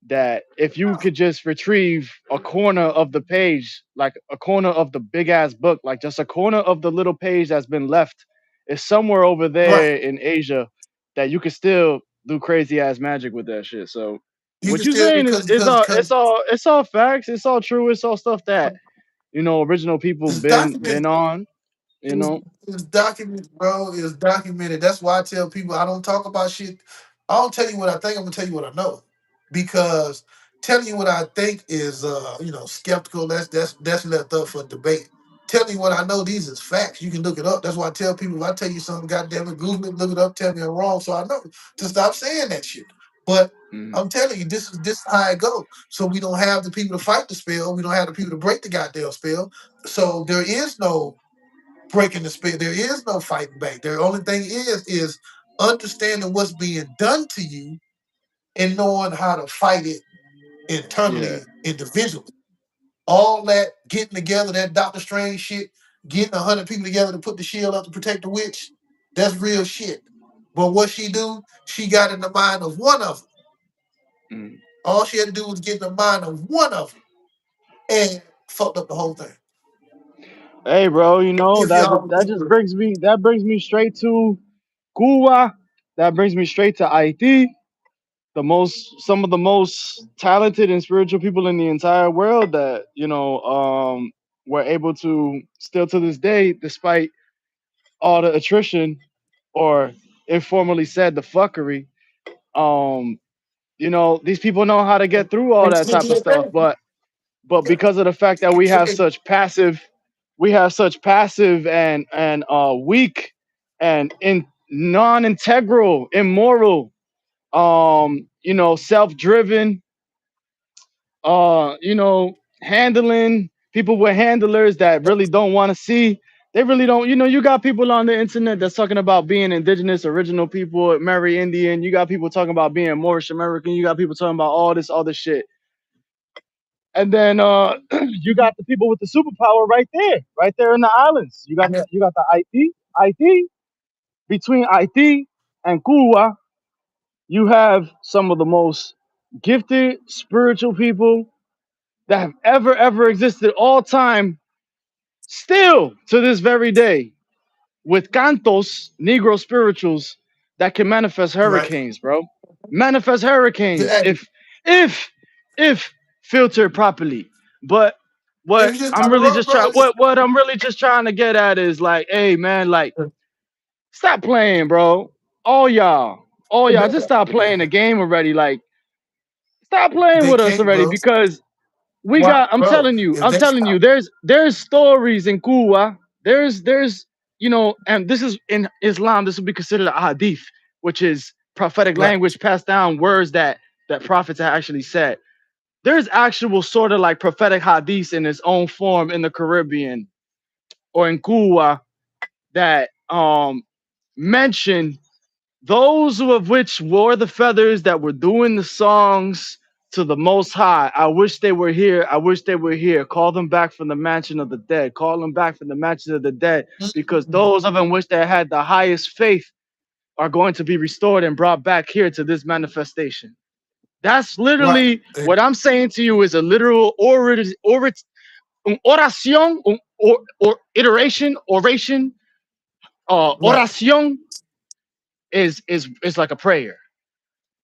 that if you could just retrieve a corner of the page, like a corner of the big ass book, like just a corner of the little page that's been left, is somewhere over right. there in Asia, that you could still do crazy ass magic with that shit. So You what can you still saying is because it's all facts, it's all true, it's all stuff that original people it's been documented. on, you It's, know. it's documented, bro. It's documented. That's why I tell people I don't talk about shit. I don't tell you what I think. I'm gonna tell you what I know, because telling you what I think is, skeptical. That's left up for debate. Telling you what I know, these is facts. You can look it up. That's why I tell people if I tell you something, goddamn it, Google it, look it up, tell me I'm wrong, so I know to stop saying that shit. But Mm, I'm telling you, this is how it go. So we don't have the people to fight the spell. We don't have the people to break the goddamn spell. So there is no breaking the spirit. There is no fighting back. The only thing is understanding what's being done to you and knowing how to fight it yeah. internally, individually. All that getting together, that Doctor Strange shit, getting 100 people together to put the shield up to protect the witch, that's real shit. But what she do, she got in the mind of one of them. Mm. All she had to do was get in the mind of one of them and fucked up the whole thing. Hey, bro, If y'all that just brings me straight to Cuba. That brings me straight to Haiti. Some of the most talented and spiritual people in the entire world that were able to still to this day, despite all the attrition, or informally said the fuckery. Um, these people know how to get through all they that still type of did stuff, that. but Yeah. because of the fact that we have such passive and weak and in non-integral, immoral, self-driven, handling people with handlers that really don't want to see. They really don't. You got people on the internet that's talking about being indigenous, original people, Mary Indian. You got people talking about being Moorish American. You got people talking about all this other shit. And then you got the people with the superpower right there in the islands. Yeah. You got the IT. Between IT and Cuba, you have some of the most gifted spiritual people that have ever existed all time, still to this very day, with cantos, Negro spirituals that can manifest Right. hurricanes, bro. Manifest hurricanes Hey, if if filtered properly. But if you just talk bro, what I'm really just trying to get at is like, hey man, like stop playing, bro. All y'all, just stop playing the game already. Like, stop playing they with us can't, already bro. because Why, bro? If I'm they telling you, stop, there's stories in Cuba. There's and this is in Islam. This would be considered a hadith, which is prophetic right? language passed down, words that prophets have actually said. There's actual sort of like prophetic hadiths in its own form in the Caribbean or in Cuba that mention those of which wore the feathers that were doing the songs to the Most High. I wish they were here. I wish they were here. Call them back from the mansion of the dead. Call them back from the mansion of the dead, because Mhm. those of them which they had the highest faith are going to be restored and brought back here to this manifestation. That's Right. literally what I'm saying to you is a literal oración, or iteration, oration. Right. Oración is like a prayer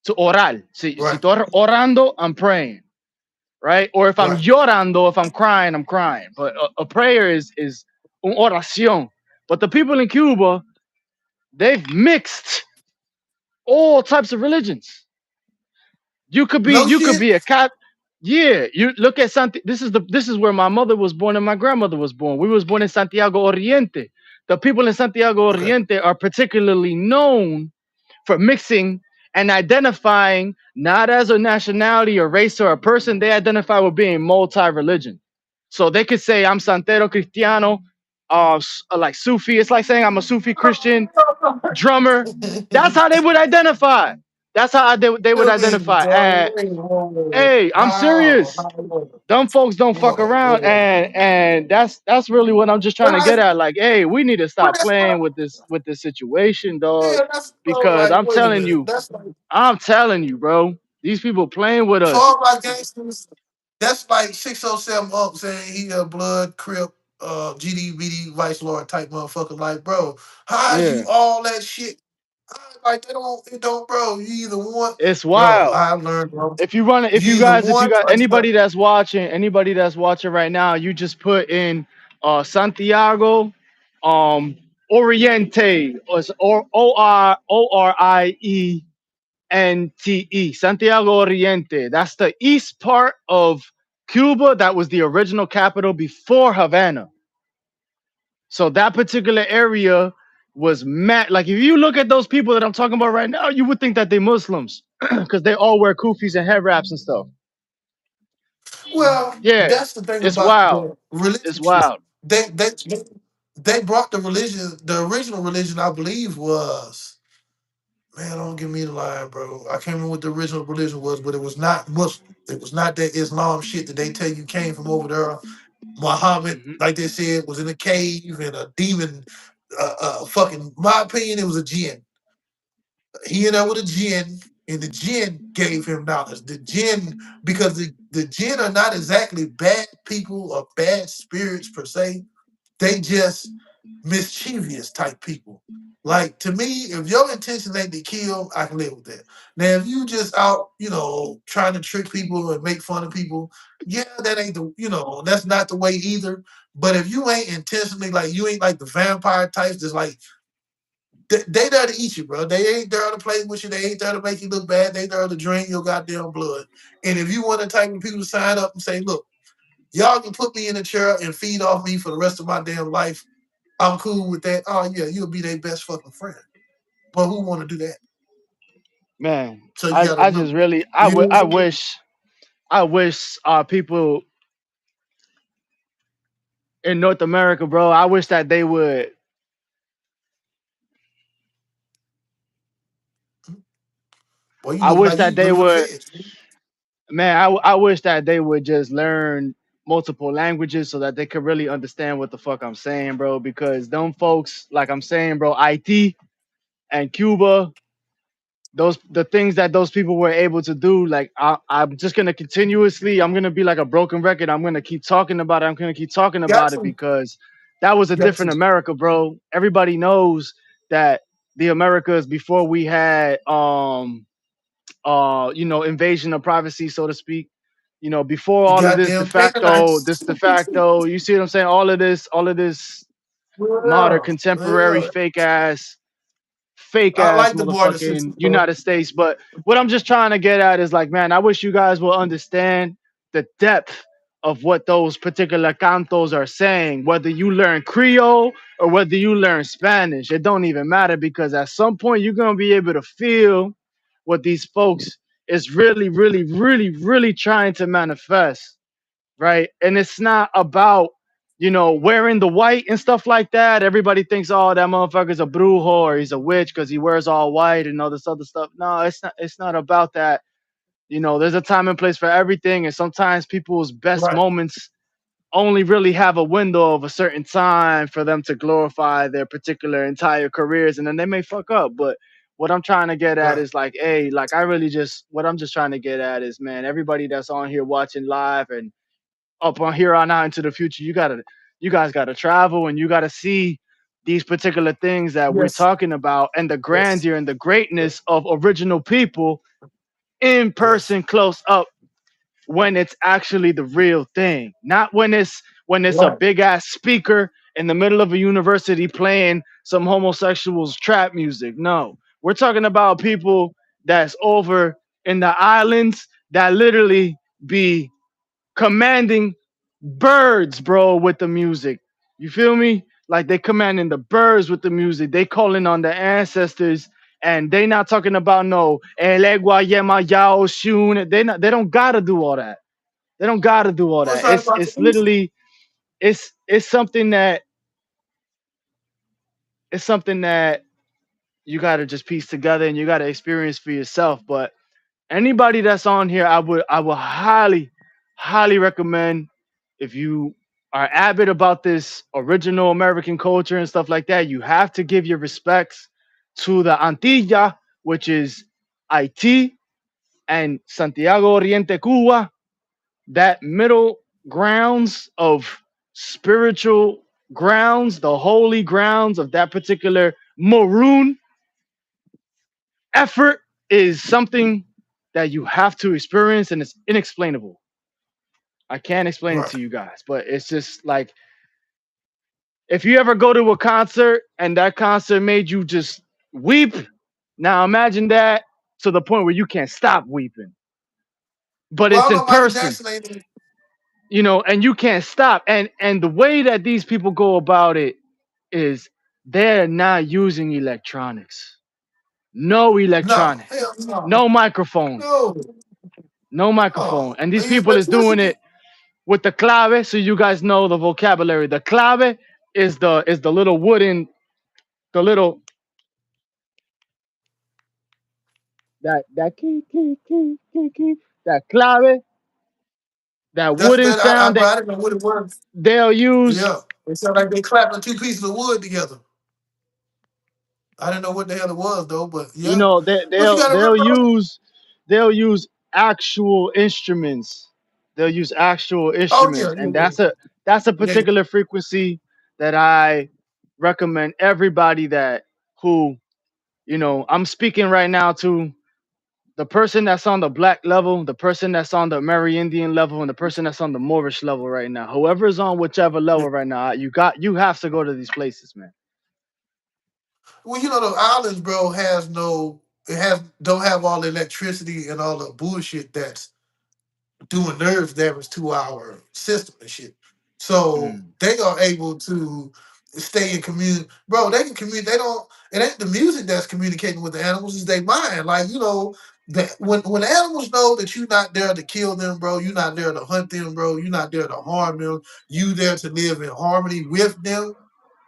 to orar. Si Right. estoy orando, I'm praying, right? Or if I'm Right. llorando, if I'm crying, I'm crying. But a prayer is un oración. But the people in Cuba, they've mixed all types of religions. No You could shit. be a cat. Yeah, you look at Santi. This is where my mother was born and my grandmother was born. We was born in Santiago Oriente. The people in Santiago Okay. Oriente are particularly known for mixing and identifying not as a nationality or race or a person. They identify with being multi-religion. So they could say I'm Santero Cristiano, like Sufi. It's like saying I'm a Sufi Christian drummer. That's how they would identify. That's how they would Feel me, identify. And dog. hey, I'm How? serious. Dumb folks don't fuck around, Whoa. and that's really what I'm just trying But to I, get at. Like, hey, we need to but stop that's playing not. with this situation, dog. Yeah, that's so Because like. Wait a minute. That's like I'm telling you, bro, these people playing with for us. all my gangsters. That's like 607 up saying he a blood crip, GDBD vice lord type motherfucker. Like, bro, how's you Yeah, all that shit? Like, it don't, bro. You either want, it's bro. wild. I learned, bro. You either If you want got or you don't. anybody that's watching right now, you just put in Santiago, um, Oriente, or Oriente, Santiago Oriente. That's the east part of Cuba. That was the original capital before Havana. So that particular area was mad. Like, if you look at those people that I'm talking about right now, you would think that they're Muslims because they all wear kufis and head wraps and stuff. Well, Yeah, that's the thing it's about wild. the It's religion. wild. They they they brought the religion. The original religion, I believe, was, man. Don't give me the lie, bro. I can't remember what the original religion was, but it was not Muslim. It was not that Islam shit that they tell you came from over there. Muhammad, Hmm. like they said, was in a cave and a demon. Fucking, my opinion, it was a jinn. He ended up with a jinn. and the jinn gave him knowledge. The jinn, because the jinn are not exactly bad people or bad spirits per se, they just mischievous type people. Like to me, if your intention ain't to kill, I can live with that. Now, if you just out, trying to trick people and make fun of people, yeah, that ain't that's not the way either. But if you ain't intentionally, like you ain't like the vampire types, just like they there to eat you, bro. They ain't there to play with you. They ain't there to make you look bad. They there to drain your goddamn blood. And if you want the type of people to sign up and say, look, y'all can put me in a chair and feed off me for the rest of my damn life, I'm cool with that. Oh yeah, you'll be their best fucking friend. But who want to do that? Man, So you I gotta I just remember. really You know what I I'm saying? wish people in North America, bro. I wish that they would. Boy, you I look wish like that you they live on the would. feds. Man, I wish that they would just learn multiple languages so that they could really understand what the fuck I'm saying, bro. Because them folks, like I'm saying, bro, IT and Cuba, those the things that those people were able to do, like I'm just gonna continuously, I'm gonna be like a broken record. I'm gonna keep talking about it. I'm gonna keep talking Got about it to, because that was a got to. different America, bro. Everybody knows that the Americas before we had invasion of privacy, so to speak. Before The all of this de goddamn facto, Canaanites. this de facto, you see what I'm saying? All of this modern Yeah, contemporary yeah. fake I ass like the border motherfucking system, bro. United States. But what I'm just trying to get at is like, man, I wish you guys will understand the depth of what those particular cantos are saying, whether you learn Creole or whether you learn Spanish. It don't even matter because at some point you're gonna be able to feel what these folks is really, really, really, really trying to manifest, right? And it's not about wearing the white and stuff like that. Everybody thinks, oh, that motherfucker's a brujo or he's a witch because he wears all white and all this other stuff. No, it's not. It's not about that. There's a time and place for everything, and sometimes people's best Right, moments only really have a window of a certain time for them to glorify their particular entire careers, and then they may fuck up. But what I'm trying to get at right. is like, hey, like I really just what I'm just trying to get at is, man, everybody that's on here watching live and up on here on out into the future, you guys gotta travel and you gotta see these particular things that we're Yes, talking about and the yes, grandeur and the greatness of original people in yes. person close up when it's actually the real thing. Not when it's a Right. big ass speaker in the middle of a university playing some homosexuals trap music. No. We're talking about people that's over in the islands that literally be commanding birds, bro, with the music. You feel me? Like they commanding the birds with the music. They calling on the ancestors, and they not talking about no elegua yema yao shun. They don't gotta do all that. They don't gotta do all What's that. that It's about the it's music? literally it's something that it's something that you gotta just piece together and you gotta experience for yourself. But anybody that's on here, I would highly recommend if you are avid about this original American culture and stuff like that, you have to give your respects to the Antilla, which is Haiti and Santiago Oriente, Cuba, that middle grounds of spiritual grounds, the holy grounds of that particular maroon effort is something that you have to experience and it's inexplainable. I can't explain it Right. to you guys, but it's just like if you ever go to a concert and that concert made you just weep, now imagine that to the point where you can't stop weeping, but Well, I it's don't in know Michael person, Jackson ain't. and you can't stop. And the way that these people go about it is they're not using electronics. No No, electronics. hell no, No microphone. no, No microphone. no. And They these use people is doing electricity. it with the clave, so you guys know the vocabulary. The clave is the little wooden, the little that key, that clave, that That's wooden that. sound But that I didn't know what it was. they'll use. Yeah, it sound like they clapping two pieces of wood together. I didn't know what the hell it was though, but You yeah. know, But you gotta remember. they'll use actual instruments. They'll use actual Oh yeah, instruments, yeah, and yeah, that's a yeah. particular frequency that I recommend everybody that who, I'm speaking right now to the person that's on the black level, the person that's on the Amerindian level, and the person that's on the Moorish level right now. Whoever's on whichever Yeah. level right now, you have to go to these places, man. Well, the islands, bro, don't have all the electricity and all the bullshit that's doing nerve damage to our system and shit. So Mm, they are able to stay in commune. Bro, they can communicate. They don't. It ain't the music that's communicating with the animals. It's their mind. Like that when the animals know that you're not there to kill them, bro. You're not there to hunt them, bro. You're not there to harm them. You there to live in harmony with them.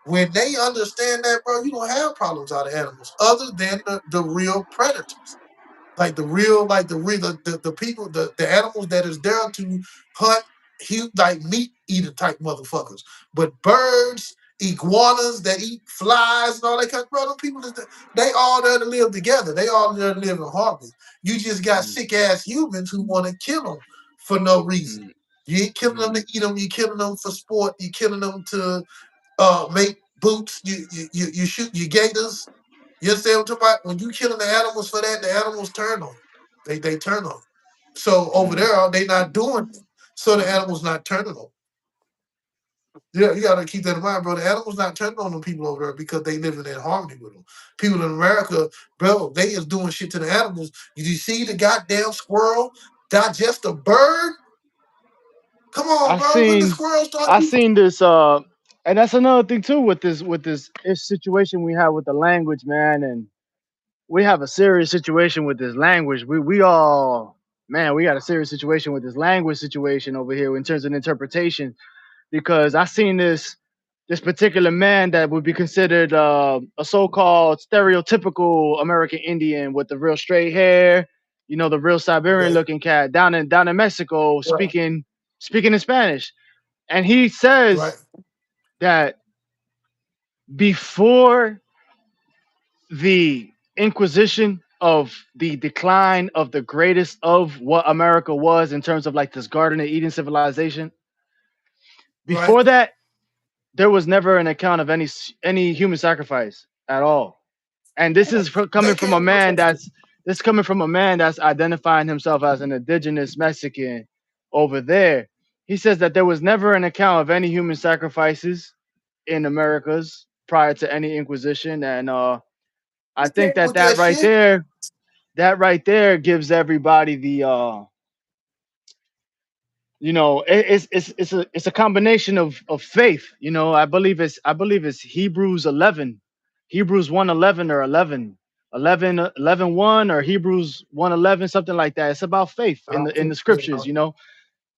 When they understand that, bro, you don't have problems out of animals other than the real predators. The people, the animals that is there to hunt, like meat eating type motherfuckers. But birds, iguanas that eat flies and all that kind of bro, them people they all there to live together. They all there to live in harmony. You just got mm, sick ass humans who want to kill them for no reason. mm, You ain't killing them to mm, eat them. You killing them for sport. You killing them to make boots. You shoot your gators. You understand what I'm talking about? When you killing the animals for that, the animals turn on you. They turn on you. So over mm, there, they not doing it. So the animals not turning on. Yeah, you gotta keep that in mind, bro. The animals not turning on them people over there because they living in harmony with them. People in America, bro, they is doing shit to the animals. You see the goddamn squirrel digest a bird? Come on, I bro. When the seen squirrel start I eating, seen this and that's another thing too with this situation we have with the language, man, and we have a serious situation with this language. We all man, we got a serious situation with this language situation over here in terms of interpretation because I seen this particular man that would be considered a so-called stereotypical American Indian with the real straight hair, the real Siberian okay, looking cat down in Mexico right, speaking in Spanish. And he right, says that before the Inquisition of the decline of the greatest of what America was in terms of like this Garden of Eden civilization, right. before that, there was never an account of any human sacrifice at all. And this is They coming from a can't. man that's identifying himself as an indigenous Mexican over there. He says that there was never an account of any human sacrifices in Americas prior to any Inquisition, and I think that With that shit. that right there gives everybody the it's a combination of faith. I believe it's Hebrews 1:11 or 11:1 or Hebrews 1:11, something like that. It's about faith I in think, the scriptures.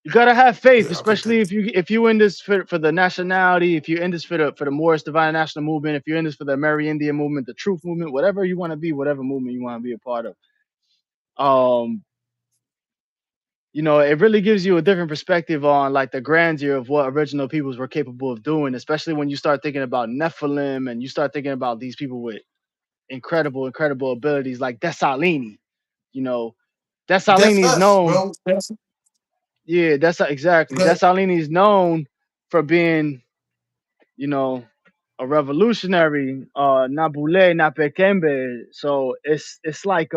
You gotta have faith, yeah, I think that. especially if you in this for the nationality, if you're in this for the Moorish Divine National Movement, if you're in this for the Amerindian movement, the Truth movement, whatever you want to be, whatever movement you want to be a part of. Um, it really gives you a different perspective on like the grandeur of what original peoples were capable of doing, especially when you start thinking about Nephilim and you start thinking about these people with incredible abilities like Dessalini. You know, That's Dessalini is us, known. bro. That's Yeah, that's exactly. good. Dessalini is known for being, you know, a revolutionary, Nabule Napekembe. So it's like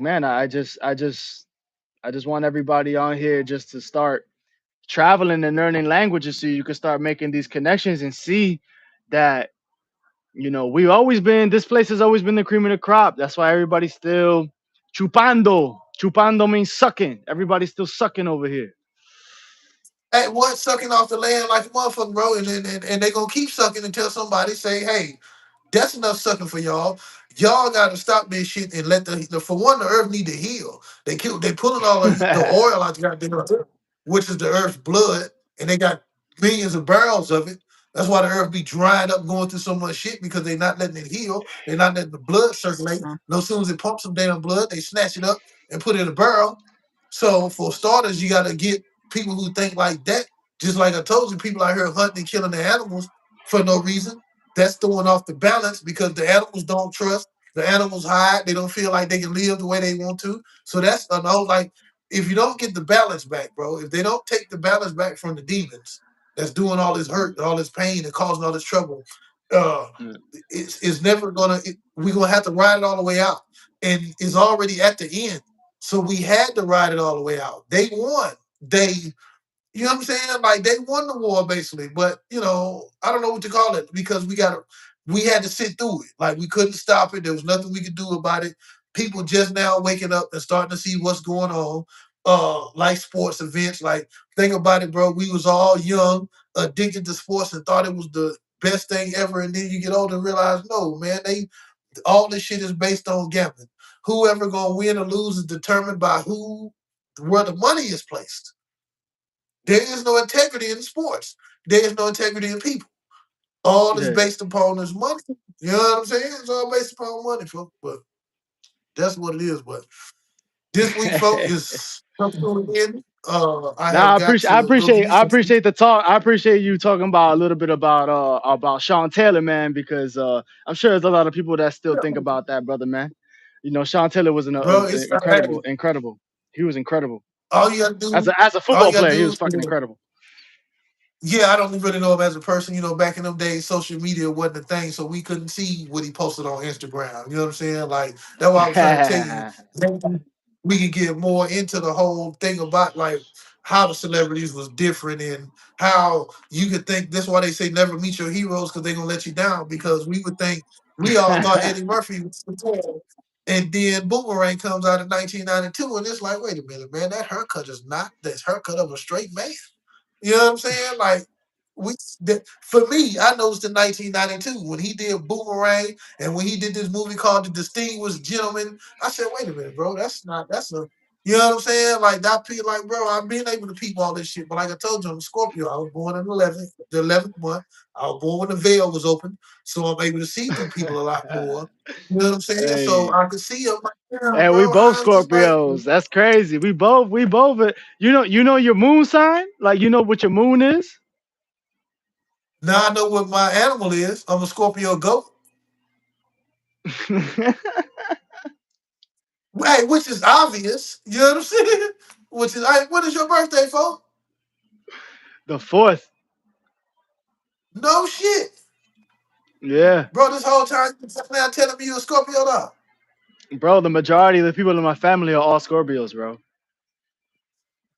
man, I just want everybody on here just to start traveling and learning languages so you can start making these connections and see that we've always been this place has always been the cream of the crop. That's why everybody's still chupando means sucking. Everybody's still sucking over here. Hey, what sucking off the land like a motherfucker, bro, and they gonna keep sucking until somebody say, "Hey, that's enough sucking for y'all. Y'all got to stop this shit and let for one, the earth need to heal. They pulling all the oil out the goddamn earth, which is the earth's blood, and they got millions of barrels of it. That's why the earth be drying up, going through so much shit because they not letting it heal. They're not letting the blood circulate. No sooner as it pumps some damn blood, they snatch it up and put it in a barrel. So for starters, you got to get people who think like that. Just like I told you, people out here hunting and killing the animals for no reason. That's throwing off the balance because the animals don't trust. The animals hide. They don't feel like they can live the way they want to. So that's a no. Like if you don't get the balance back, bro. If they don't take the balance back from the demons that's doing all this hurt, all this pain, and causing all this trouble, uh, Mm. it's never gonna. We're gonna have to ride it all the way out, and it's already at the end. So we had to ride it all the way out. They won. They you know what I'm saying? Like they won the war basically, but I don't know what to call it because we had to sit through it. Like we couldn't stop it. There was nothing we could do about it. People just now waking up and starting to see what's going on. Like sports events. Like think about it, bro. We was all young, addicted to sports and thought it was the best thing ever. And then you get older and realize, no, man, they all this shit is based on gambling. Whoever gonna win or lose is determined by where the money is placed. There is no integrity in sports. There is no integrity in people. All is Yeah. based upon this money. You know what I'm saying? It's all based upon money, folks. But that's what it is. But this week, folks, is coming in. I Now have got I to go appreciate view some. the talk. I appreciate you talking about a little bit about Sean Taylor, man, because I'm sure there's a lot of people that still think about that brother, man. You know, Sean Taylor Bro, was it's incredible, incredible. He was incredible all you gotta do. as a All football you gotta player. He do was fucking incredible. yeah, I don't really know him as a person. Back in them days, social media wasn't a thing, so we couldn't see what he posted on Instagram. You know what I'm saying? Like that's why I was trying to tell you. Maybe we can get more into the whole thing about like how the celebrities was different and how you could think. That's why they say never meet your heroes because they're gonna let you down. Because we would think we all thought Eddie Murphy was the tall, and then Boomerang comes out in 1992, and it's like, wait a minute, man, that haircut is not the haircut of a straight man. You know what I'm saying? Like for me, I noticed in 1992 when he did Boomerang and when he did this movie called The Distinguished Gentleman. I said, wait a minute, bro, that's a you know what I'm saying? Like that people like, bro, I've been able to peep all this shit. But like I told you, I'm a Scorpio. I was born in the 11th month. I was born when the veil was open. So I'm able to see through people a lot more. You know what I'm saying? So Hey, I could see them like, yeah, and we bro, both I was just like, Scorpios. That's crazy. We both. You know your moon sign. Like you know what your moon is. now I know what my animal is. I'm a Scorpio goat. Hey, which is obvious. You know what I'm saying? Which is, hey, when is your birthday, folks? The fourth. No shit. Yeah, Bro, this whole time you sitting there telling me you're a Scorpio now. bro. The majority of the people in my family are all Scorpios, bro.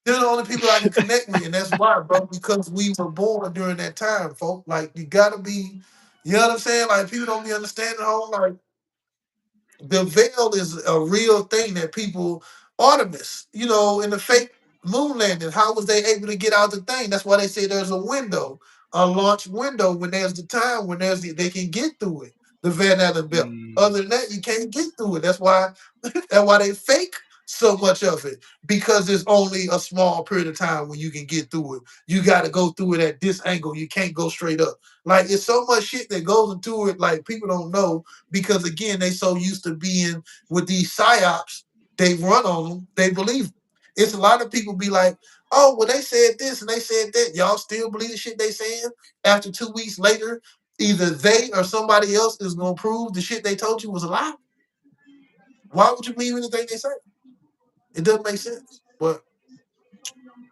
They're the only people I can connect with, and that's why, bro, because we were born during that time, folks. Like, you gotta be, you know what I'm saying? Like, people don't be understanding the whole, like, the veil is a real thing that people Artemis, in the fake moon landing, how was they able to get out the thing? That's why they say there's a window, a launch window when there's the time when they can get through it. The Van Allen belt. Mm. Other than that, you can't get through it. That's why they fake so much of it because there's only a small period of time when you can get through it. You got to go through it at this angle. You can't go straight up. Like it's so much shit that goes into it. Like people don't know because again, they so used to being with these psyops, they run on them, they believe them. It's a lot of people be like, oh, well, they said this and they said that. Y'all still believe the shit they saying? After 2 weeks later, either they or somebody else is gonna prove the shit they told you was a lie. Why would you believe anything they say? It doesn't make sense. But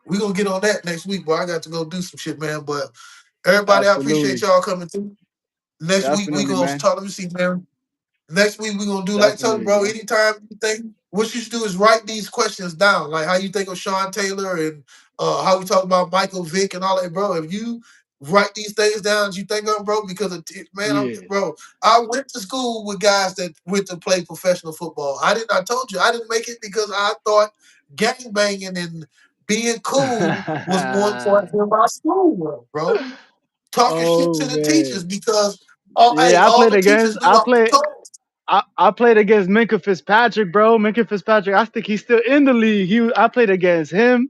we're gonna get on that next week, boy. I got to go do some shit, man. But everybody, I appreciate Absolutely, y'all coming through. Next week we definitely, gonna man. talk. Let me see, man. Next week we're gonna do like I told you, Definitely, bro. man. Anytime you think what you should do is write these questions down, like how you think of Sean Taylor and how we talk about Michael Vick and all that, bro. If you write these things down, you think of bro, because man, Yeah. bro, I went to school with guys that went to play professional football. I told you I didn't make it because I thought gang banging and being cool was more important than my schoolwork, bro. Talking shit to Oh the teachers man. because hey, Yeah, all the teachers knew I was told. I played against Minka Fitzpatrick, bro. Minka Fitzpatrick. I think he's still in the league. I played against him.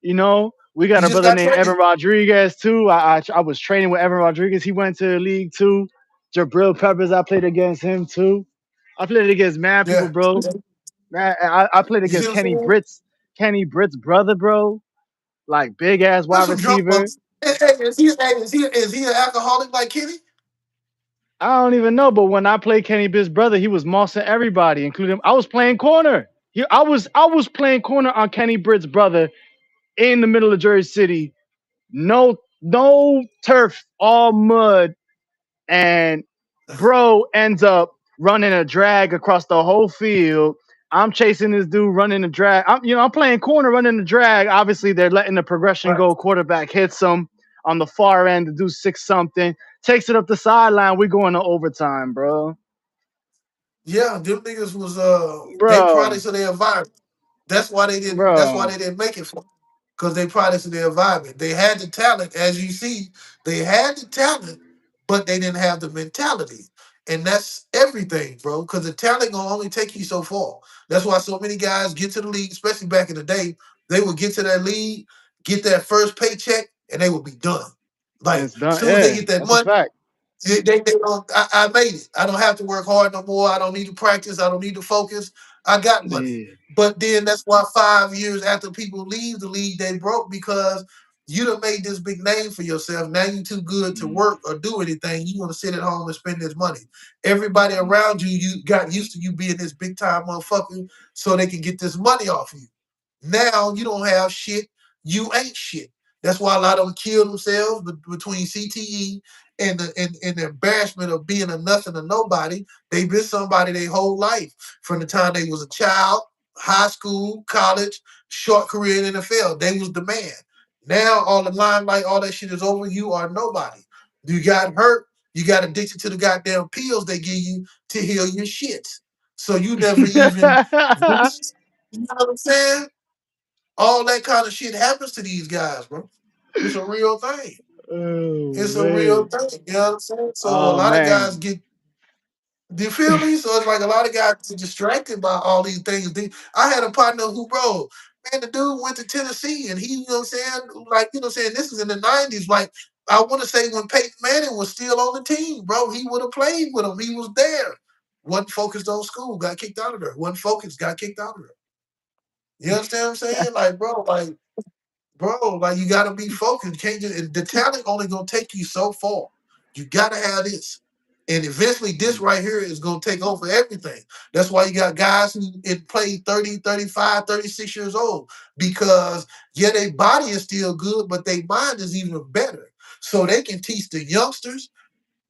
You know, we got You a just brother got named Evan traded. Rodriguez too. I was training with Evan Rodriguez. He went to the league too. Jabril Peppers. I played against him too. I played against mad people, Yeah. bro. Man, I played You see against what I'm saying? Kenny Britt's brother, bro. Like big ass There's wide some drunk receiver. ones. Hey, is he an alcoholic like Kenny? I don't even know, but when I played Kenny Bibb's brother, he was mossing everybody, including I was playing corner. I was playing corner on Kenny Britt's brother in the middle of Jersey City. No turf, all mud, and bro ends up running a drag across the whole field. I'm chasing this dude running a drag. I'm playing corner running the drag. Obviously, they're letting the progression Right. go. Quarterback hits him on the far end to do six something. Takes it up the sideline. We going to overtime, bro. Yeah, them niggas was they Bro, products of their environment. That's why they didn't. That's why bro. they didn't make it for. Because they products of their environment. They had the talent, as you see. They had the talent, but they didn't have the mentality, and that's everything, bro. Because the talent gonna only take you so far. That's why so many guys get to the league, especially back in the day. They would get to that league, get that first paycheck, and they would be done. And Like it's as done. soon as they Yeah, get that that's a money. fact. They don't, I made it. I don't have to work hard no more. I don't need to practice. I don't need to focus. I got money. Yeah. But then that's why 5 years after people leave the league, they broke because you done made this big name for yourself. Now you too good to Mm, work or do anything. You want to sit at home and spend this money. Everybody around you, you got used to you being this big time motherfucker so they can get this money off you. Now you don't have shit. You ain't shit. That's why a lot of them kill themselves between CTE and the embarrassment of being a nothing or nobody. They've been somebody their whole life from the time they was a child, high school, college, short career in the NFL. They was the man. Now all the limelight, all that shit is over. You are nobody. You got hurt. You got addicted to the goddamn pills they give you to heal your shits. So you never even, you know what I'm saying? All that kind of shit happens to these guys, bro. It's a real thing. oh It's a real man. thing. You know what I'm saying? So a Oh lot of guys man. get, do you feel me? So it's like a lot of guys are distracted by all these things. I had a partner who, bro, man, the dude went to Tennessee and he, you know what I'm saying? Like, you know what I'm saying? This is in the 90s. Like, I want to say when Peyton Manning was still on the team, bro, he would have played with him. He was there. Wasn't focused on school, got kicked out of there. Wasn't focused, got kicked out of there. You understand what I'm saying? Like, bro, like you gotta be focused. You can't just the talent only gonna take you so far. You gotta have this. And eventually this right here is gonna take over everything. That's why you got guys who play 30, 35, 36 years old. Because yeah, their body is still good, but their mind is even better. So they can teach the youngsters.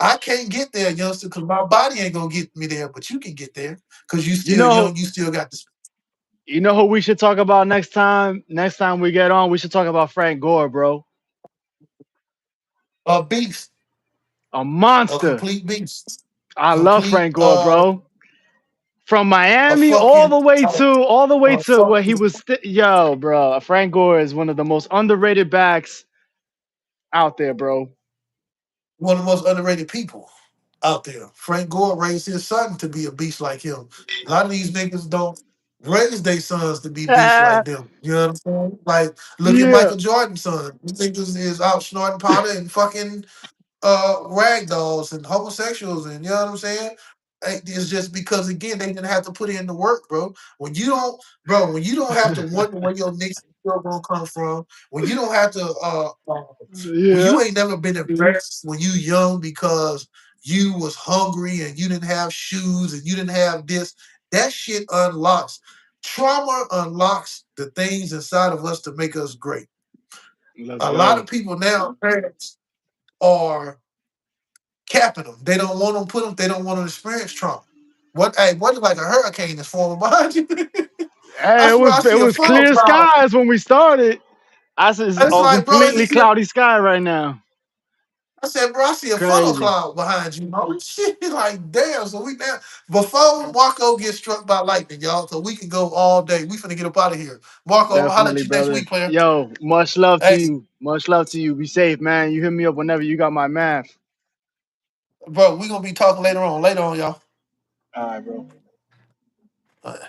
I can't get there, youngster, because my body ain't gonna get me there, but you can get there because you You still know young, you still got the you know who we should talk about next time? Next time we get on, we should talk about Frank Gore, bro. beast, A a monster. complete beast. I love Complete Frank Gore, bro. From a Miami fucking all the way a to where he fucking was. Yo, bro, Frank Gore is one of the most underrated backs out there, bro. one of the most underrated people out there. Frank Gore raised his son to be a beast like him. A lot of these niggas don't raise their sons to be beasts like them. You know what I'm saying? Like, look at Yeah, Michael Jordan's son. These niggas is out snorting powder and fucking rag dolls and homosexuals and you know what I'm saying? It's just because again they didn't have to put in the work, bro. When you don't have to wonder where your next meal gonna come from, when you don't have to when yeah. you ain't never been embarrassed when you young because you was hungry and you didn't have shoes and you didn't have this, that shit unlocks. Trauma unlocks the things inside of us to make us great. Let's A lot go. of people now, parents, are capping them. They don't want them put them. They don't want to experience trauma. What? Hey, what? Like a hurricane is forming behind you. I Hey, swear, I it see a was funnel clear cloud. skies when we started. I said it's It's a like, bro, completely it's just, cloudy sky right now. I said, bro, I see a funnel Crazy. cloud behind you. Oh shit! Like, damn. So we now before Marco gets struck by lightning, y'all. So we can go all day. We finna get up out of here. Marco, I'm gonna holler at Definitely, you next brother. week, player. Yo, much love to Hey, you. Much love to you. Be safe, man. You hit me up whenever you got my math. bro, we gonna be talking later on. Later on, y'all. All right, bro. All right.